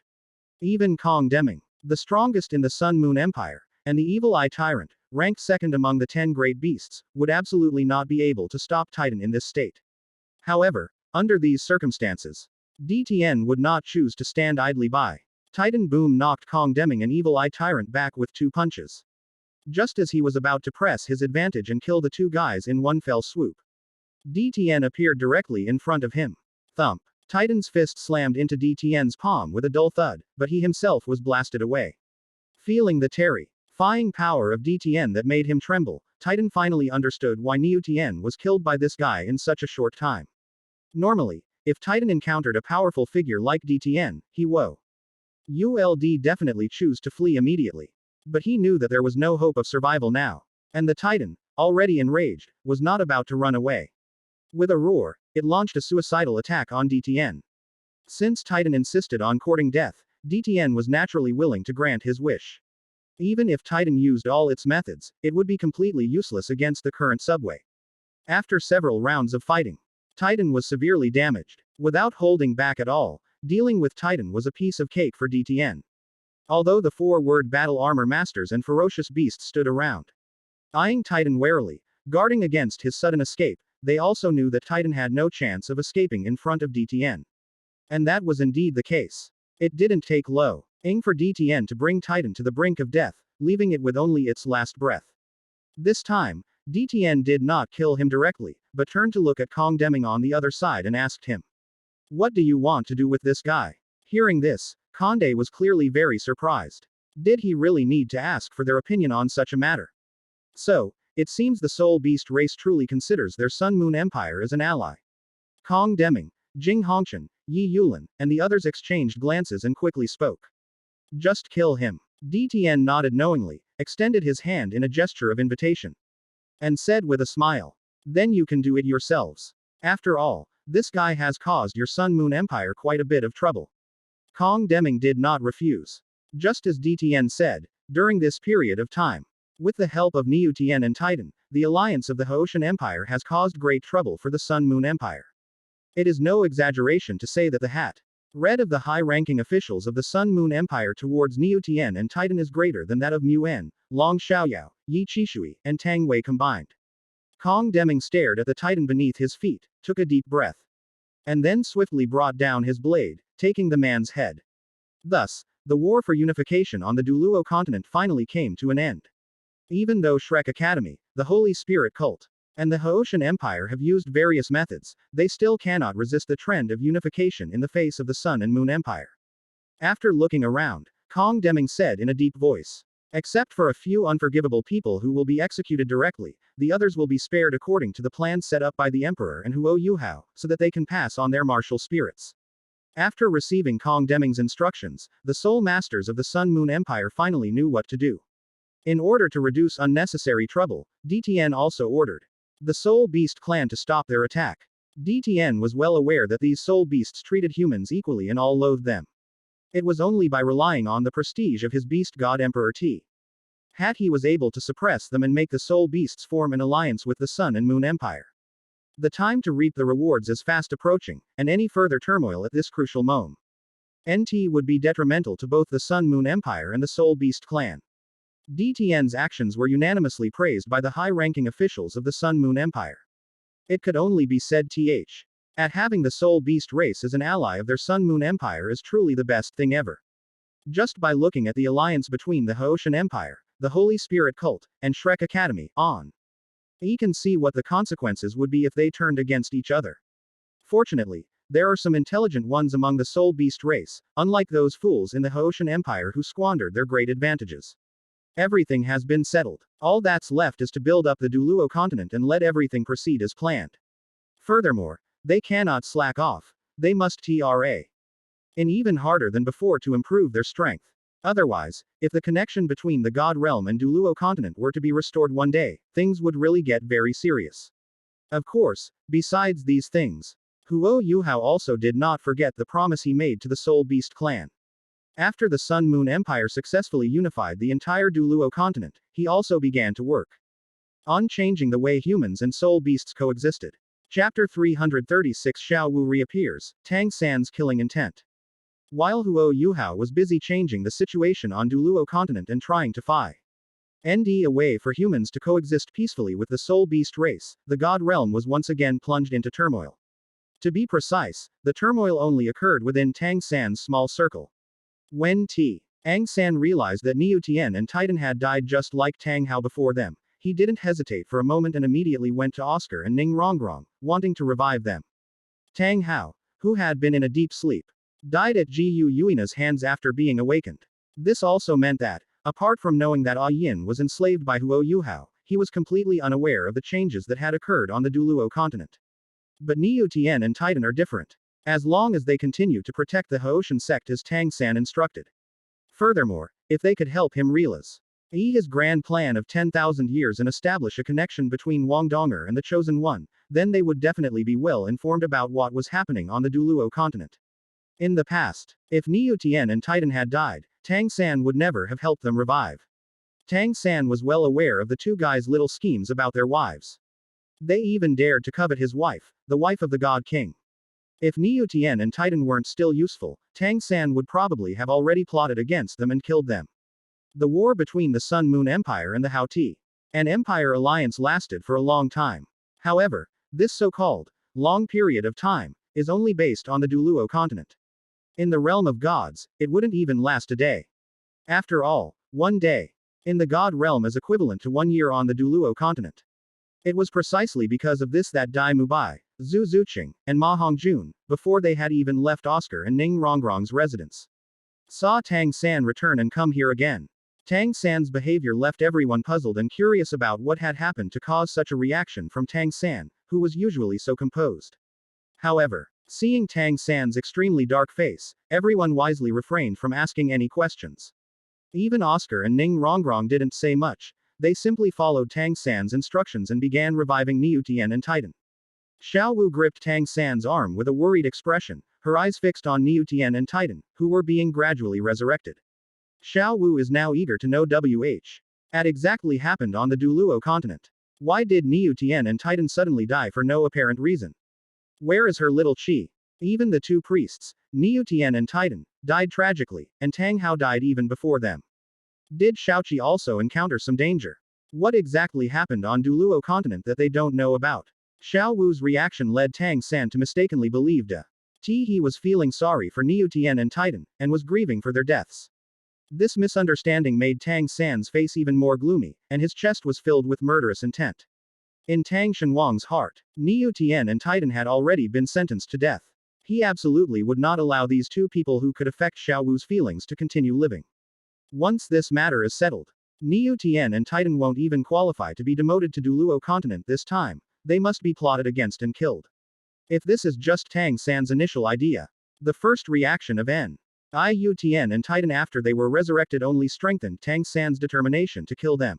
Even Kong Deming, the strongest in the Sun Moon Empire, and the Evil Eye Tyrant, ranked second among the 10 great beasts, would absolutely not be able to stop Titan in this state. However, under these circumstances, Tian would not choose to stand idly by. Titan Boom knocked Kong Deming and Evil Eye Tyrant back with 2 punches. Just as he was about to press his advantage and kill the 2 guys in one fell swoop, Tian appeared directly in front of him. Thump. Titan's fist slammed into Tian's palm with a dull thud, but he himself was blasted away. Feeling the terrifying power of Tian that made him tremble, Titan finally understood why Niu Tian was killed by this guy in such a short time. Normally, if Titan encountered a powerful figure like Tian, he would definitely choose to flee immediately. But he knew that there was no hope of survival now. And the Titan, already enraged, was not about to run away. With a roar, it launched a suicidal attack on Tian. Since Titan insisted on courting death, Tian was naturally willing to grant his wish. Even if Titan used all its methods, it would be completely useless against the current subway. After several rounds of fighting, Titan was severely damaged. Without holding back at all, dealing with Titan was a piece of cake for Tian. Although the 4-word battle armor masters and ferocious beasts stood around, eyeing Titan warily, guarding against his sudden escape, they also knew that Titan had no chance of escaping in front of Tian. And that was indeed the case. It didn't take long for Tian to bring Titan to the brink of death, leaving it with only its last breath. This time, Tian did not kill him directly, but turned to look at Kong Deming on the other side and asked him, "What do you want to do with this guy?" Hearing this, Conde was clearly very surprised. Did he really need to ask for their opinion on such a matter? So, it seems the Soul Beast race truly considers their Sun Moon Empire as an ally. Kong Deming, Jing Hongchen, Yi Yulin, and the others exchanged glances and quickly spoke. "Just kill him." Tian nodded knowingly, extended his hand in a gesture of invitation, and said with a smile, "Then you can do it yourselves. After all, this guy has caused your Sun Moon Empire quite a bit of trouble." Kong Deming did not refuse. Just as Tian said, during this period of time, with the help of Niu Tian and Titan, the alliance of the Haoshan Empire has caused great trouble for the Sun Moon Empire. It is no exaggeration to say that the red of the high-ranking officials of the Sun Moon Empire towards Niu Tian and Titan is greater than that of Muan, Long Xiaoyao, Yi Qishui, and Tang Wei combined. Kong Deming stared at the Titan beneath his feet, took a deep breath, and then swiftly brought down his blade, taking the man's head. Thus, the war for unification on the Douluo continent finally came to an end. Even though Shrek Academy, the Holy Spirit cult, and the Haoshan Empire have used various methods, they still cannot resist the trend of unification in the face of the Sun and Moon Empire. After looking around, Kong Deming said in a deep voice, "Except for a few unforgivable people who will be executed directly, the others will be spared according to the plan set up by the Emperor and Huo Yuhao, so that they can pass on their martial spirits." After receiving Kong Deming's instructions, the Soul Masters of the Sun Moon Empire finally knew what to do. In order to reduce unnecessary trouble, Tian also ordered the Soul Beast clan to stop their attack. Tian was well aware that these Soul Beasts treated humans equally and all loathed them. It was only by relying on the prestige of his beast god Emperor T. Hat he was able to suppress them and make the soul beasts form an alliance with the Sun and Moon Empire. The time to reap the rewards is fast approaching, and any further turmoil at this crucial moment would be detrimental to both the Sun Moon Empire and the Soul Beast clan. DTN's actions were unanimously praised by the high-ranking officials of the Sun Moon Empire. It could only be said at having the Soul Beast race as an ally of their Sun Moon Empire is truly the best thing ever. Just by looking at the alliance between the Haoshan Empire, the Holy Spirit Cult, and Shrek Academy, he can see what the consequences would be if they turned against each other. Fortunately, there are some intelligent ones among the Soul Beast race, unlike those fools in the Haoshan Empire who squandered their great advantages. Everything has been settled. All that's left is to build up the Douluo continent and let everything proceed as planned. Furthermore, they cannot slack off. They must in even harder than before to improve their strength. Otherwise, if the connection between the God Realm and Douluo continent were to be restored one day, things would really get very serious. Of course, besides these things, Yuhao also did not forget the promise he made to the Soul Beast clan. After the Sun Moon Empire successfully unified the entire Douluo continent, he also began to work on changing the way humans and soul beasts coexisted. Chapter 336 Xiao Wu reappears, Tang San's killing intent. While Yuhao was busy changing the situation on Douluo continent and trying to find a way for humans to coexist peacefully with the soul beast race, the God Realm was once again plunged into turmoil. To be precise, the turmoil only occurred within Tang San's small circle. When Tang San realized that Niu Tian and Titan had died just like Tang Hao before them, he didn't hesitate for a moment and immediately went to Oscar and Ning Rongrong, wanting to revive them. Tang Hao, who had been in a deep sleep, died at Gu Yuina's hands after being awakened. This also meant that, apart from knowing that Yin was enslaved by Yuhao, he was completely unaware of the changes that had occurred on the Douluo continent. But Niu Tian and Titan are different. As long as they continue to protect the Haoshan sect as Tang San instructed. Furthermore, if they could help him realize his grand plan of 10,000 years and establish a connection between Wang Donger and the Chosen One, then they would definitely be well informed about what was happening on the Douluo continent. In the past, if Niu Tian and Titan had died, Tang San would never have helped them revive. Tang San was well aware of the two guys' little schemes about their wives. They even dared to covet his wife, the wife of the God King. If Niu Tian and Titan weren't still useful, Tang San would probably have already plotted against them and killed them. The war between the Sun Moon Empire and the Hao an Empire alliance lasted for a long time. However, this so-called long period of time is only based on the Douluo continent. In the realm of gods, it wouldn't even last a day. After all, one day in the god realm is equivalent to 1 year on the Douluo continent. It was precisely because of this that Dai Mubai, Zhu Zuqing, and Ma Hongjun, before they had even left Oscar and Ning Rongrong's residence, saw Tang San return and come here again. Tang San's behavior left everyone puzzled and curious about what had happened to cause such a reaction from Tang San, who was usually so composed. However, seeing Tang San's extremely dark face, everyone wisely refrained from asking any questions. Even Oscar and Ning Rongrong didn't say much. They simply followed Tang San's instructions and began reviving Niu Tian and Titan. Xiao Wu gripped Tang San's arm with a worried expression, her eyes fixed on Niu Tian and Titan, who were being gradually resurrected. Xiao Wu is now eager to know what exactly happened on the Douluo continent. Why did Niu Tian and Titan suddenly die for no apparent reason? Where is her little Qi? Even the two priests, Niu Tian and Titan, died tragically, and Tang Hao died even before them. Did Shaoqi also encounter some danger? What exactly happened on Douluo continent that they don't know about? Xiao Wu's reaction led Tang San to mistakenly believe he was feeling sorry for Niu Tian and Titan, and was grieving for their deaths. This misunderstanding made Tang San's face even more gloomy, and his chest was filled with murderous intent. In Tang Shenhuang's heart, Niu Tian and Titan had already been sentenced to death. He absolutely would not allow these two people who could affect Xiao Wu's feelings to continue living. Once this matter is settled, Niu Tian and Titan won't even qualify to be demoted to Douluo continent this time. They must be plotted against and killed. If this is just Tang San's initial idea, the first reaction of Niu Tian and Titan after they were resurrected only strengthened Tang San's determination to kill them.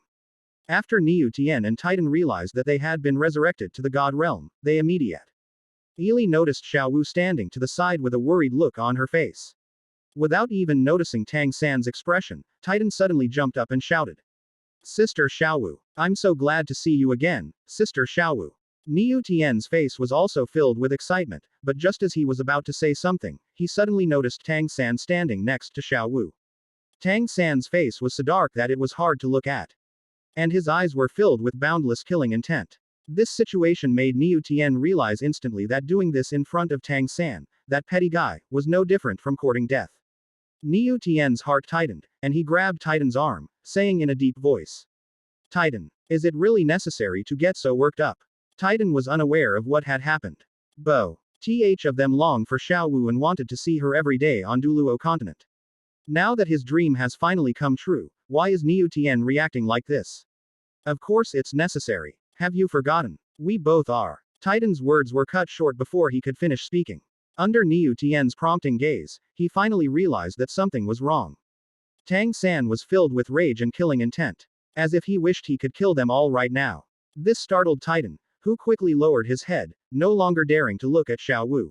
After Niu Tian and Titan realized that they had been resurrected to the God realm, they immediately noticed Xiao Wu standing to the side with a worried look on her face. Without even noticing Tang San's expression, Titan suddenly jumped up and shouted. Sister Xiaowu. I'm so glad to see you again, Sister Xiaowu. Niu Tian's face was also filled with excitement, but just as he was about to say something, he suddenly noticed Tang San standing next to Xiaowu. Tang San's face was so dark that it was hard to look at. And his eyes were filled with boundless killing intent. This situation made Niu Tian realize instantly that doing this in front of Tang San, that petty guy, was no different from courting death. Niu Tian's heart tightened, and he grabbed Titan's arm, saying in a deep voice. Titan, is it really necessary to get so worked up? Titan was unaware of what had happened. Both of them longed for Xiaowu and wanted to see her every day on Douluo continent. Now that his dream has finally come true, why is Niu Tian reacting like this? Of course it's necessary. Have you forgotten? We both are. Titan's words were cut short before he could finish speaking. Under Niu Tian's prompting gaze, he finally realized that something was wrong. Tang San was filled with rage and killing intent. As if he wished he could kill them all right now. This startled Titan, who quickly lowered his head, no longer daring to look at Xiaowu.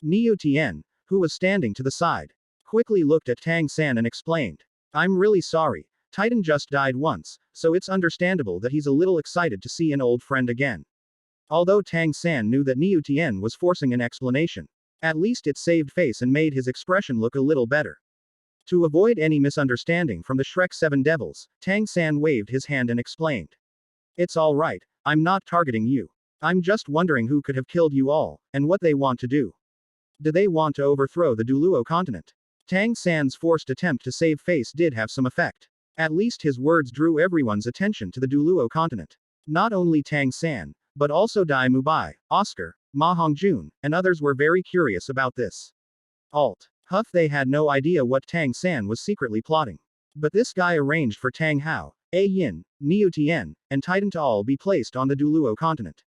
Niu Tian, who was standing to the side, quickly looked at Tang San and explained. I'm really sorry, Titan just died once, so it's understandable that he's a little excited to see an old friend again. Although Tang San knew that Niu Tian was forcing an explanation. At least it saved face and made his expression look a little better. To avoid any misunderstanding from the Shrek 7 devils, Tang San waved his hand and explained. It's alright, I'm not targeting you. I'm just wondering who could have killed you all, and what they want to do. Do they want to overthrow the Douluo continent? Tang San's forced attempt to save face did have some effect. At least his words drew everyone's attention to the Douluo continent. Not only Tang San, but also Dai Mubai, Oscar, Ma Hongjun, and others were very curious about this. Huff they had no idea what Tang San was secretly plotting. But this guy arranged for Tang Hao, A Yin, Niu Tian, and Titan to all be placed on the Douluo continent.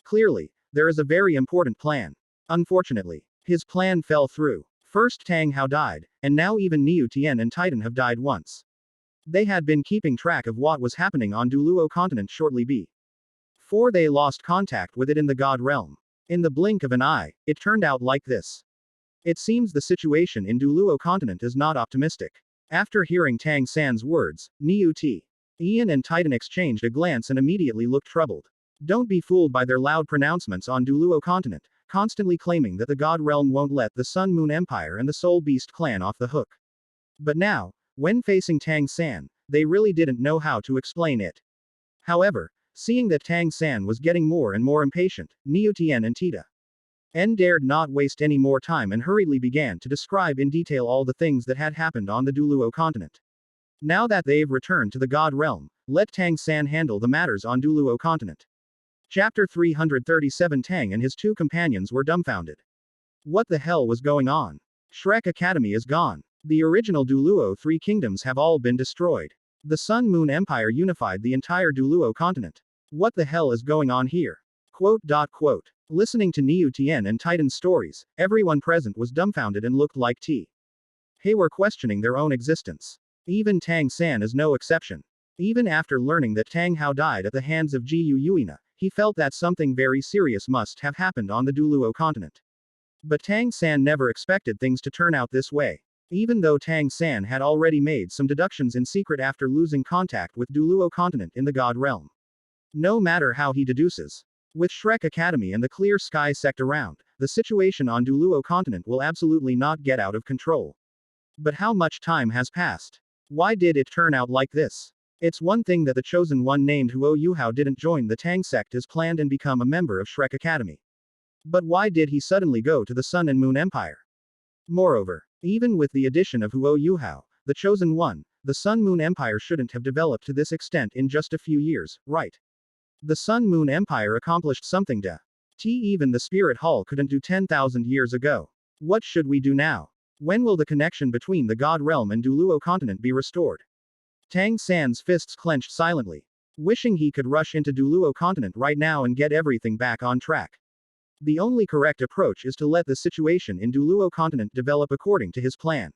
Clearly, there is a very important plan. Unfortunately, his plan fell through. First Tang Hao died, and now even Niu Tian and Titan have died once. They had been keeping track of what was happening on Douluo continent shortly before they lost contact with it in the God realm. In the blink of an eye, it turned out like this. It seems the situation in Douluo continent is not optimistic. After hearing Tang San's words, Niu Tian and Titan exchanged a glance and immediately looked troubled. Don't be fooled by their loud pronouncements on Douluo continent, constantly claiming that the God realm won't let the Sun Moon Empire and the Soul Beast clan off the hook. But now, when facing Tang San, they really didn't know how to explain it. However, seeing that Tang San was getting more and more impatient, Niu Tian and Titan dared not waste any more time and hurriedly began to describe in detail all the things that had happened on the Douluo continent. Now that they've returned to the God realm, let Tang San handle the matters on Douluo continent. Chapter 337. Tang and his two companions were dumbfounded. What the hell was going on? Shrek Academy is gone. The original Douluo three kingdoms have all been destroyed. The Sun Moon Empire unified the entire Douluo continent. What the hell is going on here? Quote. Listening to Niu Tian and Titan's stories, everyone present was dumbfounded and looked like they were questioning their own existence. Even Tang San is no exception. Even after learning that Tang Hao died at the hands of Jiu Yuina, he felt that something very serious must have happened on the Douluo continent. But Tang San never expected things to turn out this way. Even though Tang San had already made some deductions in secret after losing contact with Douluo continent in the God realm. No matter how he deduces. With Shrek Academy and the clear sky sect around, the situation on Douluo continent will absolutely not get out of control. But how much time has passed? Why did it turn out like this? It's one thing that the chosen one named Yuhao didn't join the Tang sect as planned and become a member of Shrek Academy. But why did he suddenly go to the Sun and Moon Empire? Moreover, even with the addition of Yuhao, the chosen one, the Sun Moon Empire shouldn't have developed to this extent in just a few years, right? The Sun Moon Empire accomplished something even the Spirit Hall couldn't do 10,000 years ago. What should we do now? When will the connection between the God realm and Douluo continent be restored? Tang San's fists clenched silently, wishing he could rush into Douluo continent right now and get everything back on track. The only correct approach is to let the situation in Douluo continent develop according to his plan.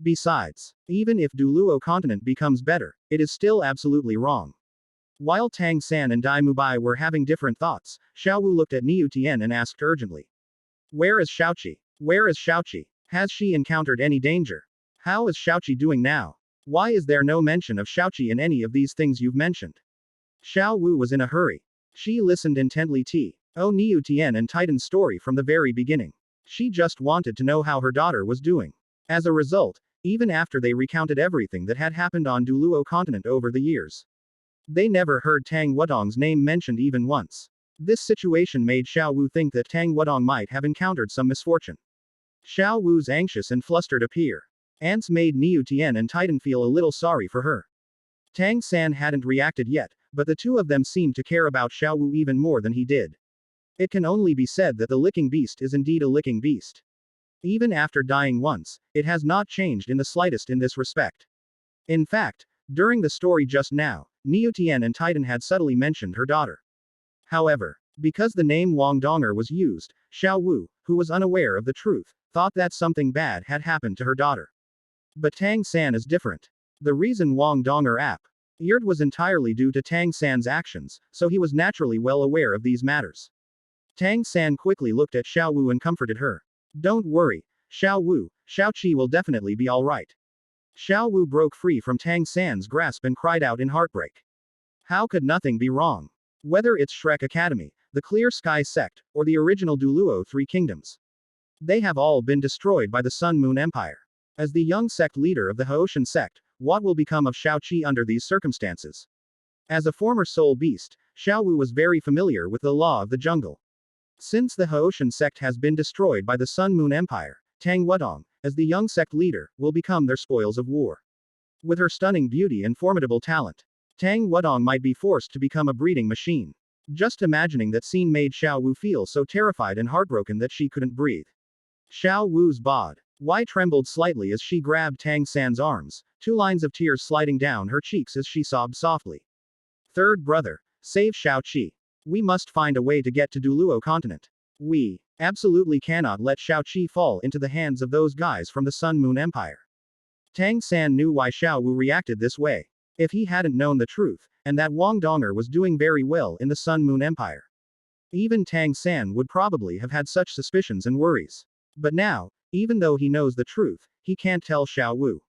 Besides, even if Douluo continent becomes better, it is still absolutely wrong. While Tang San and Dai Mubai were having different thoughts, Xiaowu looked at Niu Tian and asked urgently. Where is Xiaoqi? Where is Xiaoqi? Has she encountered any danger? How is Xiaoqi doing now? Why is there no mention of Xiaoqi in any of these things you've mentioned? Xiao Wu was in a hurry. She listened intently to Niu Tian and Titan's story from the very beginning. She just wanted to know how her daughter was doing. As a result, even after they recounted everything that had happened on Douluo continent over the years, they never heard Tang Wudong's name mentioned even once. This situation made Xiao Wu think that Tang Wudong might have encountered some misfortune. Xiao Wu's anxious and flustered appearance made Niu Tian and Titan feel a little sorry for her. Tang San hadn't reacted yet, but the two of them seemed to care about Xiao Wu even more than he did. It can only be said that the licking beast is indeed a licking beast. Even after dying once, it has not changed in the slightest in this respect. In fact, during the story just now, Niu Tian and Titan had subtly mentioned her daughter. However, because the name Wang Donger was used, Xiao Wu, who was unaware of the truth, thought that something bad had happened to her daughter. But Tang San is different. The reason Wang Donger appeared was entirely due to Tang San's actions, so he was naturally well aware of these matters. Tang San quickly looked at Xiao Wu and comforted her. Don't worry, Xiao Wu, Xiaoqi will definitely be alright. Xiao Wu broke free from Tang San's grasp and cried out in heartbreak. How could nothing be wrong? Whether it's Shrek Academy, the Clear Sky Sect, or the original Douluo Three Kingdoms, they have all been destroyed by the Sun Moon Empire. As the young sect leader of the Haoshan sect, what will become of Xiaoqi under these circumstances? As a former soul beast, Xiao Wu was very familiar with the law of the jungle. Since the Haoshan sect has been destroyed by the Sun Moon Empire, Tang Wudong, as the young sect leader, will become their spoils of war. With her stunning beauty and formidable talent, Tang Wudong might be forced to become a breeding machine. Just imagining that scene made Xiao Wu feel so terrified and heartbroken that she couldn't breathe. Xiao Wu's body trembled slightly as she grabbed Tang San's arms, 2 lines of tears sliding down her cheeks as she sobbed softly. Third brother, save Xiaoqi. We must find a way to get to Douluo continent. We absolutely cannot let Xiaoqi fall into the hands of those guys from the Sun Moon Empire. Tang San knew why Xiao Wu reacted this way. If he hadn't known the truth, and that Wang Donger was doing very well in the Sun Moon Empire, even Tang San would probably have had such suspicions and worries. But now, even though he knows the truth, he can't tell Xiao Wu.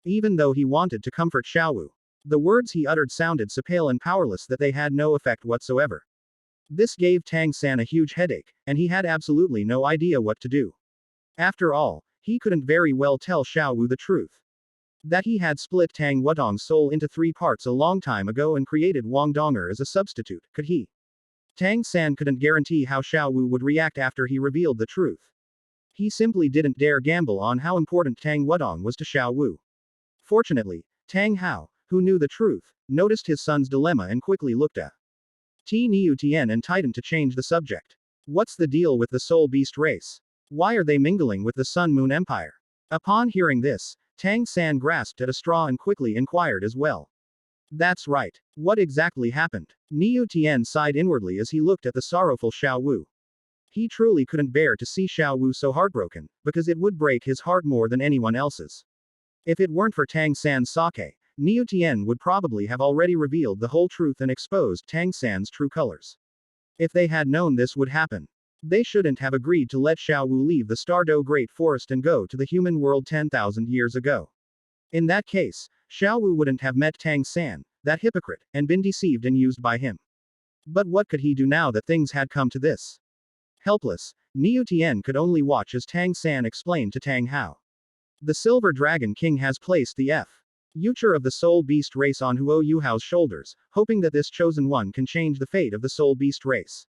Even though he wanted to comfort Xiao Wu, the words he uttered sounded so pale and powerless that they had no effect whatsoever. This gave Tang San a huge headache, and he had absolutely no idea what to do. After all, he couldn't very well tell Xiao Wu the truth. That he had split Tang Wudong's soul into 3 parts a long time ago and created Wang Donger as a substitute, could he? Tang San couldn't guarantee how Xiao Wu would react after he revealed the truth. He simply didn't dare gamble on how important Tang Wudong was to Xiao Wu. Fortunately, Tang Hao, who knew the truth, noticed his son's dilemma and quickly looked at Niu Tian and Titan to change the subject. What's the deal with the Soul Beast race? Why are they mingling with the Sun Moon Empire? Upon hearing this, Tang San grasped at a straw and quickly inquired as well. That's right. What exactly happened? Niu Tian sighed inwardly as he looked at the sorrowful Xiao Wu. He truly couldn't bear to see Xiao Wu so heartbroken, because it would break his heart more than anyone else's. If it weren't for Tang San's sake, Niu Tian would probably have already revealed the whole truth and exposed Tang San's true colors. If they had known this would happen, they shouldn't have agreed to let Xiao Wu leave the Stardow Great Forest and go to the human world 10,000 years ago. In that case, Xiao Wu wouldn't have met Tang San, that hypocrite, and been deceived and used by him. But what could he do now that things had come to this? Helpless, Niu Tian could only watch as Tang San explained to Tang Hao. The Silver Dragon King has placed the future of the Soul Beast race on Yuhao's shoulders, hoping that this chosen one can change the fate of the Soul Beast race.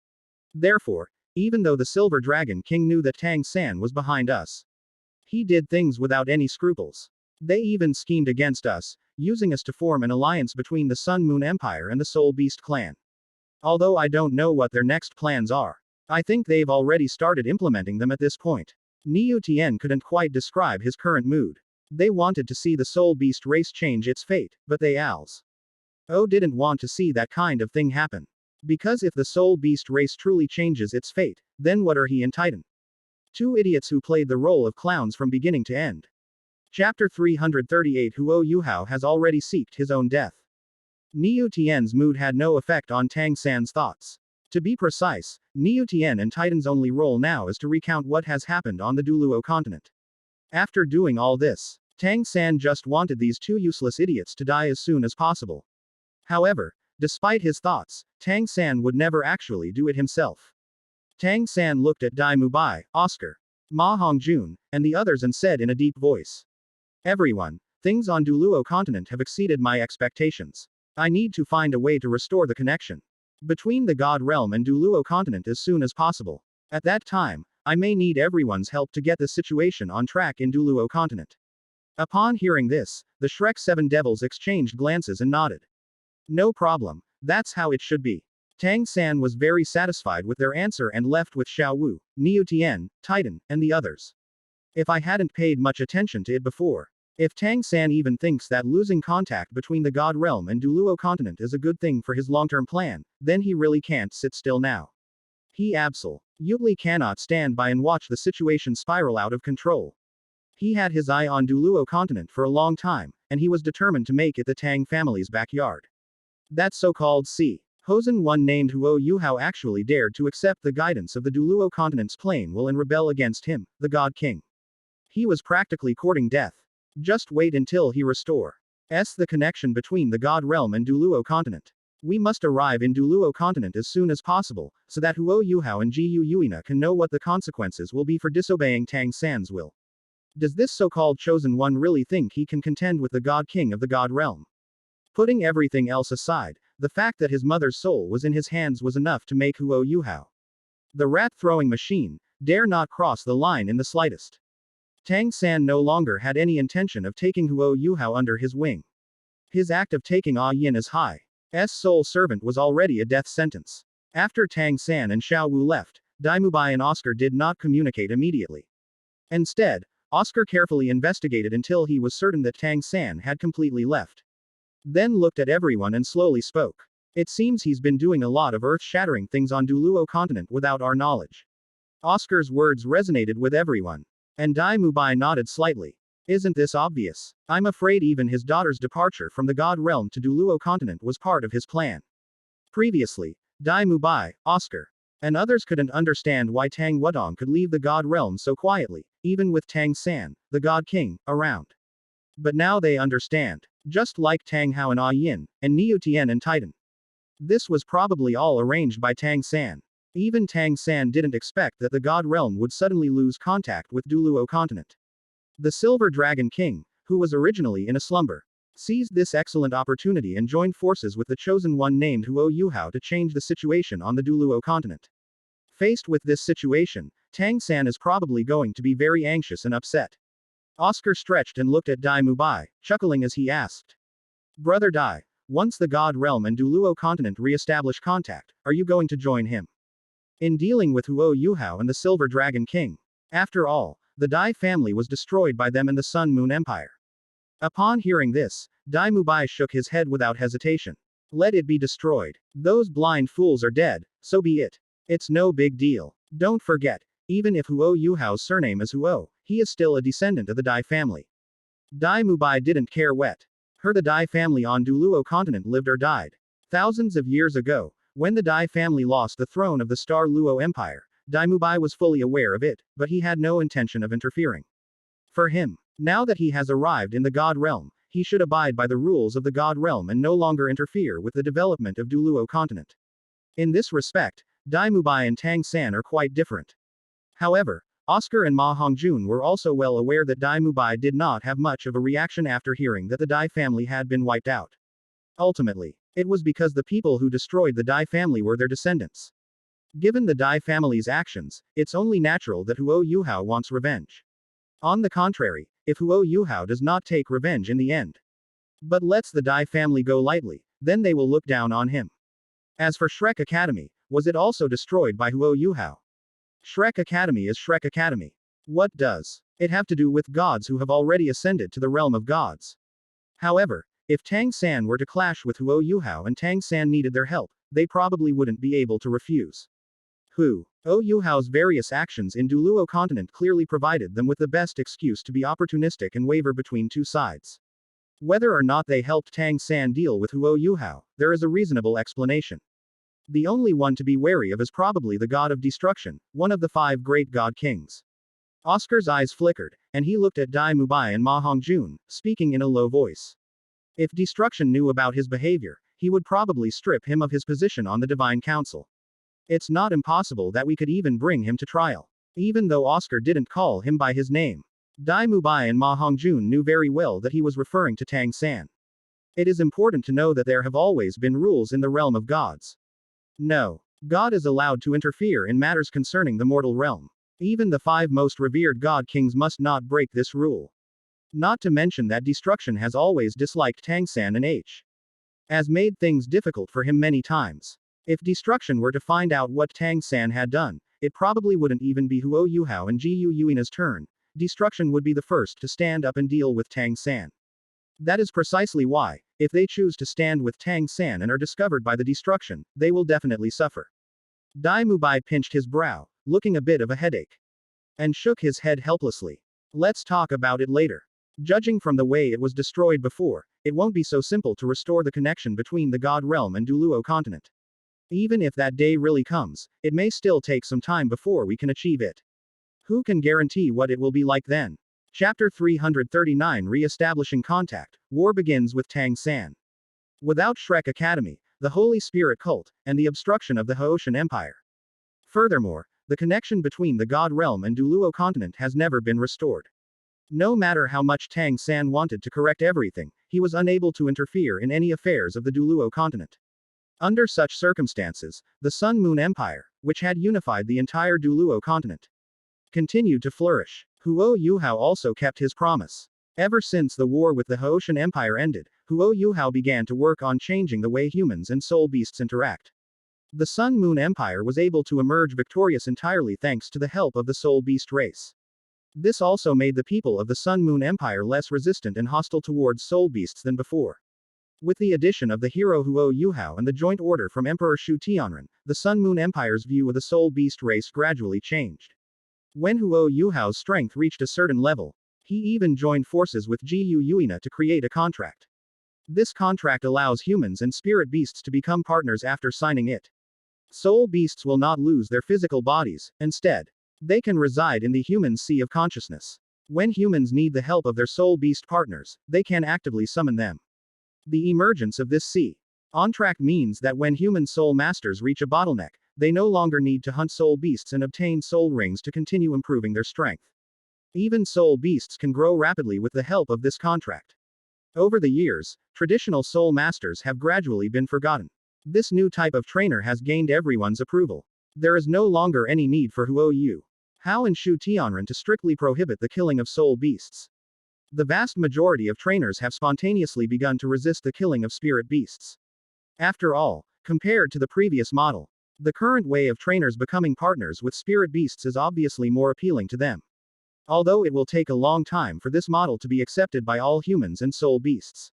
Therefore, even though the Silver Dragon King knew that Tang San was behind us, he did things without any scruples. They even schemed against us, using us to form an alliance between the Sun Moon Empire and the Soul Beast clan. Although I don't know what their next plans are, I think they've already started implementing them at this point. Niu Tian couldn't quite describe his current mood. They wanted to see the Soul Beast race change its fate, but they didn't want to see that kind of thing happen. Because if the Soul Beast race truly changes its fate, then what are he and Titan? 2 idiots who played the role of clowns from beginning to end. Chapter 338 Yuhao has already seeked his own death. Niu Tian's mood had no effect on Tang San's thoughts. To be precise, Niu Tian and Titan's only role now is to recount what has happened on the Douluo continent. After doing all this, Tang San just wanted these two useless idiots to die as soon as possible. However, despite his thoughts, Tang San would never actually do it himself. Tang San looked at Dai Mubai, Oscar, Ma Hongjun, and the others and said in a deep voice. Everyone, things on Douluo continent have exceeded my expectations. I need to find a way to restore the connection between the God Realm and Douluo continent as soon as possible. At that time, I may need everyone's help to get the situation on track in Douluo continent. Upon hearing this, the Shrek 7 devils exchanged glances and nodded. No problem, that's how it should be. Tang San was very satisfied with their answer and left with Xiao Wu, Niu Tian, Titan, and the others. If I hadn't paid much attention to it before. If Tang San even thinks that losing contact between the God Realm and Douluo continent is a good thing for his long-term plan, then he really can't sit still now. He absolutely cannot stand by and watch the situation spiral out of control. He had his eye on Douluo continent for a long time, and he was determined to make it the Tang family's backyard. That so-called Hosen one named Huo Yuhao actually dared to accept the guidance of the Douluo continent's plain will and rebel against him, the God King. He was practically courting death. Just wait until he restores the connection between the God Realm and Douluo continent. We must arrive in Douluo continent as soon as possible, so that Huo Yuhao and Jiu Yuina can know what the consequences will be for disobeying Tang San's will. Does this so-called chosen one really think he can contend with the God King of the God Realm? Putting everything else aside, the fact that his mother's soul was in his hands was enough to make Huo Yuhao, the rat-throwing machine, dare not cross the line in the slightest. Tang San no longer had any intention of taking Huo Yuhao under his wing. His act of taking Yin as Hai's sole servant was already a death sentence. After Tang San and Xiao Wu left, Dai Mubai and Oscar did not communicate immediately. Instead, Oscar carefully investigated until he was certain that Tang San had completely left. Then looked at everyone and slowly spoke. It seems he's been doing a lot of earth-shattering things on Douluo continent without our knowledge. Oscar's words resonated with everyone. And Dai Mubai nodded slightly. Isn't this obvious? I'm afraid even his daughter's departure from the God Realm to Douluo continent was part of his plan. Previously, Dai Mubai, Oscar, and others couldn't understand why Tang Wudong could leave the God Realm so quietly, even with Tang San, the God King, around. But now they understand. Just like Tang Hao and Yin, and Niu Tian and Titan. This was probably all arranged by Tang San. Even Tang San didn't expect that the God Realm would suddenly lose contact with Douluo continent. The Silver Dragon King, who was originally in a slumber, seized this excellent opportunity and joined forces with the chosen one named Huo Yuhao to change the situation on the Douluo continent. Faced with this situation, Tang San is probably going to be very anxious and upset. Oscar stretched and looked at Dai Mubai, chuckling as he asked. Brother Dai, once the God Realm and Douluo continent re-establish contact, are you going to join him in dealing with Huo Yuhao and the Silver Dragon King? After all, the Dai family was destroyed by them and the Sun Moon Empire. Upon hearing this, Dai Mubai shook his head without hesitation. Let it be destroyed. Those blind fools are dead, so be it. It's no big deal. Don't forget, even if Huo Yuhao's surname is Huo, he is still a descendant of the Dai family. Dai Mubai didn't care what the Dai family on Douluo continent lived or died. Thousands of years ago, when the Dai family lost the throne of the Star Luo Empire, Dai Mubai was fully aware of it, but he had no intention of interfering. For him, now that he has arrived in the God Realm, he should abide by the rules of the God Realm and no longer interfere with the development of Douluo continent. In this respect, Dai Mubai and Tang San are quite different. However, Oscar and Ma Hongjun were also well aware that Dai Mubai did not have much of a reaction after hearing that the Dai family had been wiped out. Ultimately, it was because the people who destroyed the Dai family were their descendants. Given the Dai family's actions, it's only natural that Huo Yuhao wants revenge. On the contrary, if Huo Yuhao does not take revenge in the end, but lets the Dai family go lightly, then they will look down on him. As for Shrek Academy, was it also destroyed by Huo Yuhao? Shrek Academy is Shrek Academy. What does it have to do with gods who have already ascended to the realm of gods? However, if Tang San were to clash with Huo Yuhao and Tang San needed their help, they probably wouldn't be able to refuse. Huo Yuhao's various actions in Douluo continent clearly provided them with the best excuse to be opportunistic and waver between two sides. Whether or not they helped Tang San deal with Huo Yuhao, there is a reasonable explanation. The only one to be wary of is probably the god of destruction, one of the 5 great god kings. Oscar's eyes flickered, and he looked at Dai Mubai and Ma Hongjun, speaking in a low voice. If Destruction knew about his behavior, he would probably strip him of his position on the Divine Council. It's not impossible that we could even bring him to trial. Even though Oscar didn't call him by his name. Dai Mubai and Ma Hongjun knew very well that he was referring to Tang San. It is important to know that there have always been rules in the realm of gods. No. God is allowed to interfere in matters concerning the mortal realm. Even the 5 most revered god kings must not break this rule. Not to mention that Destruction has always disliked Tang San and has made things difficult for him many times. If Destruction were to find out what Tang San had done, it probably wouldn't even be Huo Yuhao and Jiu Yuina's turn. Destruction would be the first to stand up and deal with Tang San. That is precisely why, if they choose to stand with Tang San and are discovered by the Destruction, they will definitely suffer. Dai Mubai pinched his brow, looking a bit of a headache, and shook his head helplessly. Let's talk about it later. Judging from the way it was destroyed before, it won't be so simple to restore the connection between the God realm and Douluo continent. Even if that day really comes, it may still take some time before we can achieve it. Who can guarantee what it will be like then? Chapter 339 Re-establishing Contact. War begins with Tang San. Without Shrek Academy, the Holy Spirit cult, and the obstruction of the Haoshan Empire. Furthermore, the connection between the God realm and Douluo continent has never been restored. No matter how much Tang San wanted to correct everything, he was unable to interfere in any affairs of the Douluo continent. Under such circumstances, the Sun Moon Empire, which had unified the entire Douluo continent, continued to flourish. Huo Yuhao also kept his promise. Ever since the war with the Haoshan Empire ended, Huo Yuhao began to work on changing the way humans and soul beasts interact. The Sun Moon Empire was able to emerge victorious entirely thanks to the help of the soul beast race. This also made the people of the Sun Moon Empire less resistant and hostile towards soul beasts than before. With the addition of the hero Huo Yuhao and the joint order from Emperor Shu Tianren, the Sun Moon Empire's view of the soul beast race gradually changed. When Huo Yuhao's strength reached a certain level, he even joined forces with Jiu Yuina to create a contract. This contract allows humans and spirit beasts to become partners after signing it. Soul beasts will not lose their physical bodies, instead, they can reside in the human sea of consciousness. When humans need the help of their soul beast partners, they can actively summon them. The emergence of this sea on track means that when human soul masters reach a bottleneck, they no longer need to hunt soul beasts and obtain soul rings to continue improving their strength. Even soul beasts can grow rapidly with the help of this contract. Over the years, traditional soul masters have gradually been forgotten. This new type of trainer has gained everyone's approval. There is no longer any need for Huo Yuhao and Shu Tianren to strictly prohibit the killing of soul beasts. The vast majority of trainers have spontaneously begun to resist the killing of spirit beasts. After all, compared to the previous model, the current way of trainers becoming partners with spirit beasts is obviously more appealing to them. Although it will take a long time for this model to be accepted by all humans and soul beasts.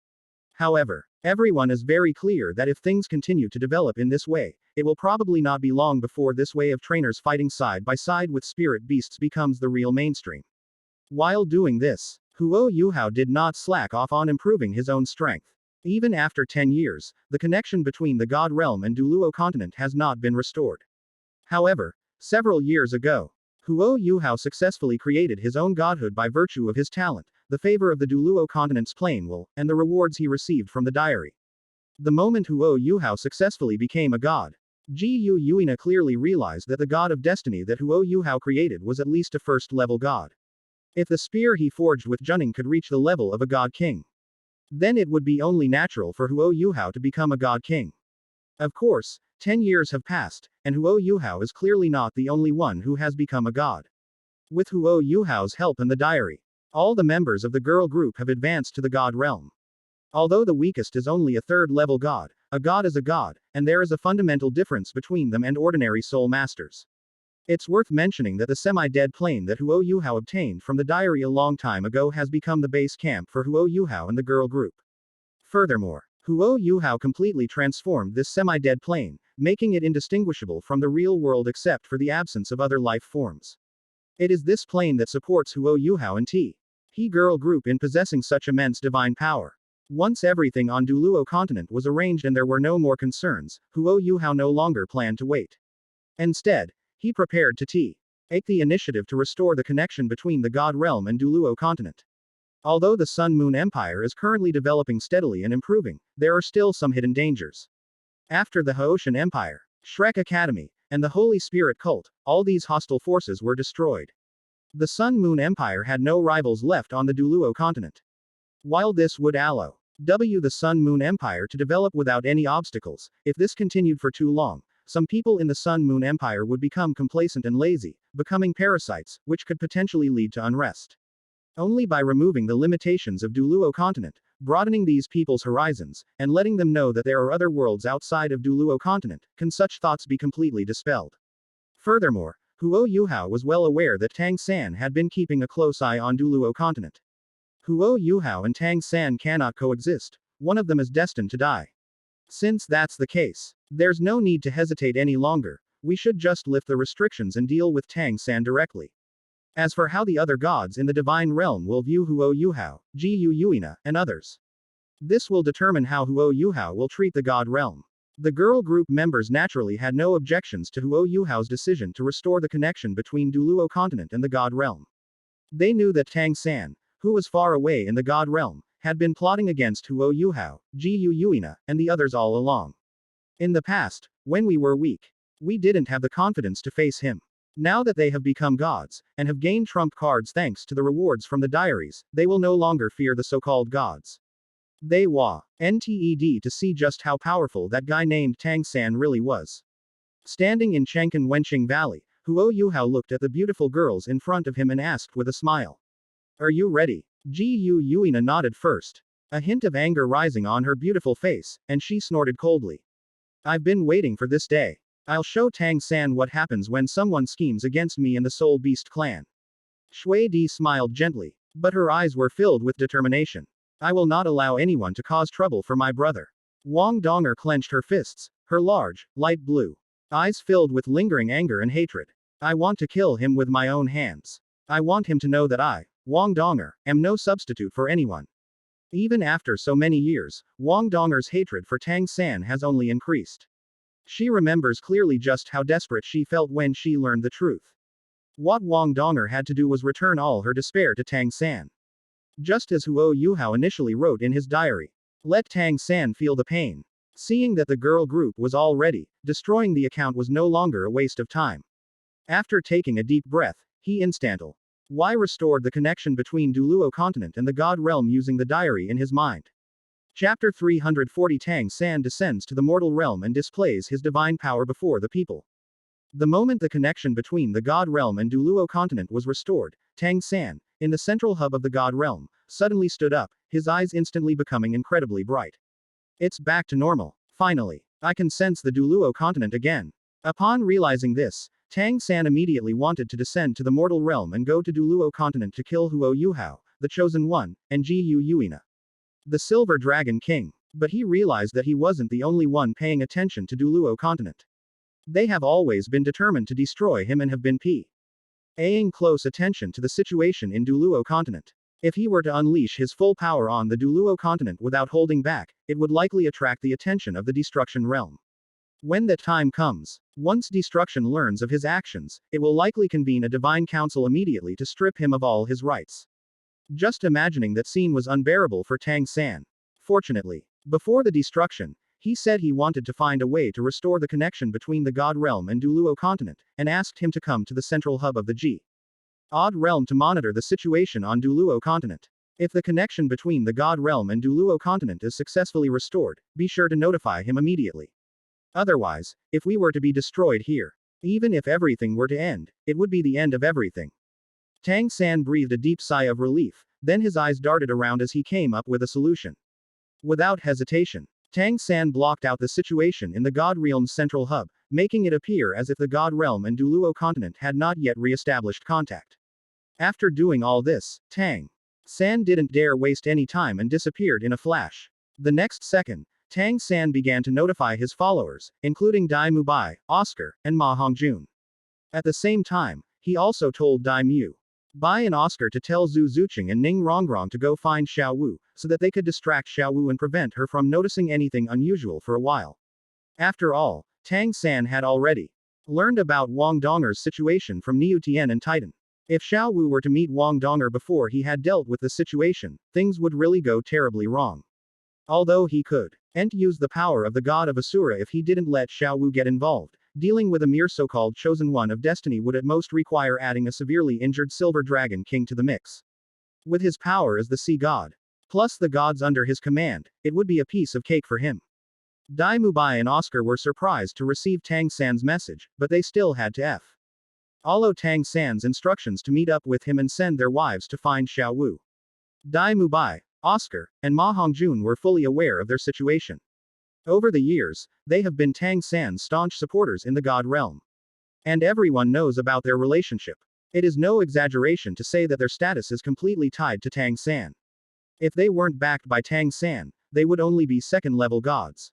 However, everyone is very clear that if things continue to develop in this way, it will probably not be long before this way of trainers fighting side by side with spirit beasts becomes the real mainstream. While doing this, Huo Yuhao did not slack off on improving his own strength. Even after 10 years, the connection between the God realm and Douluo continent has not been restored. However, several years ago, Huo Yuhao successfully created his own godhood by virtue of his talent, the favor of the Douluo continent's plain will, and the rewards he received from the diary. The moment Huo Yuhao successfully became a god, Jiu Yuina clearly realized that the god of destiny that Huo Yuhao created was at least a first-level god. If the spear he forged with Junning could reach the level of a god king, then it would be only natural for Huo Yuhao to become a god king. Of course, 10 years have passed, and Huo Yuhao is clearly not the only one who has become a god. With Huo Yuhao's help and the diary, all the members of the girl group have advanced to the god realm. Although the weakest is only a third-level god, a god is a god, and there is a fundamental difference between them and ordinary soul masters. It's worth mentioning that the semi-dead plane that Huo Yuhao obtained from the diary a long time ago has become the base camp for Huo Yuhao and the girl group. Furthermore, Huo Yuhao completely transformed this semi-dead plane, making it indistinguishable from the real world except for the absence of other life forms. It is this plane that supports Huo Yuhao and He girl group in possessing such immense divine power. Once everything on Douluo continent was arranged and there were no more concerns, Huo Yuhao no longer planned to wait. Instead, he prepared to take the initiative to restore the connection between the God Realm and Douluo continent. Although the Sun Moon Empire is currently developing steadily and improving, there are still some hidden dangers. After the Haoshan Empire, Shrek Academy, and the Holy Spirit cult, all these hostile forces were destroyed. The Sun Moon Empire had no rivals left on the Douluo continent. While this would allow the Sun Moon Empire to develop without any obstacles, if this continued for too long, some people in the Sun Moon Empire would become complacent and lazy, becoming parasites, which could potentially lead to unrest. Only by removing the limitations of Douluo continent, broadening these people's horizons, and letting them know that there are other worlds outside of Douluo continent, can such thoughts be completely dispelled. Furthermore, Yuhao was well aware that Tang San had been keeping a close eye on Douluo continent. Yuhao and Tang San cannot coexist, one of them is destined to die. Since that's the case, there's no need to hesitate any longer, we should just lift the restrictions and deal with Tang San directly. As for how the other gods in the divine realm will view Yuhao, Yuina, and others, this will determine how Yuhao will treat the god realm. The girl group members naturally had no objections to Yuhao's decision to restore the connection between Douluo continent and the god realm. They knew that Tang San, who was far away in the god realm, had been plotting against Yuhao, Yuina, and the others all along. In the past, when we were weak, we didn't have the confidence to face him. Now that they have become gods, and have gained trump cards thanks to the rewards from the Diaries, they will no longer fear the so-called gods. They NTED to see just how powerful that guy named Tang San really was. Standing in Chengkan Wenqing Valley, Yuhao looked at the beautiful girls in front of him and asked with a smile. Are you ready? Yuina nodded first. A hint of anger rising on her beautiful face, and she snorted coldly. I've been waiting for this day. I'll show Tang San what happens when someone schemes against me and the Soul Beast clan. Shui Di smiled gently, but her eyes were filled with determination. I will not allow anyone to cause trouble for my brother. Wang Donger clenched her fists, her large, light blue eyes filled with lingering anger and hatred. I want to kill him with my own hands. I want him to know that I, Wang Donger, am no substitute for anyone. Even after so many years, Wang Donger's hatred for Tang San has only increased. She remembers clearly just how desperate she felt when she learned the truth. What Wang Donger had to do was return all her despair to Tang San. Just as Yuhao initially wrote in his diary. Let Tang San feel the pain. Seeing that the girl group was all ready, destroying the account was no longer a waste of time. After taking a deep breath, he instantly restored the connection between Douluo continent and the god realm using the diary in his mind. Chapter 340 Tang San descends to the mortal realm and displays his divine power before the people. The moment the connection between the god realm and Douluo continent was restored, Tang San, in the central hub of the god realm, suddenly stood up, his eyes instantly becoming incredibly bright. It's back to normal. Finally, I can sense the Douluo continent again. Upon realizing this, Tang San immediately wanted to descend to the mortal realm and go to Douluo continent to kill Yuhao, the Chosen One, and Yuina, the Silver Dragon King. But he realized that he wasn't the only one paying attention to Douluo continent. They have always been determined to destroy him and have been paying close attention to the situation in Douluo continent. If he were to unleash his full power on the Douluo continent without holding back, it would likely attract the attention of the Destruction Realm. When that time comes, once Destruction learns of his actions, it will likely convene a divine council immediately to strip him of all his rights. Just imagining that scene was unbearable for Tang San. Fortunately, before the destruction, he said he wanted to find a way to restore the connection between the God Realm and Douluo continent, and asked him to come to the central hub of the Odd Realm to monitor the situation on Douluo continent. If the connection between the God Realm and Douluo continent is successfully restored, be sure to notify him immediately. Otherwise, if we were to be destroyed here, even if everything were to end, it would be the end of everything. Tang San breathed a deep sigh of relief, then his eyes darted around as he came up with a solution. Without hesitation, Tang San blocked out the situation in the God Realm's central hub, making it appear as if the God Realm and Douluo continent had not yet re-established contact. After doing all this, Tang San didn't dare waste any time and disappeared in a flash. The next second, Tang San began to notify his followers, including Dai Mubai, Oscar, and Ma Hongjun. At the same time, he also told Dai Mu Bai and Oscar to tell Zhu Zuqing and Ning Rongrong to go find Xiao Wu, so that they could distract Xiao Wu and prevent her from noticing anything unusual for a while. After all, Tang San had already learned about Wang Donger's situation from Niu Tian and Titan. If Xiao Wu were to meet Wang Donger before he had dealt with the situation, things would really go terribly wrong. Although he could and use the power of the god of Asura if he didn't let Xiao Wu get involved, dealing with a mere so-called chosen one of destiny would at most require adding a severely injured silver dragon king to the mix. With his power as the sea god, plus the gods under his command, it would be a piece of cake for him. Dai Mubai and Oscar were surprised to receive Tang San's message, but they still had to follow Tang San's instructions to meet up with him and send their wives to find Xiao Wu. Dai Mubai, Oscar, and Ma Hongjun were fully aware of their situation. Over the years, they have been Tang San's staunch supporters in the god realm. And everyone knows about their relationship. It is no exaggeration to say that their status is completely tied to Tang San. If they weren't backed by Tang San, they would only be second-level gods.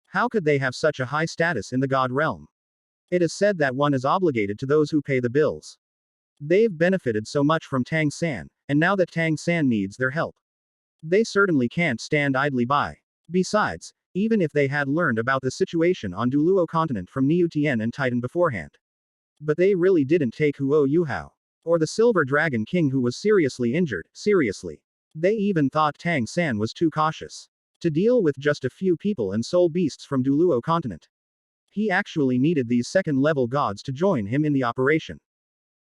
How could they have such a high status in the god realm? It is said that one is obligated to those who pay the bills. They've benefited so much from Tang San, and now that Tang San needs their help, they certainly can't stand idly by. Besides, even if they had learned about the situation on Douluo continent from Niu Tian and Titan beforehand. But they really didn't take Huo Yuhao, or the Silver Dragon King who was seriously injured, seriously. They even thought Tang San was too cautious to deal with just a few people and soul beasts from Douluo continent. He actually needed these second-level gods to join him in the operation.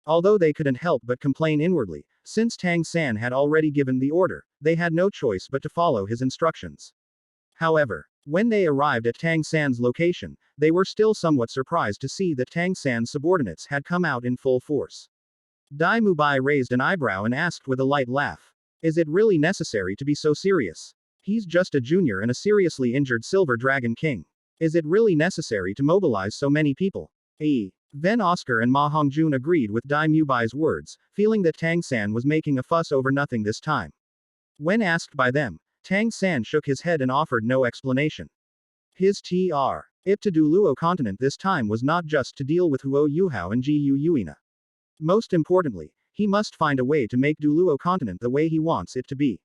Although they couldn't help but complain inwardly, since Tang San had already given the order, they had no choice but to follow his instructions. However, when they arrived at Tang San's location, they were still somewhat surprised to see that Tang San's subordinates had come out in full force. Dai Mubai raised an eyebrow and asked with a light laugh. Is it really necessary to be so serious? He's just a junior and a seriously injured Silver Dragon King. Is it really necessary to mobilize so many people? Then Oscar and Ma Hongjun agreed with Dai Mubai's words, feeling that Tang San was making a fuss over nothing this time. When asked by them, Tang San shook his head and offered no explanation. His trip to Douluo continent this time was not just to deal with Huo Yuhao and Gu Yuina. Most importantly, he must find a way to make Douluo continent the way he wants it to be.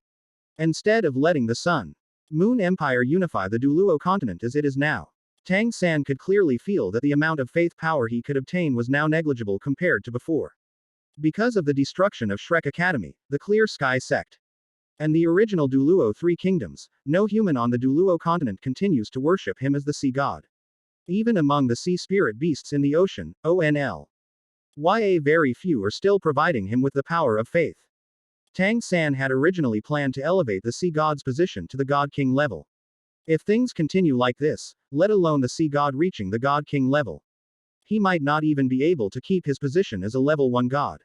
Instead of letting the Sun Moon Empire unify the Douluo continent as it is now, Tang San could clearly feel that the amount of faith power he could obtain was now negligible compared to before. Because of the destruction of Shrek Academy, the Clear Sky sect, and the original Douluo Three Kingdoms, no human on the Douluo continent continues to worship him as the sea god. Even among the sea spirit beasts in the ocean, very few are still providing him with the power of faith. Tang San had originally planned to elevate the sea god's position to the god king level. If things continue like this, let alone the sea god reaching the god king level, he might not even be able to keep his position as a level 1 god.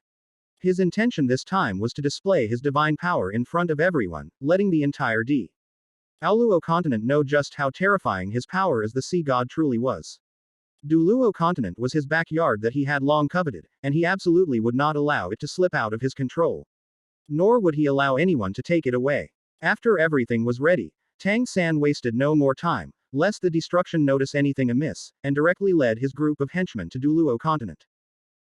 His intention this time was to display his divine power in front of everyone, letting the entire Douluo continent know just how terrifying his power as the sea god truly was. Douluo continent was his backyard that he had long coveted, and he absolutely would not allow it to slip out of his control. Nor would he allow anyone to take it away. After everything was ready, Tang San wasted no more time, lest the destruction notice anything amiss, and directly led his group of henchmen to Douluo continent.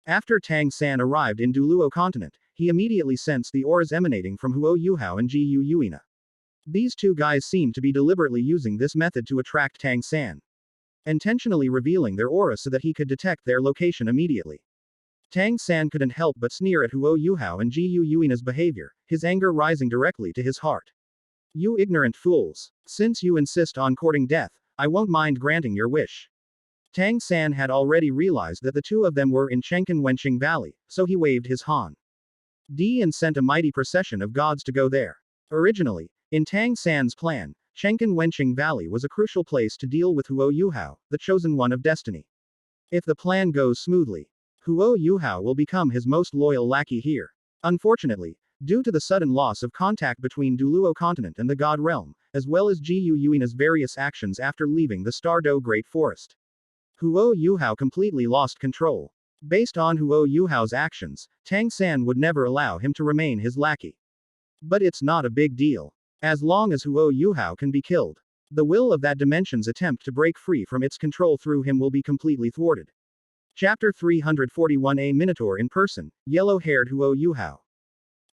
After Tang San arrived in Douluo continent, he immediately sensed the auras emanating from Huo Yuhao and Gu Yuina. These two guys seemed to be deliberately using this method to attract Tang San, intentionally revealing their aura so that he could detect their location immediately. Tang San couldn't help but sneer at Huo Yuhao and Gu Yuina's behavior, his anger rising directly to his heart. You ignorant fools! Since you insist on courting death, I won't mind granting your wish. Tang San had already realized that the two of them were in Chengken Wenqing Valley, so he waved his Han Di and sent a mighty procession of gods to go there. Originally, in Tang San's plan, Chengken Wenqing Valley was a crucial place to deal with Huo Yuhao, the chosen one of destiny. If the plan goes smoothly, Huo Yuhao will become his most loyal lackey here. Unfortunately, due to the sudden loss of contact between Douluo continent and the god realm, as well as Gu Yuina's various actions after leaving the Stardo Great Forest, Huo Yuhao completely lost control. Based on Huo Yuhao's actions, Tang San would never allow him to remain his lackey. But it's not a big deal. As long as Huo Yuhao can be killed, the will of that dimension's attempt to break free from its control through him will be completely thwarted. Chapter 341. A Minotaur in person, yellow-haired Huo Yuhao.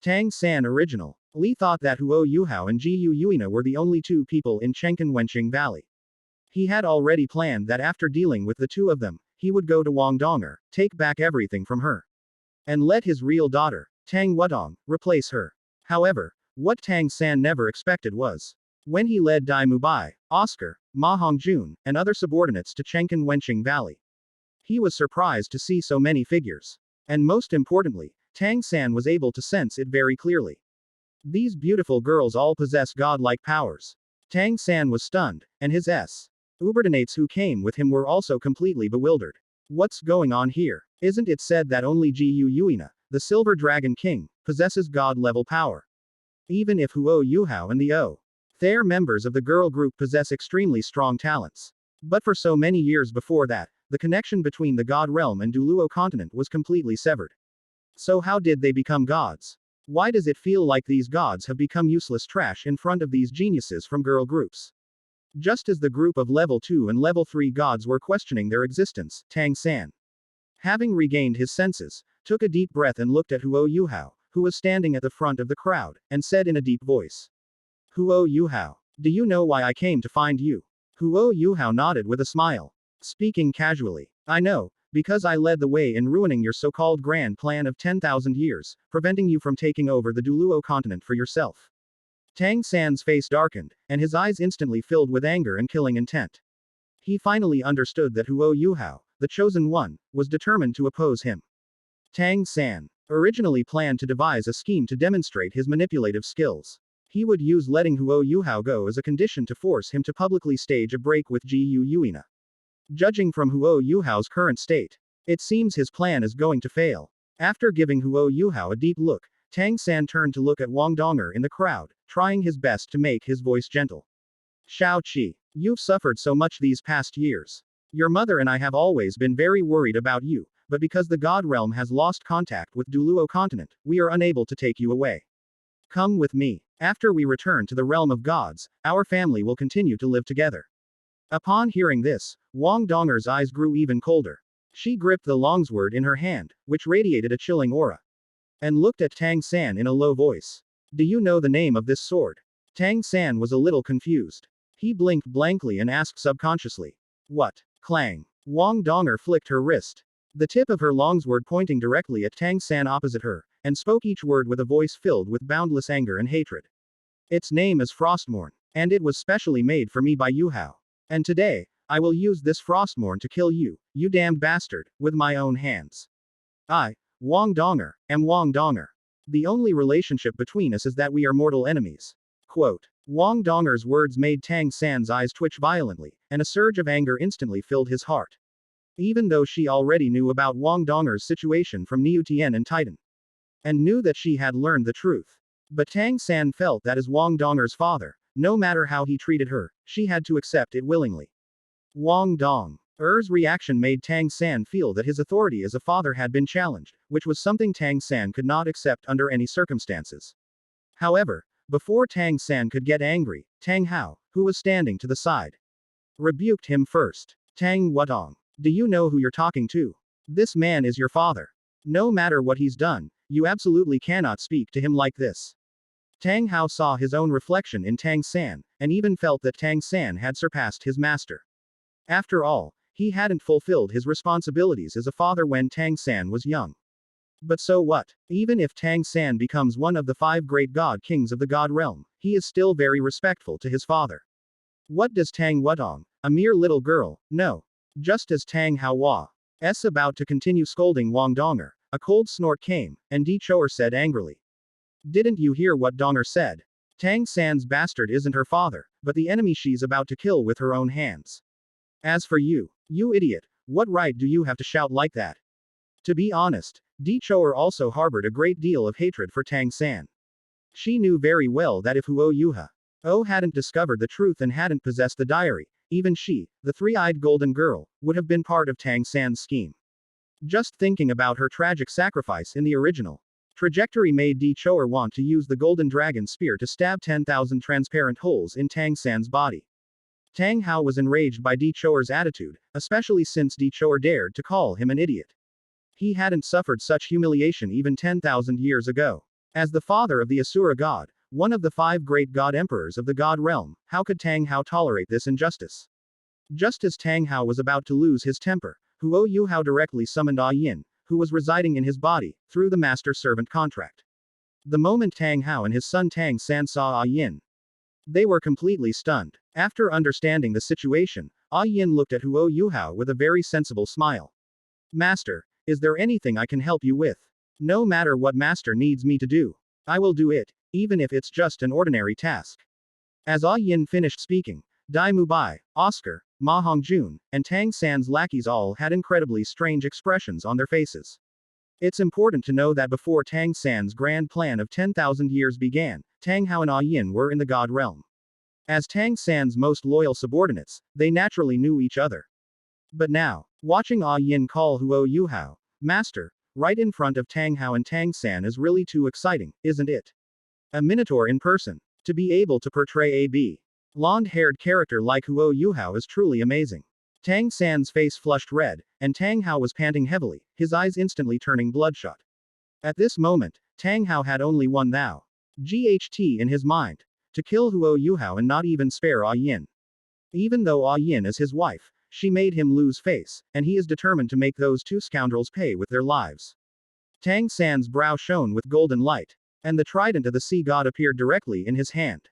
Tang San original. Li thought that Huo Yuhao and Gu Yuina were the only two people in Chengken Wenqing Valley. He had already planned that after dealing with the two of them, he would go to Wang Donger, take back everything from her, and let his real daughter, Tang Wudong, replace her. However, what Tang San never expected was, when he led Dai Mubai, Oscar, Ma Hongjun, and other subordinates to Chengkan Wenqing Valley. He was surprised to see so many figures. And most importantly, Tang San was able to sense it very clearly. These beautiful girls all possess godlike powers. Tang San was stunned, and his subordinates who came with him were also completely bewildered. What's going on here? Isn't it said that only Jiu Yuina, the Silver Dragon King, possesses god-level power? Even if Huo Yuhao and the Thayer members of the girl group possess extremely strong talents. But for so many years before that, the connection between the God realm and Douluo continent was completely severed. So how did they become gods? Why does it feel like these gods have become useless trash in front of these geniuses from girl groups? Just as the group of level 2 and level 3 gods were questioning their existence, Tang San, having regained his senses, took a deep breath and looked at Huo Yuhao, who was standing at the front of the crowd, and said in a deep voice, Huo Yuhao, do you know why I came to find you? Huo Yuhao nodded with a smile, speaking casually. I know, because I led the way in ruining your so-called grand plan of 10,000 years, preventing you from taking over the Douluo continent for yourself. Tang San's face darkened, and his eyes instantly filled with anger and killing intent. He finally understood that Huo Yuhao, the chosen one, was determined to oppose him. Tang San originally planned to devise a scheme to demonstrate his manipulative skills. He would use letting Huo Yuhao go as a condition to force him to publicly stage a break with Jiu Yuina. Judging from Huo Yuhao's current state, it seems his plan is going to fail. After giving Huo Yuhao a deep look, Tang San turned to look at Wang Donger in the crowd, trying his best to make his voice gentle. Shao Qi, you've suffered so much these past years. Your mother and I have always been very worried about you, but because the God realm has lost contact with Douluo continent, we are unable to take you away. Come with me. After we return to the realm of gods, our family will continue to live together. Upon hearing this, Wang Donger's eyes grew even colder. She gripped the longsword in her hand, which radiated a chilling aura, and looked at Tang San in a low voice. Do you know the name of this sword? Tang San was a little confused. He blinked blankly and asked subconsciously. What? Clang. Wang Donger flicked her wrist, the tip of her longsword pointing directly at Tang San opposite her, and spoke each word with a voice filled with boundless anger and hatred. Its name is Frostmourne, and it was specially made for me by Yuhao. And today, I will use this Frostmourne to kill you, you damned bastard, with my own hands. I, Wang Donger, am Wang Donger. The only relationship between us is that we are mortal enemies. Quote. Wang Donger's words made Tang San's eyes twitch violently, and a surge of anger instantly filled his heart. Even though she already knew about Wang Donger's situation from Niu Tian and Titan, and knew that she had learned the truth. But Tang San felt that as Wang Donger's father, no matter how he treated her, she had to accept it willingly. Wang Donger's reaction made Tang San feel that his authority as a father had been challenged, which was something Tang San could not accept under any circumstances. However, before Tang San could get angry, Tang Hao, who was standing to the side, rebuked him first. Tang Wudong, do you know who you're talking to? This man is your father. No matter what he's done, you absolutely cannot speak to him like this. Tang Hao saw his own reflection in Tang San, and even felt that Tang San had surpassed his master. After all, he hadn't fulfilled his responsibilities as a father when Tang San was young. But so what? Even if Tang San becomes one of the 5 great god kings of the god realm, he is still very respectful to his father. What does Tang Wudong, a mere little girl, know? Just as Tang Hao was about to continue scolding Wang Donger, a cold snort came, and Di Choer said angrily. Didn't you hear what Donger said? Tang San's bastard isn't her father, but the enemy she's about to kill with her own hands. As for you, you idiot, what right do you have to shout like that? To be honest, Di Choer also harbored a great deal of hatred for Tang San. She knew very well that if Huo Yuhao hadn't discovered the truth and hadn't possessed the diary, even she, the three-eyed golden girl, would have been part of Tang San's scheme. Just thinking about her tragic sacrifice in the original trajectory made Di Choer want to use the golden dragon spear to stab 10,000 transparent holes in Tang San's body. Tang Hao was enraged by Di Choer's attitude, especially since Di Choer dared to call him an idiot. He hadn't suffered such humiliation even 10,000 years ago. As the father of the Asura god, one of the 5 great god emperors of the god realm, how could Tang Hao tolerate this injustice? Just as Tang Hao was about to lose his temper, Huo Yuhao directly summoned Yin, who was residing in his body, through the master-servant contract. The moment Tang Hao and his son Tang San saw Yin, they were completely stunned. After understanding the situation, Yin looked at Huo Yuhao with a very sensible smile. Master, is there anything I can help you with? No matter what Master needs me to do, I will do it, even if it's just an ordinary task. As Yin finished speaking, Dai Mubai, Oscar, Ma Hongjun, and Tang San's lackeys all had incredibly strange expressions on their faces. It's important to know that before Tang San's grand plan of 10,000 years began, Tang Hao and Yin were in the God realm. As Tang San's most loyal subordinates, they naturally knew each other. But now, watching Yin call Huo Yuhao, Master, right in front of Tang Hao and Tang San is really too exciting, isn't it? A minotaur in person. To be able to portray a blonde-haired character like Huo Yuhao is truly amazing. Tang San's face flushed red, and Tang Hao was panting heavily, his eyes instantly turning bloodshot. At this moment, Tang Hao had only one GHT in his mind. To kill Huo Yuhao and not even spare Yin. Even though Yin is his wife, she made him lose face, and he is determined to make those two scoundrels pay with their lives. Tang San's brow shone with golden light, and the trident of the sea god appeared directly in his hand.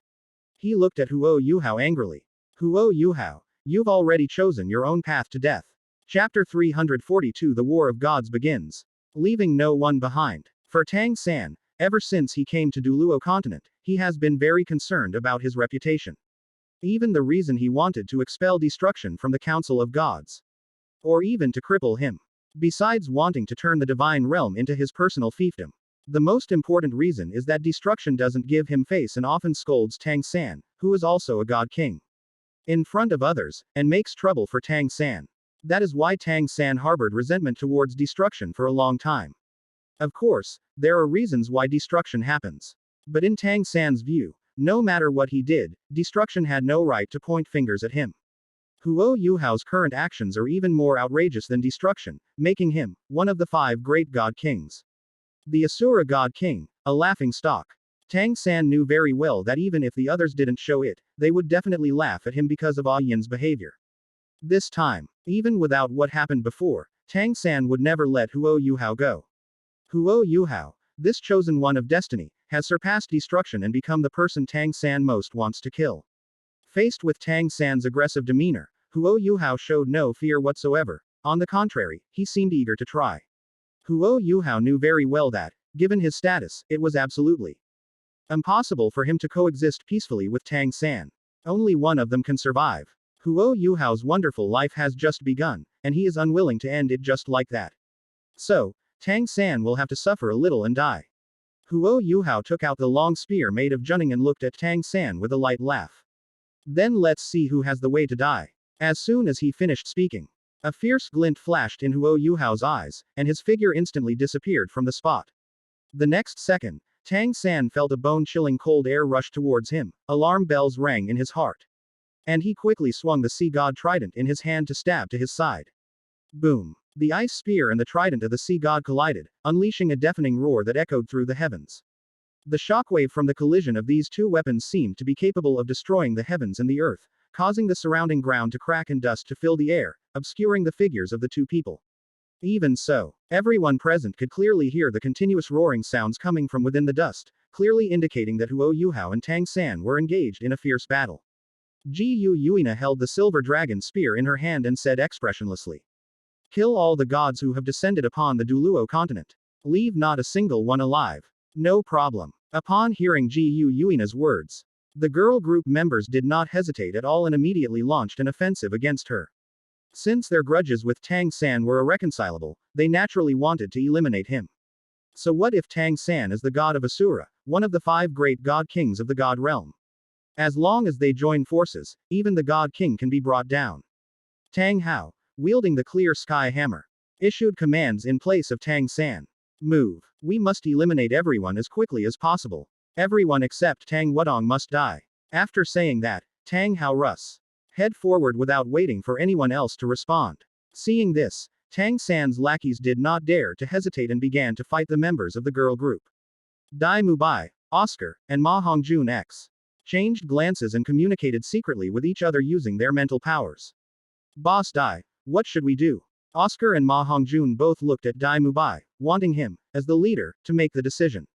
He looked at Huo Yuhao angrily. Huo Yuhao, you've already chosen your own path to death. Chapter 342 The War of Gods begins. Leaving no one behind. For Tang San, ever since he came to Douluo continent, he has been very concerned about his reputation. Even the reason he wanted to expel destruction from the Council of Gods. Or even to cripple him. Besides wanting to turn the divine realm into his personal fiefdom. The most important reason is that destruction doesn't give him face and often scolds Tang San, who is also a god king, in front of others, and makes trouble for Tang San. That is why Tang San harbored resentment towards destruction for a long time. Of course, there are reasons why destruction happens. But in Tang San's view, no matter what he did, destruction had no right to point fingers at him. Huo Yuhao's current actions are even more outrageous than destruction, making him one of the 5 great god kings. The Asura God King, a laughing stock. Tang San knew very well that even if the others didn't show it, they would definitely laugh at him because of Yin's behavior. This time, even without what happened before, Tang San would never let Huo Yuhao go. Huo Yuhao, this chosen one of destiny, has surpassed destruction and become the person Tang San most wants to kill. Faced with Tang San's aggressive demeanor, Huo Yuhao showed no fear whatsoever. On the contrary, he seemed eager to try. Huo Yuhao knew very well that, given his status, it was absolutely impossible for him to coexist peacefully with Tang San. Only one of them can survive. Huo Yuhao's wonderful life has just begun, and he is unwilling to end it just like that. So, Tang San will have to suffer a little and die. Huo Yuhao took out the long spear made of Junning and looked at Tang San with a light laugh. Then let's see who has the way to die. As soon as he finished speaking, a fierce glint flashed in Huo Yuhao's eyes, and his figure instantly disappeared from the spot. The next second, Tang San felt a bone-chilling cold air rush towards him, alarm bells rang in his heart. And he quickly swung the sea god trident in his hand to stab to his side. Boom! The ice spear and the trident of the sea god collided, unleashing a deafening roar that echoed through the heavens. The shockwave from the collision of these two weapons seemed to be capable of destroying the heavens and the earth, causing the surrounding ground to crack and dust to fill the air, obscuring the figures of the two people. Even so, everyone present could clearly hear the continuous roaring sounds coming from within the dust, clearly indicating that Huo Yuhao and Tang San were engaged in a fierce battle. Ji Yuina held the silver dragon spear in her hand and said expressionlessly. Kill all the gods who have descended upon the Douluo continent. Leave not a single one alive. No problem. Upon hearing Ji Yuina's words, the girl group members did not hesitate at all and immediately launched an offensive against her. Since their grudges with Tang San were irreconcilable, they naturally wanted to eliminate him. So what if Tang San is the god of Asura, one of the 5 great god kings of the god realm? As long as they join forces, even the god king can be brought down. Tang Hao, wielding the clear sky hammer, issued commands in place of Tang San. Move. We must eliminate everyone as quickly as possible. Everyone except Tang Wudong must die. After saying that, Tang Hao Rus head forward without waiting for anyone else to respond. Seeing this, Tang San's lackeys did not dare to hesitate and began to fight the members of the girl group. Dai Mubai, Oscar, and Ma Hongjun changed glances and communicated secretly with each other using their mental powers. Boss Dai, what should we do? Oscar and Ma Hongjun both looked at Dai Mubai, wanting him, as the leader, to make the decision.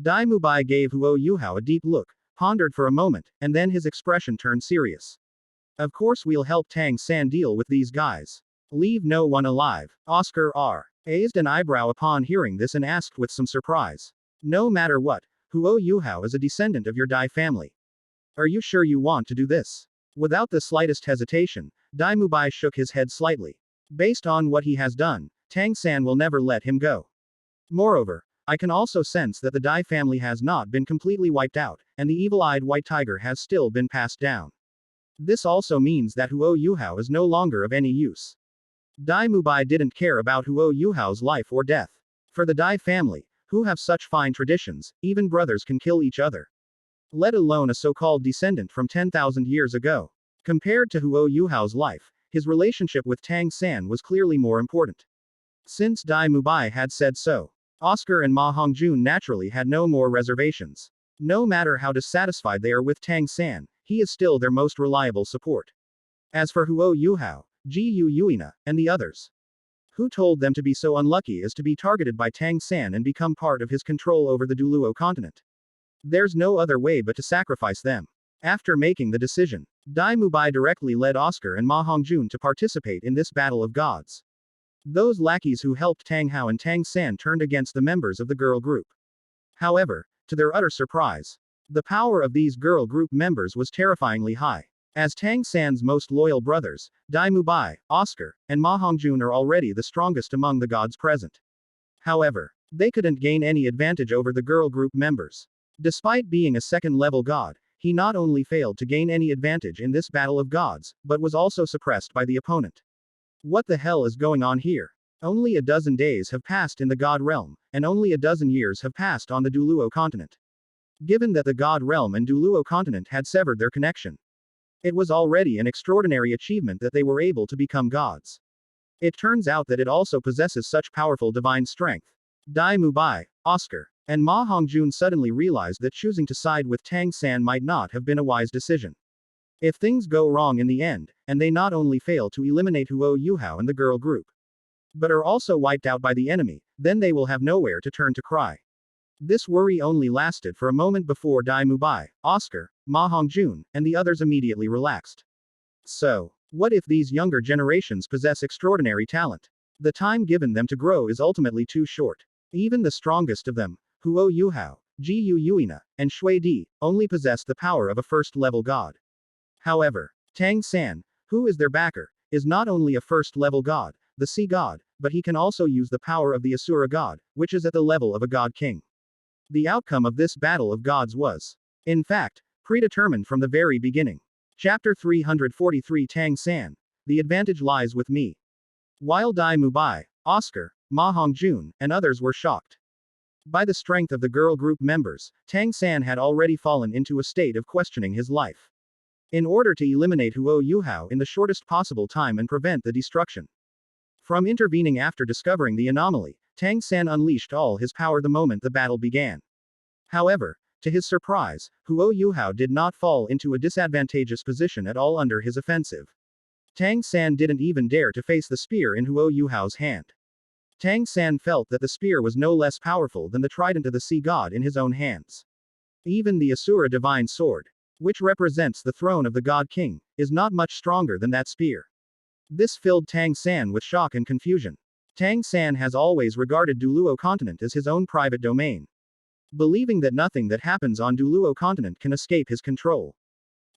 Dai Mubai gave Huo Yuhao a deep look, pondered for a moment, and then his expression turned serious. Of course we'll help Tang San deal with these guys. Leave no one alive. Oscar raised an eyebrow upon hearing this and asked with some surprise. No matter what, Huo Yuhao is a descendant of your Dai family. Are you sure you want to do this? Without the slightest hesitation, Dai Mubai shook his head slightly. Based on what he has done, Tang San will never let him go. Moreover, I can also sense that the Dai family has not been completely wiped out, and the evil-eyed white tiger has still been passed down. This also means that Huo Yuhao is no longer of any use. Dai Mubai didn't care about Huo Yuhao's life or death. For the Dai family, who have such fine traditions, even brothers can kill each other. Let alone a so-called descendant from 10,000 years ago. Compared to Huo Yuhao's life, his relationship with Tang San was clearly more important. Since Dai Mubai had said so, Oscar and Ma Hongjun naturally had no more reservations. No matter how dissatisfied they are with Tang San, he is still their most reliable support. As for Huo Yuhao, Ji Yuina, and the others, who told them to be so unlucky as to be targeted by Tang San and become part of his control over the Douluo continent? There's no other way but to sacrifice them. After making the decision, Dai Mubai directly led Oscar and Ma Hongjun to participate in this battle of gods. Those lackeys who helped Tang Hao and Tang San turned against the members of the girl group. However, to their utter surprise, the power of these girl group members was terrifyingly high. As Tang San's most loyal brothers, Dai Mubai, Oscar, and Ma Hongjun are already the strongest among the gods present. However, they couldn't gain any advantage over the girl group members. Despite being a second-level god, he not only failed to gain any advantage in this battle of gods, but was also suppressed by the opponent. What the hell is going on here? Only a dozen days have passed in the god realm, and only a dozen years have passed on the Douluo continent. Given that the god realm and Douluo continent had severed their connection, it was already an extraordinary achievement that they were able to become gods. It turns out that it also possesses such powerful divine strength. Dai Mubai, Oscar, and Ma Hongjun suddenly realized that choosing to side with Tang San might not have been a wise decision. If things go wrong in the end, and they not only fail to eliminate Huo Yuhao and the girl group, but are also wiped out by the enemy, then they will have nowhere to turn to cry. This worry only lasted for a moment before Dai Mubai, Oscar, Ma Hongjun, and the others immediately relaxed. So, what if these younger generations possess extraordinary talent? The time given them to grow is ultimately too short. Even the strongest of them, Huo Yuhao, Ji Yuina, and Shui Di, only possess the power of a first-level god. However, Tang San, who is their backer, is not only a first-level god, the sea god, but he can also use the power of the Asura god, which is at the level of a god king. The outcome of this battle of gods was, in fact, predetermined from the very beginning. Chapter 343 Tang San. The advantage lies with me. While Dai Mubai, Oscar, Ma Hongjun, and others were shocked by the strength of the girl group members, Tang San had already fallen into a state of questioning his life. In order to eliminate Huo Yuhao in the shortest possible time and prevent the destruction from intervening after discovering the anomaly, Tang San unleashed all his power the moment the battle began. However, to his surprise, Huo Yuhao did not fall into a disadvantageous position at all under his offensive. Tang San didn't even dare to face the spear in Huo Yuhao's hand. Tang San felt that the spear was no less powerful than the trident of the sea god in his own hands. Even the Asura divine sword, which represents the throne of the god king, is not much stronger than that spear. This filled Tang San with shock and confusion. Tang San has always regarded Douluo continent as his own private domain, believing that nothing that happens on Douluo continent can escape his control.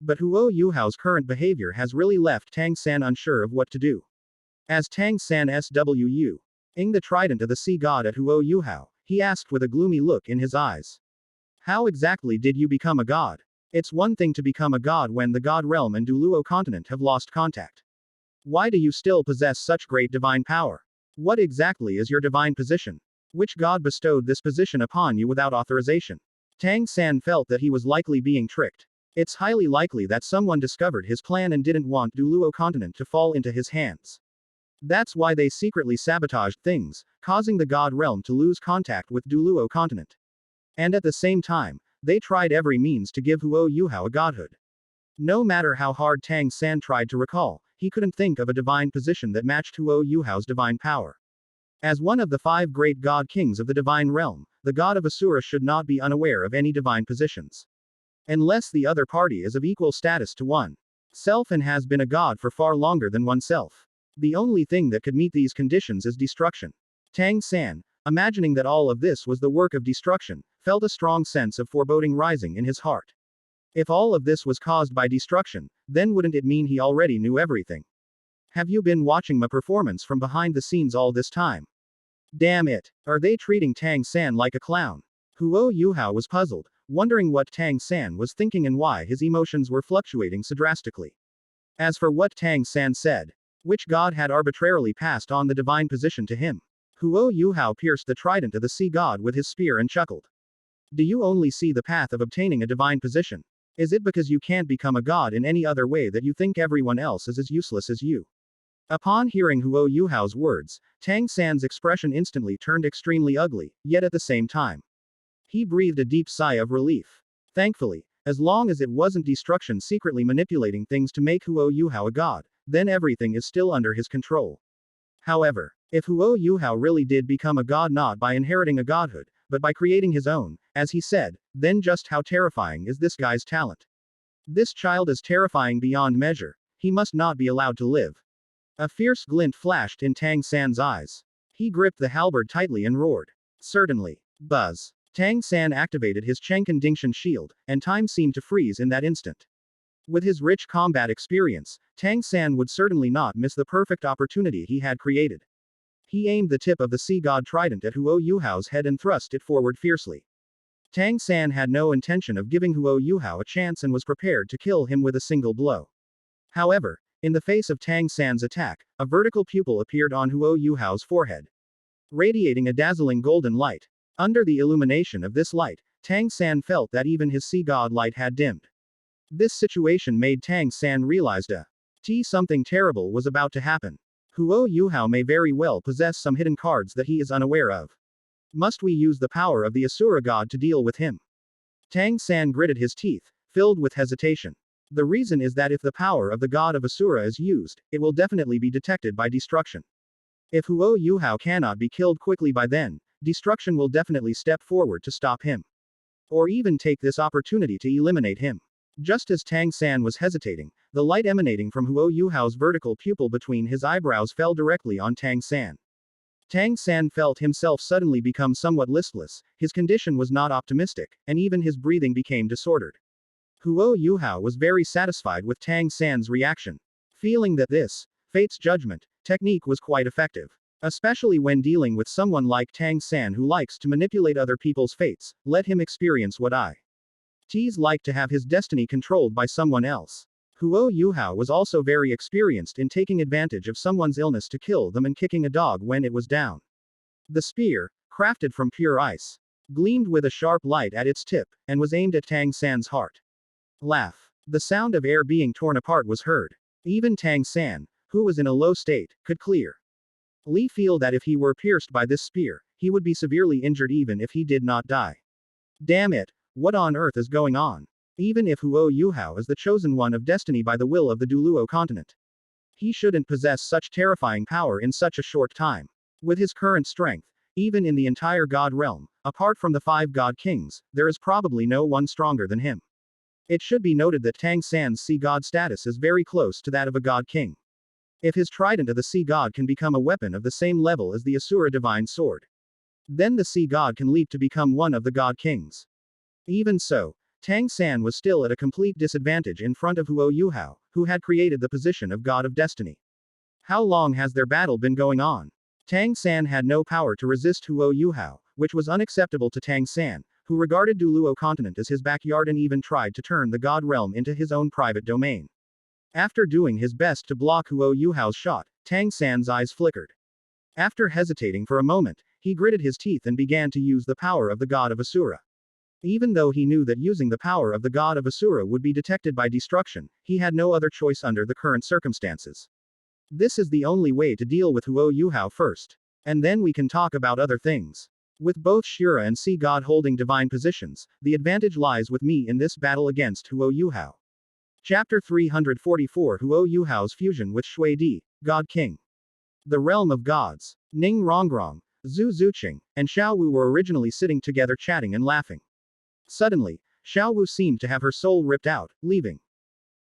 But Huo Yuhao's current behavior has really left Tang San unsure of what to do. As Tang San swing the trident of the sea god at Huo Yuhao, he asked with a gloomy look in his eyes. How exactly did you become a god? It's one thing to become a god when the god realm and Douluo continent have lost contact. Why do you still possess such great divine power? What exactly is your divine position? Which god bestowed this position upon you without authorization? Tang San felt that he was likely being tricked. It's highly likely that someone discovered his plan and didn't want Douluo continent to fall into his hands. That's why they secretly sabotaged things, causing the god realm to lose contact with Douluo continent. And at the same time, they tried every means to give Huo Yuhao a godhood. No matter how hard Tang San tried to recall, he couldn't think of a divine position that matched Huo Yuhao's divine power. As one of the 5 great god kings of the divine realm, the god of Asura should not be unaware of any divine positions. Unless the other party is of equal status to oneself and has been a god for far longer than oneself. The only thing that could meet these conditions is destruction. Tang San, imagining that all of this was the work of destruction, felt a strong sense of foreboding rising in his heart. If all of this was caused by destruction, then wouldn't it mean he already knew everything? Have you been watching my performance from behind the scenes all this time? Damn it, are they treating Tang San like a clown? Huo Yuhao was puzzled, wondering what Tang San was thinking and why his emotions were fluctuating so drastically. As for what Tang San said, which god had arbitrarily passed on the divine position to him? Huo Yuhao pierced the trident of the sea god with his spear and chuckled. Do you only see the path of obtaining a divine position? Is it because you can't become a god in any other way that you think everyone else is as useless as you? Upon hearing Huo Yuhao's words, Tang San's expression instantly turned extremely ugly, yet at the same time, he breathed a deep sigh of relief. Thankfully, as long as it wasn't destruction secretly manipulating things to make Huo Yuhao a god, then everything is still under his control. However, if Huo Yuhao really did become a god not by inheriting a godhood, but by creating his own, as he said, then just how terrifying is this guy's talent? This child is terrifying beyond measure. He must not be allowed to live. A fierce glint flashed in Tang San's eyes. He gripped the halberd tightly and roared. Certainly. Buzz. Tang San activated his Chenkan Dingshan shield, and time seemed to freeze in that instant. With his rich combat experience, Tang San would certainly not miss the perfect opportunity he had created. He aimed the tip of the sea god trident at Huo Yuhao's head and thrust it forward fiercely. Tang San had no intention of giving Huo Yuhao a chance and was prepared to kill him with a single blow. However, in the face of Tang San's attack, a vertical pupil appeared on Huo Yuhao's forehead, radiating a dazzling golden light. Under the illumination of this light, Tang San felt that even his sea god light had dimmed. This situation made Tang San realize something terrible was about to happen. Huo Yuhao may very well possess some hidden cards that he is unaware of. Must we use the power of the Asura god to deal with him? Tang San gritted his teeth, filled with hesitation. The reason is that if the power of the god of Asura is used, it will definitely be detected by destruction. If Huo Yuhao cannot be killed quickly by then, destruction will definitely step forward to stop him. Or even take this opportunity to eliminate him. Just as Tang San was hesitating, the light emanating from Huo Yuhao's vertical pupil between his eyebrows fell directly on Tang San. Tang San felt himself suddenly become somewhat listless, his condition was not optimistic, and even his breathing became disordered. Huo Yuhao was very satisfied with Tang San's reaction, feeling that this, fate's judgment, technique was quite effective. Especially when dealing with someone like Tang San who likes to manipulate other people's fates, let him experience what T's like to have his destiny controlled by someone else. Huo Yuhao was also very experienced in taking advantage of someone's illness to kill them and kicking a dog when it was down. The spear, crafted from pure ice, gleamed with a sharp light at its tip, and was aimed at Tang San's heart. Laugh. The sound of air being torn apart was heard. Even Tang San, who was in a low state, could clearly feel that if he were pierced by this spear, he would be severely injured even if he did not die. Damn it, what on earth is going on? Even if Huo Yuhao is the chosen one of destiny by the will of the Douluo continent, he shouldn't possess such terrifying power in such a short time. With his current strength, even in the entire god realm, apart from the 5 god kings, there is probably no one stronger than him. It should be noted that Tang San's sea god status is very close to that of a god king. If his trident of the sea god can become a weapon of the same level as the Asura divine sword, then the sea god can leap to become one of the god kings. Even so, Tang San was still at a complete disadvantage in front of Huo Yuhao, who had created the position of god of destiny. How long has their battle been going on? Tang San had no power to resist Huo Yuhao, which was unacceptable to Tang San, who regarded Douluo continent as his backyard and even tried to turn the god realm into his own private domain. After doing his best to block Huo Yuhao's shot, Tang San's eyes flickered. After hesitating for a moment, he gritted his teeth and began to use the power of the god of Asura. Even though he knew that using the power of the god of Asura would be detected by destruction, he had no other choice under the current circumstances. This is the only way to deal with Huo Yuhao first. And then we can talk about other things. With both Shura and Sea God holding divine positions, the advantage lies with me in this battle against Huo Yuhao. Chapter 344 Huo Yuhao's fusion with Shui Di, God King. The realm of gods. Ning Rongrong, Zhu Zuqing, and Xiao Wu were originally sitting together chatting and laughing. Suddenly, Xiao Wu seemed to have her soul ripped out, leaving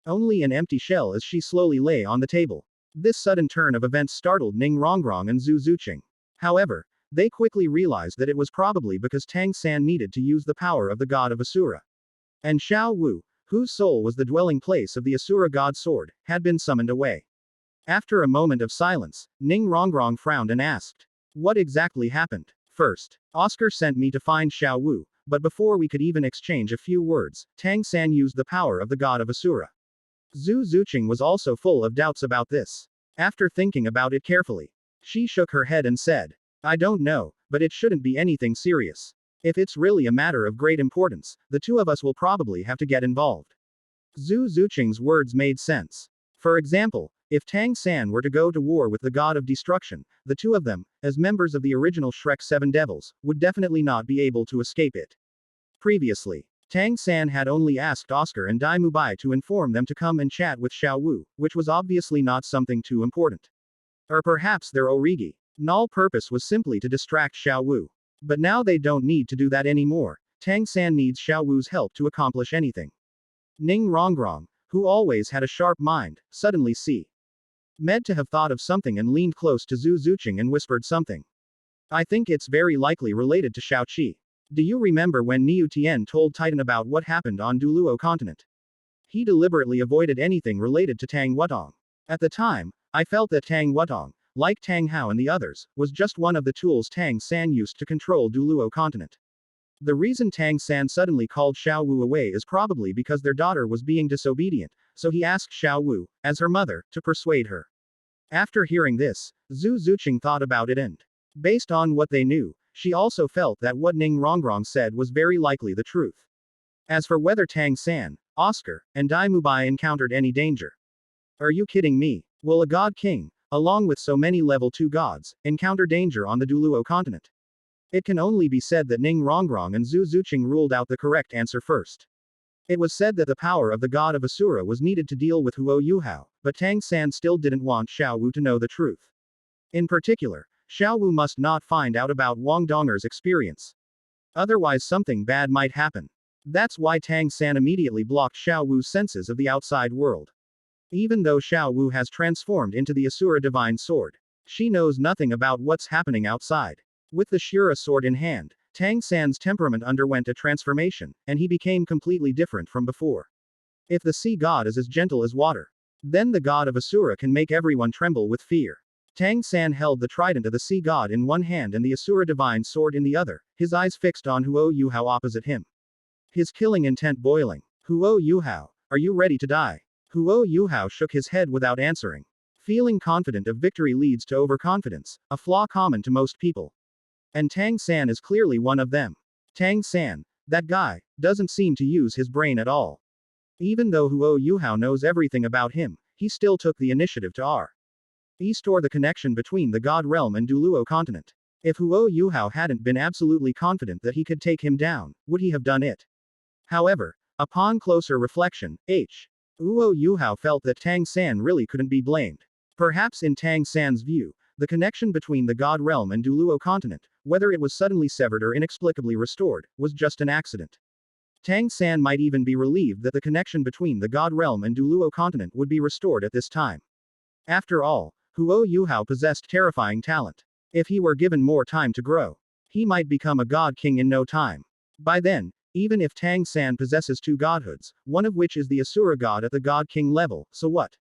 only an empty shell as she slowly lay on the table. This sudden turn of events startled Ning Rongrong and Zhu Zuqing. However, they quickly realized that it was probably because Tang San needed to use the power of the god of Asura. And Xiao Wu, whose soul was the dwelling place of the Asura god sword, had been summoned away. After a moment of silence, Ning Rongrong frowned and asked, "What exactly happened?" "First, Oscar sent me to find Xiao Wu, but before we could even exchange a few words, Tang San used the power of the god of Asura." Zhu Zuqing was also full of doubts about this. After thinking about it carefully, she shook her head and said, "I don't know, but it shouldn't be anything serious. If it's really a matter of great importance, the two of us will probably have to get involved." Zhu Zuqing's words made sense. For example, if Tang San were to go to war with the god of destruction, the two of them, as members of the original Shrek Seven Devils, would definitely not be able to escape it. Previously, Tang San had only asked Oscar and Dai Mubai to inform them to come and chat with Xiao Wu, which was obviously not something too important. Or perhaps their Origi null purpose was simply to distract Xiao Wu. But now they don't need to do that anymore. Tang San needs Xiao Wu's help to accomplish anything. Ning Rongrong, who always had a sharp mind, suddenly meant to have thought of something and leaned close to Zhu Zuqing and whispered something. "I think it's very likely related to Shao Qi. Do you remember when Niu Tian told Titan about what happened on Douluo continent? He deliberately avoided anything related to Tang Wutong. At the time, I felt that Tang Wutong, like Tang Hao and the others, was just one of the tools Tang San used to control Douluo continent. The reason Tang San suddenly called Xiao Wu away is probably because their daughter was being disobedient, so he asked Xiao Wu, as her mother, to persuade her." After hearing this, Zhu Zuqing thought about it and, based on what they knew, she also felt that what Ning Rongrong said was very likely the truth. As for whether Tang San, Oscar, and Dai Mubai encountered any danger. Are you kidding me? Will a god king, along with so many level 2 gods, encounter danger on the Douluo continent? It can only be said that Ning Rongrong and Zhu Zuqing ruled out the correct answer first. It was said that the power of the god of Asura was needed to deal with Huo Yuhao, but Tang San still didn't want Xiao Wu to know the truth. In particular, Xiao Wu must not find out about Wang Donger's experience. Otherwise something bad might happen. That's why Tang San immediately blocked Xiao Wu's senses of the outside world. Even though Xiao Wu has transformed into the Asura Divine Sword, she knows nothing about what's happening outside. With the Shura sword in hand, Tang San's temperament underwent a transformation, and he became completely different from before. If the sea god is as gentle as water, then the god of Asura can make everyone tremble with fear. Tang San held the trident of the sea god in one hand and the Asura divine sword in the other, his eyes fixed on Huo Yuhao opposite him. His killing intent boiling. "Huo Yuhao, are you ready to die?" Huo Yuhao shook his head without answering. Feeling confident of victory leads to overconfidence, a flaw common to most people. And Tang San is clearly one of them. Tang San, that guy, doesn't seem to use his brain at all. Even though Huo Yuhao knows everything about him, he still took the initiative to restore the connection between the God Realm and Douluo continent. If Huo Yuhao hadn't been absolutely confident that he could take him down, would he have done it? However, upon closer reflection, Huo Yuhao felt that Tang San really couldn't be blamed. Perhaps in Tang San's view, the connection between the God Realm and Douluo continent, whether it was suddenly severed or inexplicably restored, was just an accident. Tang San might even be relieved that the connection between the God Realm and Douluo continent would be restored at this time. After all, Huo Yuhao possessed terrifying talent. If he were given more time to grow, he might become a god king in no time. By then, even if Tang San possesses 2 godhoods, one of which is the Asura god at the god king level, so what?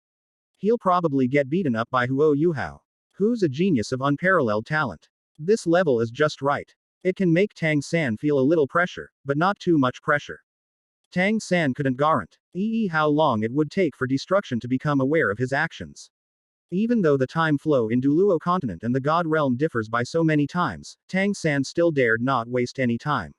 He'll probably get beaten up by Huo Yuhao, who's a genius of unparalleled talent. This level is just right. It can make Tang San feel a little pressure, but not too much pressure. Tang San couldn't guarantee how long it would take for destruction to become aware of his actions. Even though the time flow in Douluo continent and the God Realm differs by so many times, Tang San still dared not waste any time.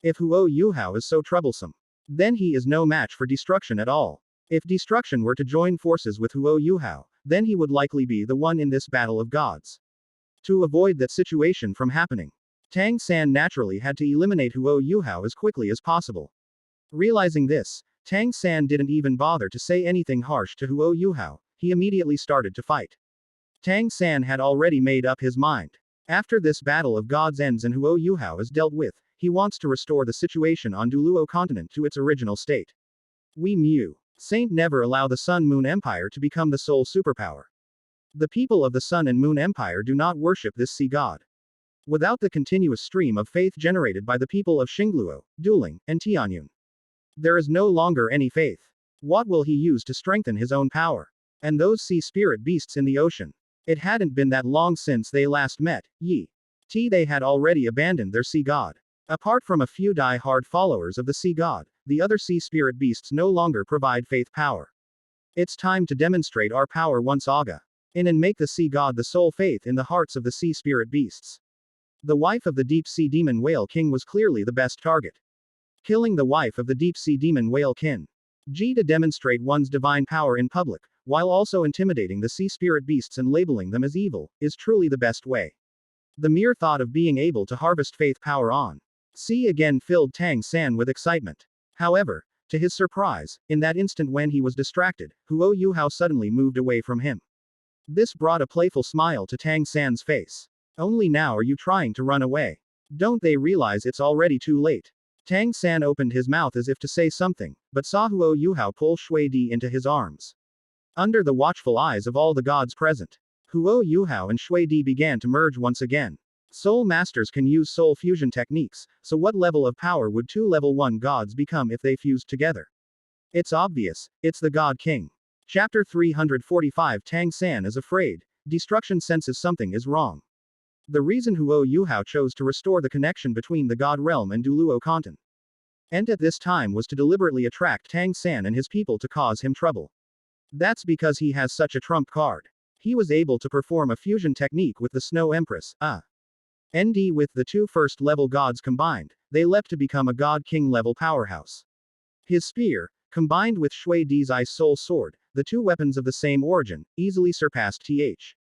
If Huo Yuhao is so troublesome, then he is no match for destruction at all. If destruction were to join forces with Huo Yuhao, then he would likely be the one in this battle of gods. To avoid that situation from happening, Tang San naturally had to eliminate Huo Yuhao as quickly as possible. Realizing this, Tang San didn't even bother to say anything harsh to Huo Yuhao, he immediately started to fight. Tang San had already made up his mind. After this battle of gods ends and Huo Yuhao is dealt with, he wants to restore the situation on Douluo continent to its original state. We Mu. Saint never allow the Sun-Moon Empire to become the sole superpower. The people of the Sun and Moon Empire do not worship this sea god. Without the continuous stream of faith generated by the people of Xingluo, Dueling, and Tianyun, there is no longer any faith. What will he use to strengthen his own power? And those sea spirit beasts in the ocean. It hadn't been that long since they last met, they had already abandoned their sea god. Apart from a few die-hard followers of the sea god, the other sea spirit beasts no longer provide faith power. It's time to demonstrate our power once again. And make the sea god the sole faith in the hearts of the sea spirit beasts. The wife of the deep sea demon whale king was clearly the best target. Killing the wife of the deep sea demon whale king. To demonstrate one's divine power in public, while also intimidating the sea spirit beasts and labeling them as evil, is truly the best way. The mere thought of being able to harvest faith power on sea again filled Tang San with excitement. However, to his surprise, in that instant when he was distracted, Huo Yuhao suddenly moved away from him. This brought a playful smile to Tang San's face. Only now are you trying to run away? Don't they realize it's already too late? Tang San opened his mouth as if to say something, but saw Huo Yuhao pull Shui Di into his arms. Under the watchful eyes of all the gods present, Huo Yuhao and Shui Di began to merge once again. Soul masters can use soul fusion techniques, so what level of power would two level 1 gods become if they fused together? It's obvious, it's the God King. Chapter 345 Tang San is afraid. Destruction senses something is wrong. The reason Huo Yuhao chose to restore the connection between the God realm and Douluo continent, and at this time was to deliberately attract Tang San and his people to cause him trouble. That's because he has such a trump card. He was able to perform a fusion technique with the Snow Empress, ND with the two first level gods combined, they leapt to become a God King level powerhouse. His spear, combined with Shui Di's Ice Soul Sword, the two weapons of the same origin, easily surpassed Th.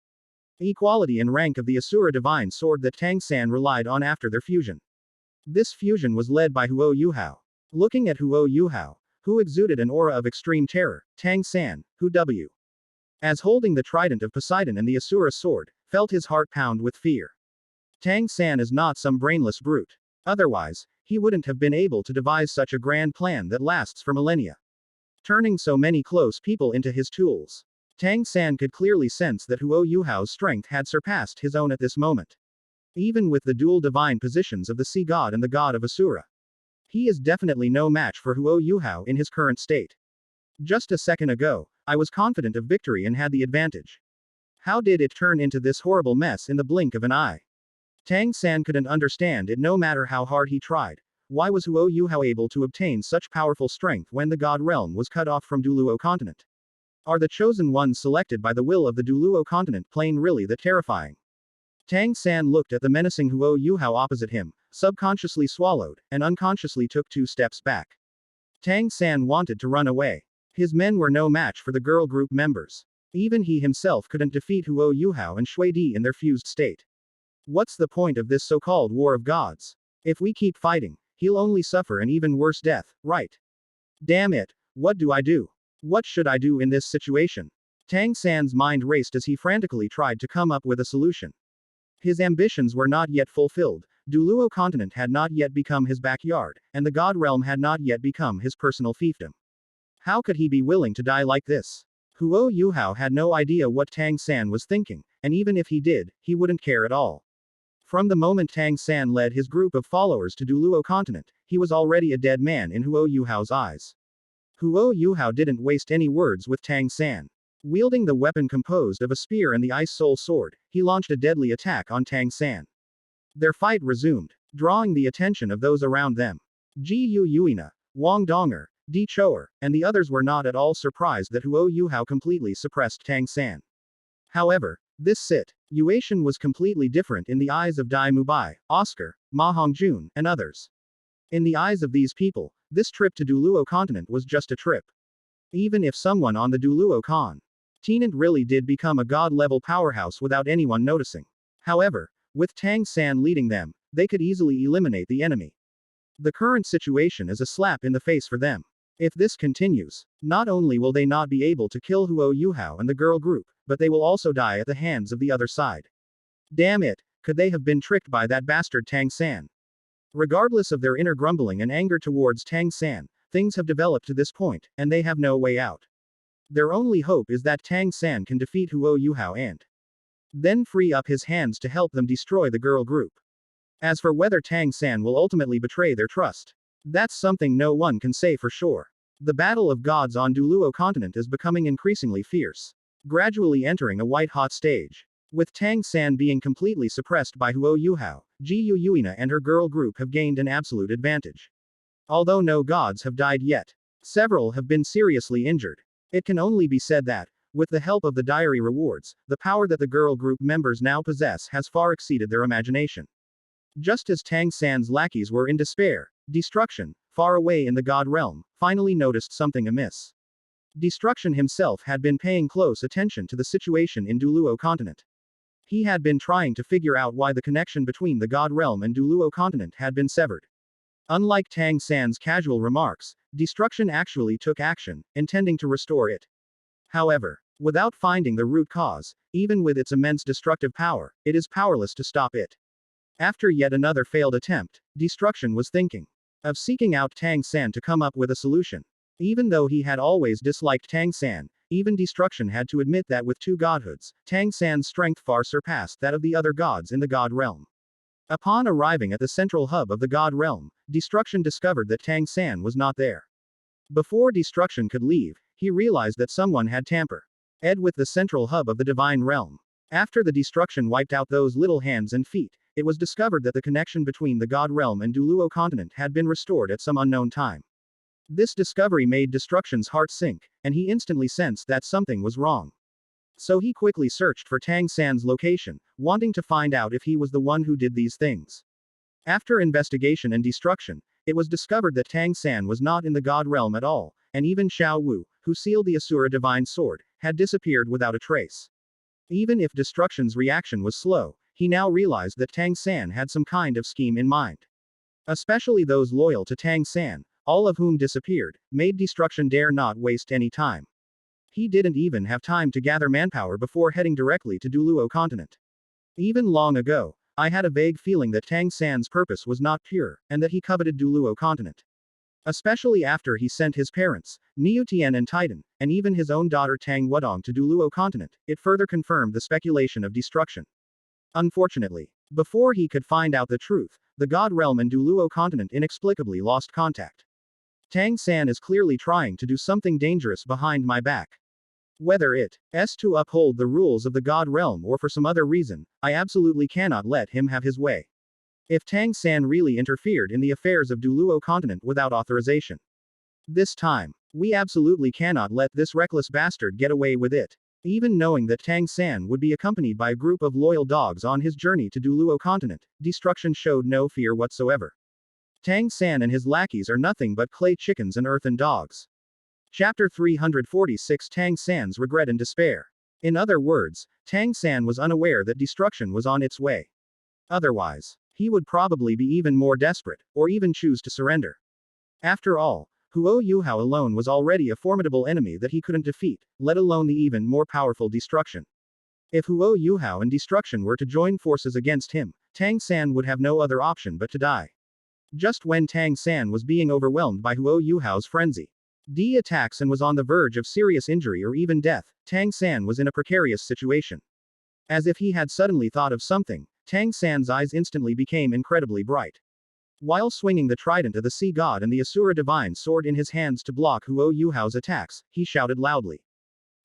Equality and rank of the Asura Divine Sword that Tang San relied on after their fusion. This fusion was led by Huo Yuhao. Looking at Huo Yuhao, who exuded an aura of extreme terror, Tang San, who as holding the trident of Poseidon and the Asura sword, felt his heart pound with fear. Tang San is not some brainless brute. Otherwise, he wouldn't have been able to devise such a grand plan that lasts for millennia. Turning so many close people into his tools. Tang San could clearly sense that Huo Yuhao's strength had surpassed his own at this moment. Even with the dual divine positions of the sea god and the god of Asura, he is definitely no match for Huo Yuhao in his current state. Just a second ago, I was confident of victory and had the advantage. How did it turn into this horrible mess in the blink of an eye? Tang San couldn't understand it no matter how hard he tried. Why was Huo Yuhao able to obtain such powerful strength when the god realm was cut off from Douluo continent? Are the chosen ones selected by the will of the Douluo continent plain really that terrifying? Tang San looked at the menacing Huo Yuhao opposite him, subconsciously swallowed, and unconsciously took 2 steps back. Tang San wanted to run away. His men were no match for the girl group members. Even he himself couldn't defeat Huo Yuhao and Shui Di in their fused state. What's the point of this so-called war of gods? If we keep fighting, he'll only suffer an even worse death, right? Damn it, what do I do? What should I do in this situation? Tang San's mind raced as he frantically tried to come up with a solution. His ambitions were not yet fulfilled, Douluo continent had not yet become his backyard, and the god realm had not yet become his personal fiefdom. How could he be willing to die like this? Huo Yuhao had no idea what Tang San was thinking, and even if he did, he wouldn't care at all. From the moment Tang San led his group of followers to Douluo continent, he was already a dead man in Huo Yuhao's eyes. Huo Yuhao didn't waste any words with Tang San. Wielding the weapon composed of a spear and the Ice Soul Sword, he launched a deadly attack on Tang San. Their fight resumed, drawing the attention of those around them. Ji Yuina, Wang Donger, Di Choer, and the others were not at all surprised that Huo Yuhao completely suppressed Tang San. However, this situation was completely different in the eyes of Dai Mubai, Oscar, Ma Hongjun, and others. In the eyes of these people, this trip to Douluo continent was just a trip. Even if someone on the Douluo continent really did become a god-level powerhouse without anyone noticing. However, with Tang San leading them, they could easily eliminate the enemy. The current situation is a slap in the face for them. If this continues, not only will they not be able to kill Huo Yuhao and the girl group, but they will also die at the hands of the other side. Damn it, could they have been tricked by that bastard Tang San? Regardless of their inner grumbling and anger towards Tang San, things have developed to this point, and they have no way out. Their only hope is that Tang San can defeat Huo Yuhao and then free up his hands to help them destroy the girl group. As for whether Tang San will ultimately betray their trust, that's something no one can say for sure. The battle of gods on Douluo continent is becoming increasingly fierce, gradually entering a white-hot stage. With Tang San being completely suppressed by Huo Yuhao, Ji Yuina and her girl group have gained an absolute advantage. Although no gods have died yet, several have been seriously injured. It can only be said that, with the help of the diary rewards, the power that the girl group members now possess has far exceeded their imagination. Just as Tang San's lackeys were in despair, Destruction, far away in the god realm, finally noticed something amiss. Destruction himself had been paying close attention to the situation in Douluo continent. He had been trying to figure out why the connection between the god realm and Douluo continent had been severed. Unlike Tang San's casual remarks, Destruction actually took action, intending to restore it. However, without finding the root cause, even with its immense destructive power, it is powerless to stop it. After yet another failed attempt, Destruction was thinking of seeking out Tang San to come up with a solution. Even though he had always disliked Tang San, even Destruction had to admit that with two godhoods, Tang San's strength far surpassed that of the other gods in the god realm. Upon arriving at the central hub of the god realm, Destruction discovered that Tang San was not there. Before Destruction could leave, he realized that someone had tampered with the central hub of the divine realm. After the Destruction wiped out those little hands and feet, it was discovered that the connection between the god realm and Douluo continent had been restored at some unknown time. This discovery made Destruction's heart sink, and he instantly sensed that something was wrong. So he quickly searched for Tang San's location, wanting to find out if he was the one who did these things. After investigation and destruction, it was discovered that Tang San was not in the god realm at all, and even Xiao Wu, who sealed the Asura divine sword, had disappeared without a trace. Even if Destruction's reaction was slow, he now realized that Tang San had some kind of scheme in mind. Especially those loyal to Tang San, all of whom disappeared, made Destruction dare not waste any time. He didn't even have time to gather manpower before heading directly to Douluo continent. Even long ago, I had a vague feeling that Tang San's purpose was not pure, and that he coveted Douluo continent. Especially after he sent his parents, Niutian and Titan, and even his own daughter Tang Wudong to Douluo continent, it further confirmed the speculation of Destruction. Unfortunately, before he could find out the truth, the god realm and Douluo continent inexplicably lost contact. Tang San is clearly trying to do something dangerous behind my back. Whether it's to uphold the rules of the god realm or for some other reason, I absolutely cannot let him have his way. If Tang San really interfered in the affairs of Douluo continent without authorization, this time, we absolutely cannot let this reckless bastard get away with it. Even knowing that Tang San would be accompanied by a group of loyal dogs on his journey to Douluo continent, Destruction showed no fear whatsoever. Tang San and his lackeys are nothing but clay chickens and earthen dogs. Chapter 346 Tang San's Regret and Despair. In other words, Tang San was unaware that Destruction was on its way. Otherwise, he would probably be even more desperate, or even choose to surrender. After all, Huo Yuhao alone was already a formidable enemy that he couldn't defeat, let alone the even more powerful Destruction. If Huo Yuhao and Destruction were to join forces against him, Tang San would have no other option but to die. Just when Tang San was being overwhelmed by Huo Yuhao's frenzy, attacks and was on the verge of serious injury or even death, Tang San was in a precarious situation. As if he had suddenly thought of something, Tang San's eyes instantly became incredibly bright. While swinging the trident of the sea god and the Asura divine sword in his hands to block Huo Yuhao's attacks, he shouted loudly.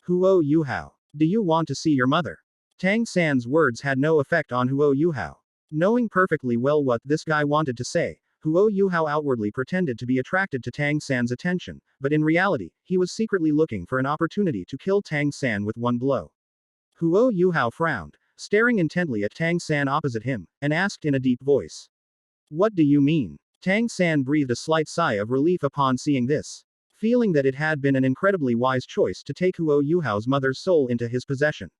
Huo Yuhao, do you want to see your mother? Tang San's words had no effect on Huo Yuhao. Knowing perfectly well what this guy wanted to say, Huo Yuhao outwardly pretended to be attracted to Tang San's attention, but in reality, he was secretly looking for an opportunity to kill Tang San with one blow. Huo Yuhao frowned, staring intently at Tang San opposite him, and asked in a deep voice. What do you mean? Tang San breathed a slight sigh of relief upon seeing this, feeling that it had been an incredibly wise choice to take Huo Yuhao's mother's soul into his possession.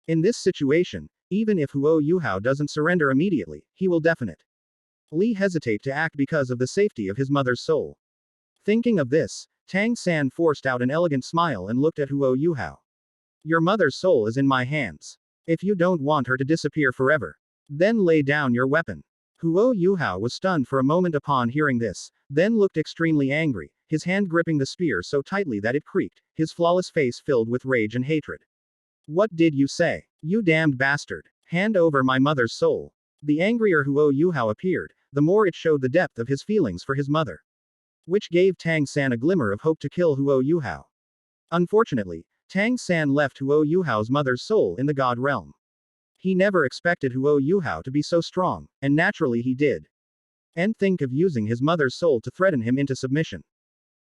In this situation, even if Huo Yuhao doesn't surrender immediately, he will definitely hesitate to act because of the safety of his mother's soul. Thinking of this, Tang San forced out an elegant smile and looked at Huo Yuhao. Your mother's soul is in my hands. If you don't want her to disappear forever, then lay down your weapon. Huo Yuhao was stunned for a moment upon hearing this, then looked extremely angry, his hand gripping the spear so tightly that it creaked, his flawless face filled with rage and hatred. What did you say? You damned bastard. Hand over my mother's soul. The angrier Huo Yuhao appeared, the more it showed the depth of his feelings for his mother. Which gave Tang San a glimmer of hope to kill Huo Yuhao. Unfortunately, Tang San left Huo Yuhao's mother's soul in the god realm. He never expected Huo Yuhao to be so strong, and naturally he did. And think of using his mother's soul to threaten him into submission.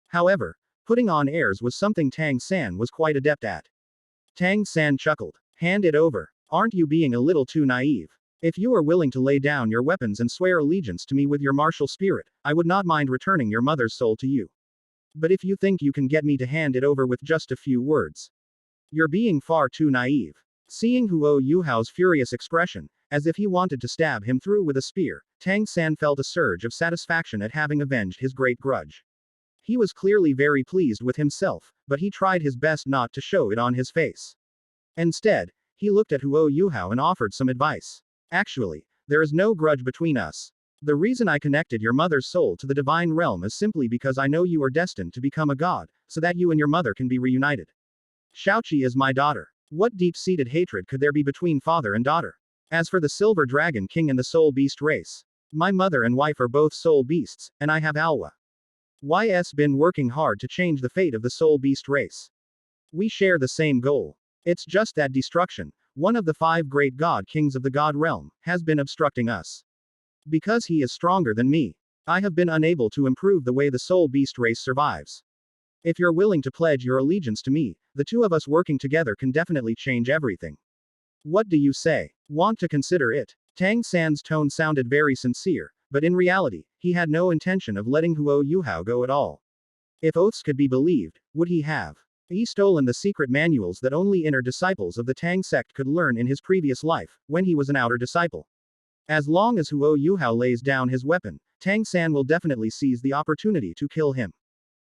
However, putting on airs was something Tang San was quite adept at. Tang San chuckled. Hand it over. Aren't you being a little too naive? If you are willing to lay down your weapons and swear allegiance to me with your martial spirit, I would not mind returning your mother's soul to you. But if you think you can get me to hand it over with just a few words, you're being far too naive. Seeing Huo Yuhao's furious expression, as if he wanted to stab him through with a spear, Tang San felt a surge of satisfaction at having avenged his great grudge. He was clearly very pleased with himself, but he tried his best not to show it on his face. Instead, he looked at Huo Yuhao and offered some advice. Actually, there is no grudge between us. The reason I connected your mother's soul to the divine realm is simply because I know you are destined to become a god, so that you and your mother can be reunited. Shaoqi is my daughter. What deep-seated hatred could there be between father and daughter? As for the Silver Dragon King and the Soul Beast race, my mother and wife are both soul beasts, and I have Alwa. Y's been working hard to change the fate of the Soul Beast race. We share the same goal. It's just that destruction, one of the 5 great god kings of the god realm, has been obstructing us. Because he is stronger than me, I have been unable to improve the way the Soul Beast race survives. If you're willing to pledge your allegiance to me, the two of us working together can definitely change everything. What do you say? Want to consider it? Tang San's tone sounded very sincere, but in reality, he had no intention of letting Huo Yuhao go at all. If oaths could be believed, would he have? He stolen the secret manuals that only inner disciples of the Tang sect could learn in his previous life, when he was an outer disciple. As long as Huo Yuhao lays down his weapon, Tang San will definitely seize the opportunity to kill him.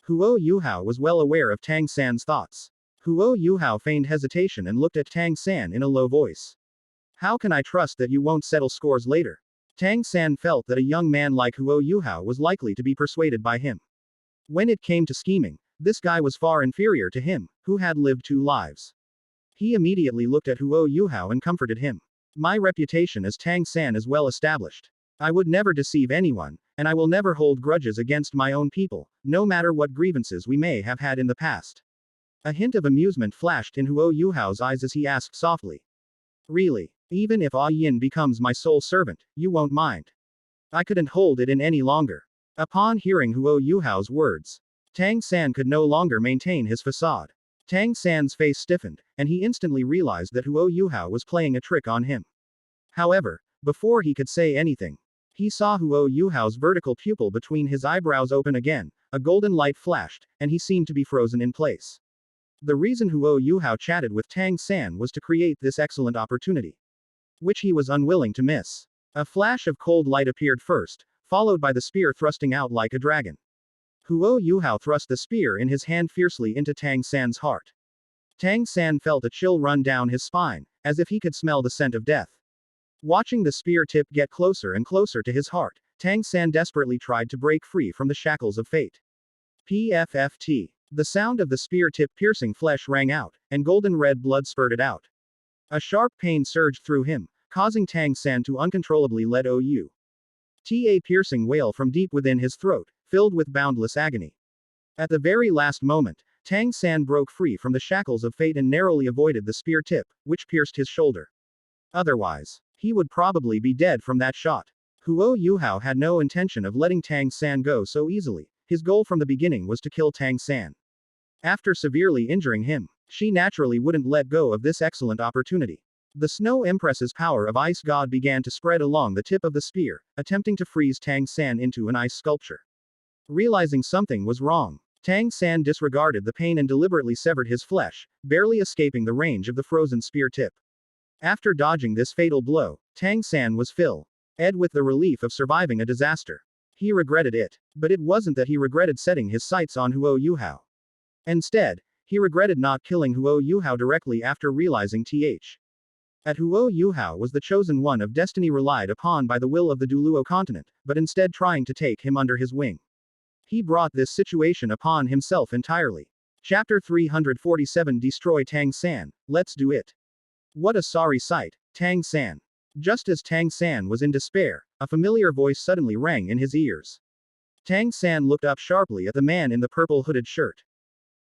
Huo Yuhao was well aware of Tang San's thoughts. Huo Yuhao feigned hesitation and looked at Tang San in a low voice. How can I trust that you won't settle scores later? Tang San felt that a young man like Huo Yuhao was likely to be persuaded by him. When it came to scheming, this guy was far inferior to him, who had lived 2 lives. He immediately looked at Huo Yuhao and comforted him. My reputation as Tang San is well established. I would never deceive anyone, and I will never hold grudges against my own people, no matter what grievances we may have had in the past. A hint of amusement flashed in Huo Yuhao's eyes as he asked softly. Really? Even if Ah Yin becomes my sole servant, you won't mind? I couldn't hold it in any longer. Upon hearing Huo Yuhao's words, Tang San could no longer maintain his facade. Tang San's face stiffened, and he instantly realized that Huo Yuhao was playing a trick on him. However, before he could say anything, he saw Huo Yuhao's vertical pupil between his eyebrows open again, a golden light flashed, and he seemed to be frozen in place. The reason Huo Yuhao chatted with Tang San was to create this excellent opportunity, which he was unwilling to miss. A flash of cold light appeared first, followed by the spear thrusting out like a dragon. Huo Yuhao thrust the spear in his hand fiercely into Tang San's heart. Tang San felt a chill run down his spine, as if he could smell the scent of death. Watching the spear tip get closer and closer to his heart, Tang San desperately tried to break free from the shackles of fate. PFFT. The sound of the spear tip piercing flesh rang out, and golden red blood spurted out. A sharp pain surged through him, causing Tang San to uncontrollably let out a piercing wail from deep within his throat, filled with boundless agony. At the very last moment, Tang San broke free from the shackles of fate and narrowly avoided the spear tip, which pierced his shoulder. Otherwise, he would probably be dead from that shot. Huo Yuhao had no intention of letting Tang San go so easily. His goal from the beginning was to kill Tang San. After severely injuring him, she naturally wouldn't let go of this excellent opportunity. The Snow Empress's power of Ice God began to spread along the tip of the spear, attempting to freeze Tang San into an ice sculpture. Realizing something was wrong, Tang San disregarded the pain and deliberately severed his flesh, barely escaping the range of the frozen spear tip. After dodging this fatal blow, Tang San was filled with the relief of surviving a disaster. He regretted it. But it wasn't that he regretted setting his sights on Huo Yuhao. Instead, he regretted not killing Huo Yuhao directly after realizing that Huo Yuhao was the chosen one of destiny relied upon by the will of the Douluo continent, but instead trying to take him under his wing. He brought this situation upon himself entirely. Chapter 347 Destroy Tang San, let's do it. What a sorry sight, Tang San. Just as Tang San was in despair, a familiar voice suddenly rang in his ears. Tang San looked up sharply at the man in the purple hooded shirt.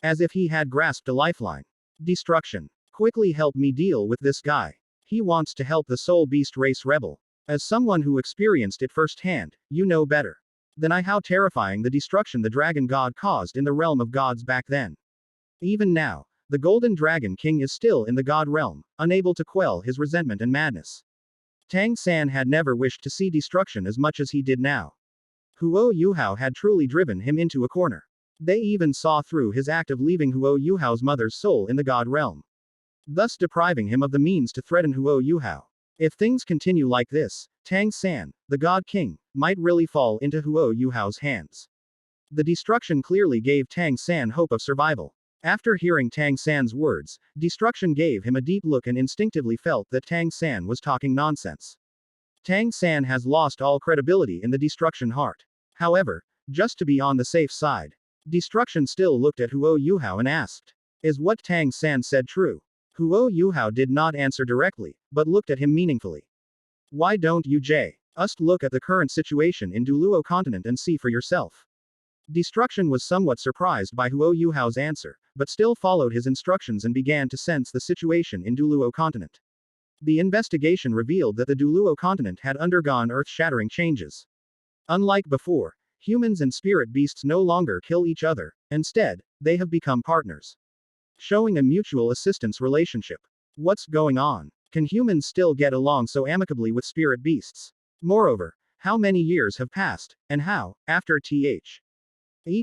As if he had grasped a lifeline. Destruction. Quickly help me deal with this guy. He wants to help the soul beast race rebel. As someone who experienced it firsthand, you know better than I how terrifying the destruction the dragon god caused in the realm of gods back then. Even now, the golden dragon king is still in the god realm, unable to quell his resentment and madness. Tang San had never wished to see destruction as much as he did now. Huo Yuhao had truly driven him into a corner. They even saw through his act of leaving Huo Yuhao's mother's soul in the god realm, thus depriving him of the means to threaten Huo Yuhao. If things continue like this, Tang San, the God King, might really fall into Huo Yuhao's hands. The destruction clearly gave Tang San hope of survival. After hearing Tang San's words, destruction gave him a deep look and instinctively felt that Tang San was talking nonsense. Tang San has lost all credibility in the destruction heart. However, just to be on the safe side, destruction still looked at Huo Yuhao and asked, is what Tang San said true? Huo Yuhao did not answer directly, but looked at him meaningfully. Why don't you just look at the current situation in Douluo continent and see for yourself? Destruction was somewhat surprised by Huo Yuhao's answer, but still followed his instructions and began to sense the situation in Douluo continent. The investigation revealed that the Douluo continent had undergone earth-shattering changes. Unlike before, humans and spirit beasts no longer kill each other, instead, they have become partners, showing a mutual assistance relationship. What's going on? Can humans still get along so amicably with spirit beasts? Moreover, how many years have passed, and how, after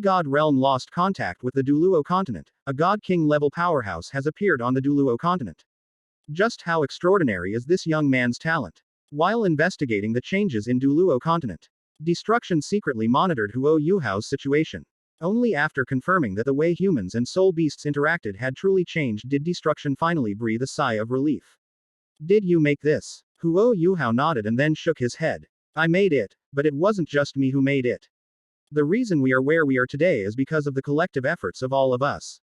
God realm lost contact with the Douluo continent, a God King level powerhouse has appeared on the Douluo continent. Just how extraordinary is this young man's talent? While investigating the changes in Douluo continent, destruction secretly monitored Huo Yuhao's situation. Only after confirming that the way humans and soul beasts interacted had truly changed did destruction finally breathe a sigh of relief. Did you make this? Huo Yuhao nodded and then shook his head. I made it, but it wasn't just me who made it. The reason we are where we are today is because of the collective efforts of all of us.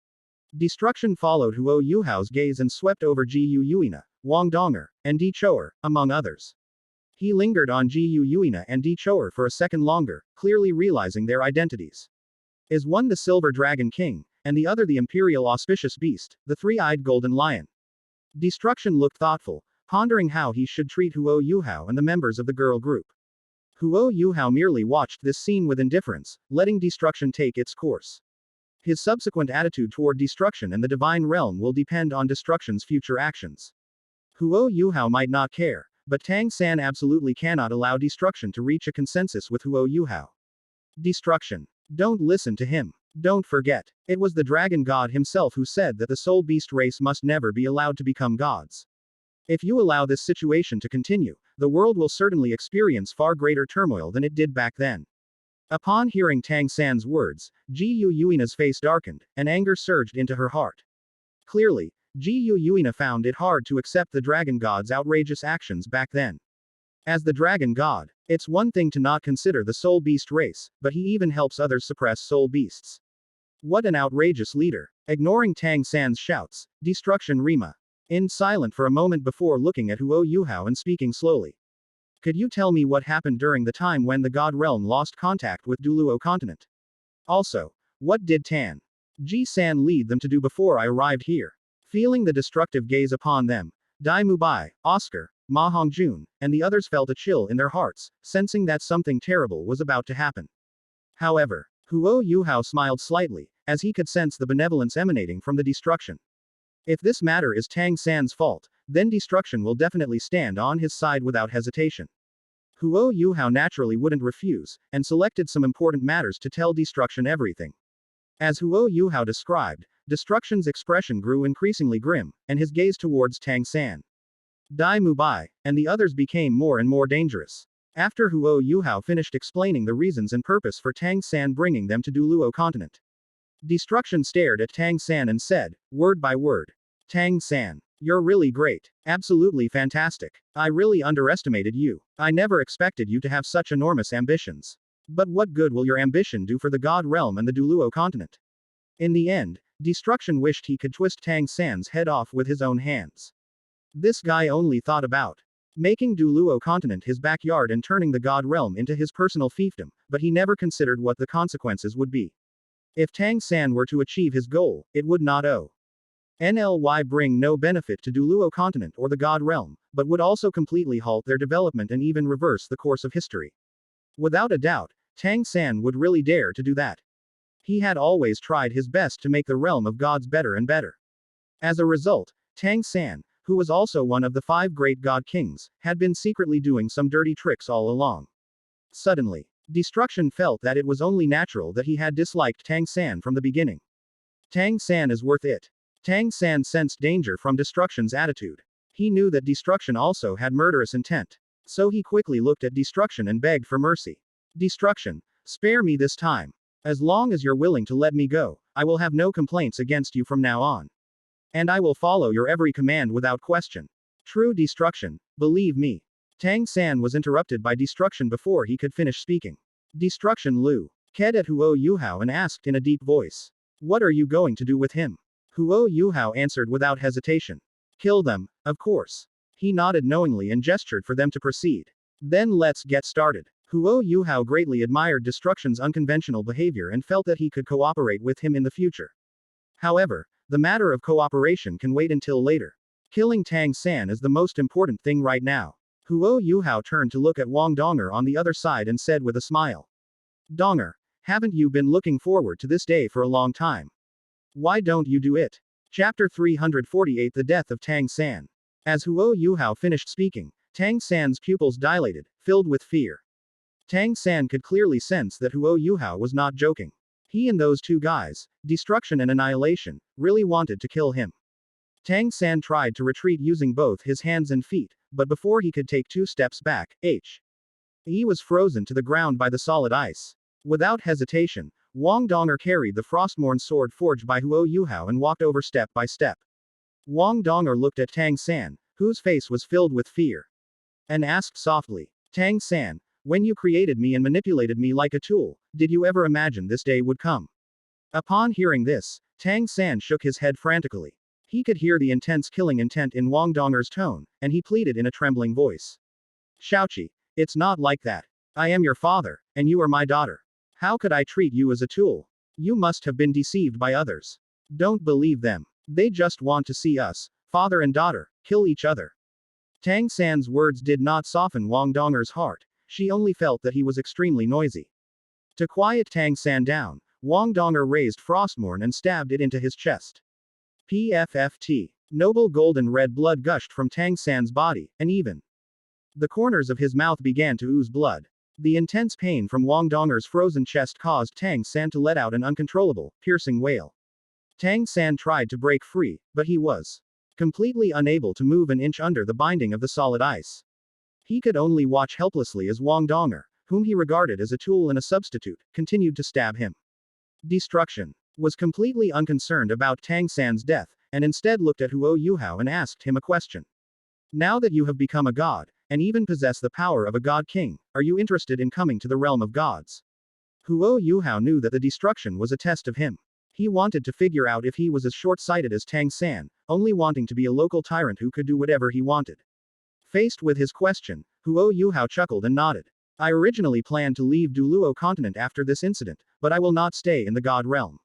Destruction followed Huo Yuhao's gaze and swept over Jiyu Yuina, Wang Donger, and Di Choer, among others. He lingered on Jiyu Yuina and Di Choer for a second longer, clearly realizing their identities. Is one the Silver Dragon King, and the other the Imperial Auspicious Beast, the three-eyed Golden Lion? Destruction looked thoughtful, pondering how he should treat Huo Yuhao and the members of the girl group. Huo Yuhao merely watched this scene with indifference, letting destruction take its course. His subsequent attitude toward destruction and the divine realm will depend on destruction's future actions. Huo Yuhao might not care, but Tang San absolutely cannot allow destruction to reach a consensus with Huo Yuhao. Destruction. Don't listen to him. Don't forget, it was the dragon god himself who said that the soul beast race must never be allowed to become gods. If you allow this situation to continue, the world will certainly experience far greater turmoil than it did back then. Upon hearing Tang San's words, Jiyu Yuina's face darkened, and anger surged into her heart. Clearly, Jiyu Yuina found it hard to accept the dragon god's outrageous actions back then. As the dragon god, it's one thing to not consider the soul beast race, but he even helps others suppress soul beasts. What an outrageous leader. Ignoring Tang San's shouts, destruction Rima. In silent for a moment before looking at Huo Yuhao and speaking slowly. Could you tell me what happened during the time when the God realm lost contact with Douluo continent? Also, what did Tan Ji-san lead them to do before I arrived here? Feeling the destructive gaze upon them, Dai Mubai, Oscar, Ma Hongjun, and the others felt a chill in their hearts, sensing that something terrible was about to happen. However, Huo Yuhao smiled slightly, as he could sense the benevolence emanating from the destruction. If this matter is Tang San's fault, then destruction will definitely stand on his side without hesitation. Huo Yuhao naturally wouldn't refuse, and selected some important matters to tell destruction everything. As Huo Yuhao described, destruction's expression grew increasingly grim, and his gaze towards Tang San, Dai Mubai, and the others became more and more dangerous. After Huo Yuhao finished explaining the reasons and purpose for Tang San bringing them to Douluo continent, Destruction stared at Tang San and said, word by word, Tang San, you're really great. Absolutely fantastic. I really underestimated you. I never expected you to have such enormous ambitions. But what good will your ambition do for the God realm and the Douluo continent? In the end, Destruction wished he could twist Tang San's head off with his own hands. This guy only thought about making Douluo continent his backyard and turning the God realm into his personal fiefdom, but he never considered what the consequences would be. If Tang San were to achieve his goal, it would not only bring no benefit to Douluo continent or the God realm, but would also completely halt their development and even reverse the course of history. Without a doubt, Tang San would really dare to do that. He had always tried his best to make the realm of gods better and better. As a result, Tang San, who was also one of the 5 great god kings, had been secretly doing some dirty tricks all along. Suddenly, Destruction felt that it was only natural that he had disliked Tang San from the beginning. Tang San is worth it. Tang San sensed danger from Destruction's attitude. He knew that Destruction also had murderous intent. So he quickly looked at Destruction and begged for mercy. Destruction, spare me this time. As long as you're willing to let me go, I will have no complaints against you from now on. And I will follow your every command without question. True Destruction, believe me. Tang San was interrupted by Destruction before he could finish speaking. Destruction looked at Huo Yuhao and asked in a deep voice, what are you going to do with him? Huo Yuhao answered without hesitation. Kill them, of course. He nodded knowingly and gestured for them to proceed. Then let's get started. Huo Yuhao greatly admired Destruction's unconventional behavior and felt that he could cooperate with him in the future. However, the matter of cooperation can wait until later. Killing Tang San is the most important thing right now. Huo Yuhao turned to look at Wang Donger on the other side and said with a smile. Donger, haven't you been looking forward to this day for a long time? Why don't you do it? Chapter 348 The Death of Tang San. As Huo Yuhao finished speaking, Tang San's pupils dilated, filled with fear. Tang San could clearly sense that Huo Yuhao was not joking. He and those 2 guys, Destruction and Annihilation, really wanted to kill him. Tang San tried to retreat using both his hands and feet, but before he could take 2 steps back, he was frozen to the ground by the solid ice. Without hesitation, Wang Donger carried the Frostmourne sword forged by Huo Yuhao and walked over step by step. Wang Donger looked at Tang San, whose face was filled with fear, and asked softly, Tang San, when you created me and manipulated me like a tool, did you ever imagine this day would come? Upon hearing this, Tang San shook his head frantically. He could hear the intense killing intent in Wang Donger's tone, and he pleaded in a trembling voice. Shaoqi, it's not like that. I am your father, and you are my daughter. How could I treat you as a tool? You must have been deceived by others. Don't believe them. They just want to see us, father and daughter, kill each other. Tang San's words did not soften Wang Donger's heart. She only felt that he was extremely noisy. To quiet Tang San down, Wang Donger raised Frostmourne and stabbed it into his chest. PFFT. Noble golden red blood gushed from Tang San's body, and even the corners of his mouth began to ooze blood. The intense pain from Wang Donger's frozen chest caused Tang San to let out an uncontrollable, piercing wail. Tang San tried to break free, but he was completely unable to move an inch under the binding of the solid ice. He could only watch helplessly as Wang Donger, whom he regarded as a tool and a substitute, continued to stab him. Destruction was completely unconcerned about Tang San's death, and instead looked at Huo Yuhao and asked him a question. Now that you have become a god, and even possess the power of a god king, are you interested in coming to the realm of gods? Huo Yuhao knew that the destruction was a test of him. He wanted to figure out if he was as short-sighted as Tang San, only wanting to be a local tyrant who could do whatever he wanted. Faced with his question, Huo Yuhao chuckled and nodded. I originally planned to leave Douluo continent after this incident, but I will not stay in the god realm.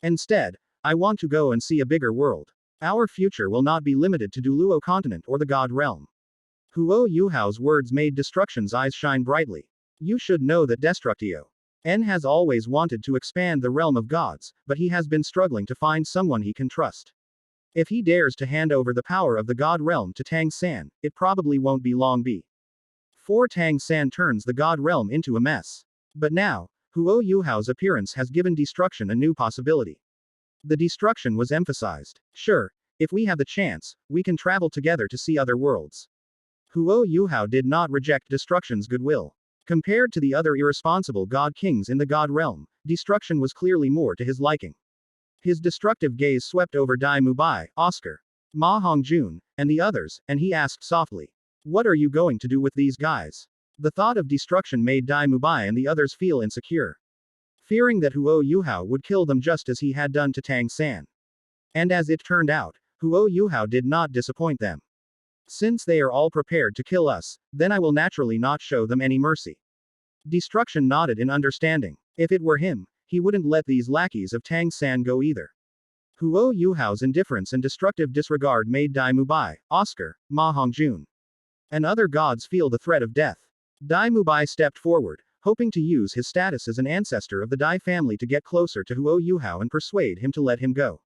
Instead, I want to go and see a bigger world. Our future will not be limited to Douluo continent or the god realm. Huo Yuhao's words made Destruction's eyes shine brightly. You should know that Destructio N has always wanted to expand the realm of gods, but he has been struggling to find someone he can trust. If he dares to hand over the power of the god realm to Tang San, it probably won't be long before Tang San turns the god realm into a mess. But now, Huo Yuhao's appearance has given Destruction a new possibility. The destruction was emphasized. Sure, if we have the chance, we can travel together to see other worlds. Huo Yuhao did not reject destruction's goodwill. Compared to the other irresponsible god kings in the god realm, destruction was clearly more to his liking. His destructive gaze swept over Dai Mubai, Oscar, Ma Hongjun, and the others, and he asked softly, "What are you going to do with these guys?" The thought of destruction made Dai Mubai and the others feel insecure, fearing that Huo Yuhao would kill them just as he had done to Tang San. And as it turned out, Huo Yuhao did not disappoint them. "Since they are all prepared to kill us, then I will naturally not show them any mercy." Destruction nodded in understanding. If it were him, he wouldn't let these lackeys of Tang San go either. Huo Yuhao's indifference and destructive disregard made Dai Mubai, Oscar, Ma Hongjun, and other gods feel the threat of death. Dai Mubai stepped forward, hoping to use his status as an ancestor of the Dai family to get closer to Huo Yuhao and persuade him to let him go.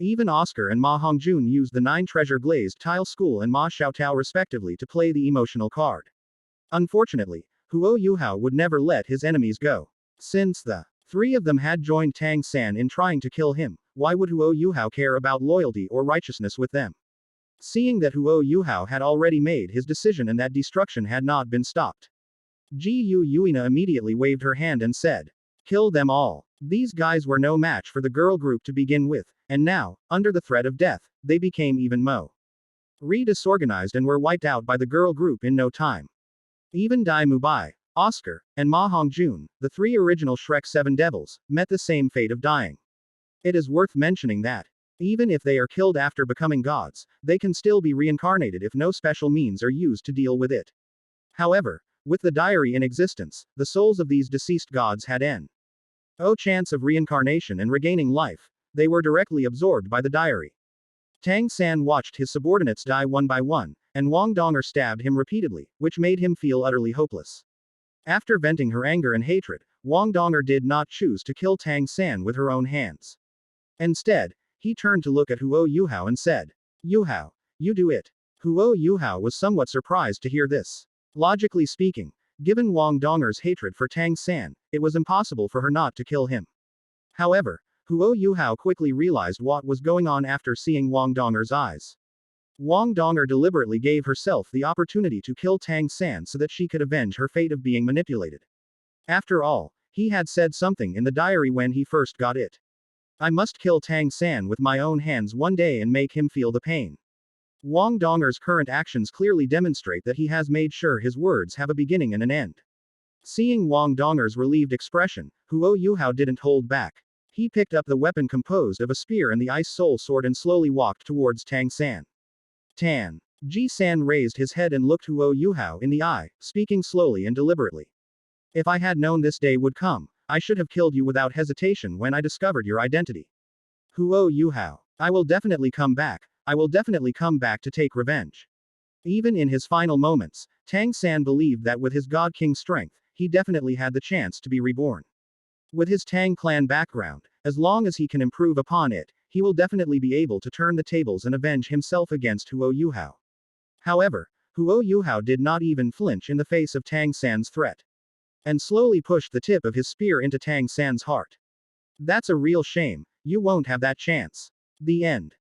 Even Oscar and Ma Hongjun used the 9 treasure glazed tile school and Ma Xiaotao respectively to play the emotional card. Unfortunately, Huo Yuhao would never let his enemies go. Since the 3 of them had joined Tang San in trying to kill him, why would Huo Yuhao care about loyalty or righteousness with them? Seeing that Huo Yuhao had already made his decision and that destruction had not been stopped, Ji Yuina immediately waved her hand and said, "Kill them all." These guys were no match for the girl group to begin with, and now, under the threat of death, they became even more disorganized and were wiped out by the girl group in no time. Even Dai Mubai, Oscar, and Ma Hongjun, the 3 original Shrek 7 devils, met the same fate of dying. It is worth mentioning that, even if they are killed after becoming gods, they can still be reincarnated if no special means are used to deal with it. However, with the diary in existence, the souls of these deceased gods had no chance of reincarnation and regaining life. They were directly absorbed by the diary. Tang San watched his subordinates die one by one, and Wang Donger stabbed him repeatedly, which made him feel utterly hopeless. After venting her anger and hatred, Wang Donger did not choose to kill Tang San with her own hands. Instead, he turned to look at Huo Yuhao and said, "Yuhao, you do it." Huo Yuhao was somewhat surprised to hear this. Logically speaking, given Wang Donger's hatred for Tang San, it was impossible for her not to kill him. However, Huo Yuhao quickly realized what was going on after seeing Wang Donger's eyes. Wang Donger deliberately gave herself the opportunity to kill Tang San so that she could avenge her fate of being manipulated. After all, he had said something in the diary when he first got it. "I must kill Tang San with my own hands one day and make him feel the pain." Wang Donger's current actions clearly demonstrate that he has made sure his words have a beginning and an end. Seeing Wang Donger's relieved expression, Huo Yuhao didn't hold back. He picked up the weapon composed of a spear and the ice soul sword and slowly walked towards Tang San. Tan. Ji-san raised his head and looked Huo Yuhao in the eye, speaking slowly and deliberately. "If I had known this day would come, I should have killed you without hesitation when I discovered your identity. Huo Yuhao. I will definitely come back. I will definitely come back to take revenge." Even in his final moments, Tang San believed that with his God King strength, he definitely had the chance to be reborn. With his Tang clan background, as long as he can improve upon it, he will definitely be able to turn the tables and avenge himself against Huo Yuhao. However, Huo Yuhao did not even flinch in the face of Tang San's threat, and slowly pushed the tip of his spear into Tang San's heart. "That's a real shame, you won't have that chance." The end.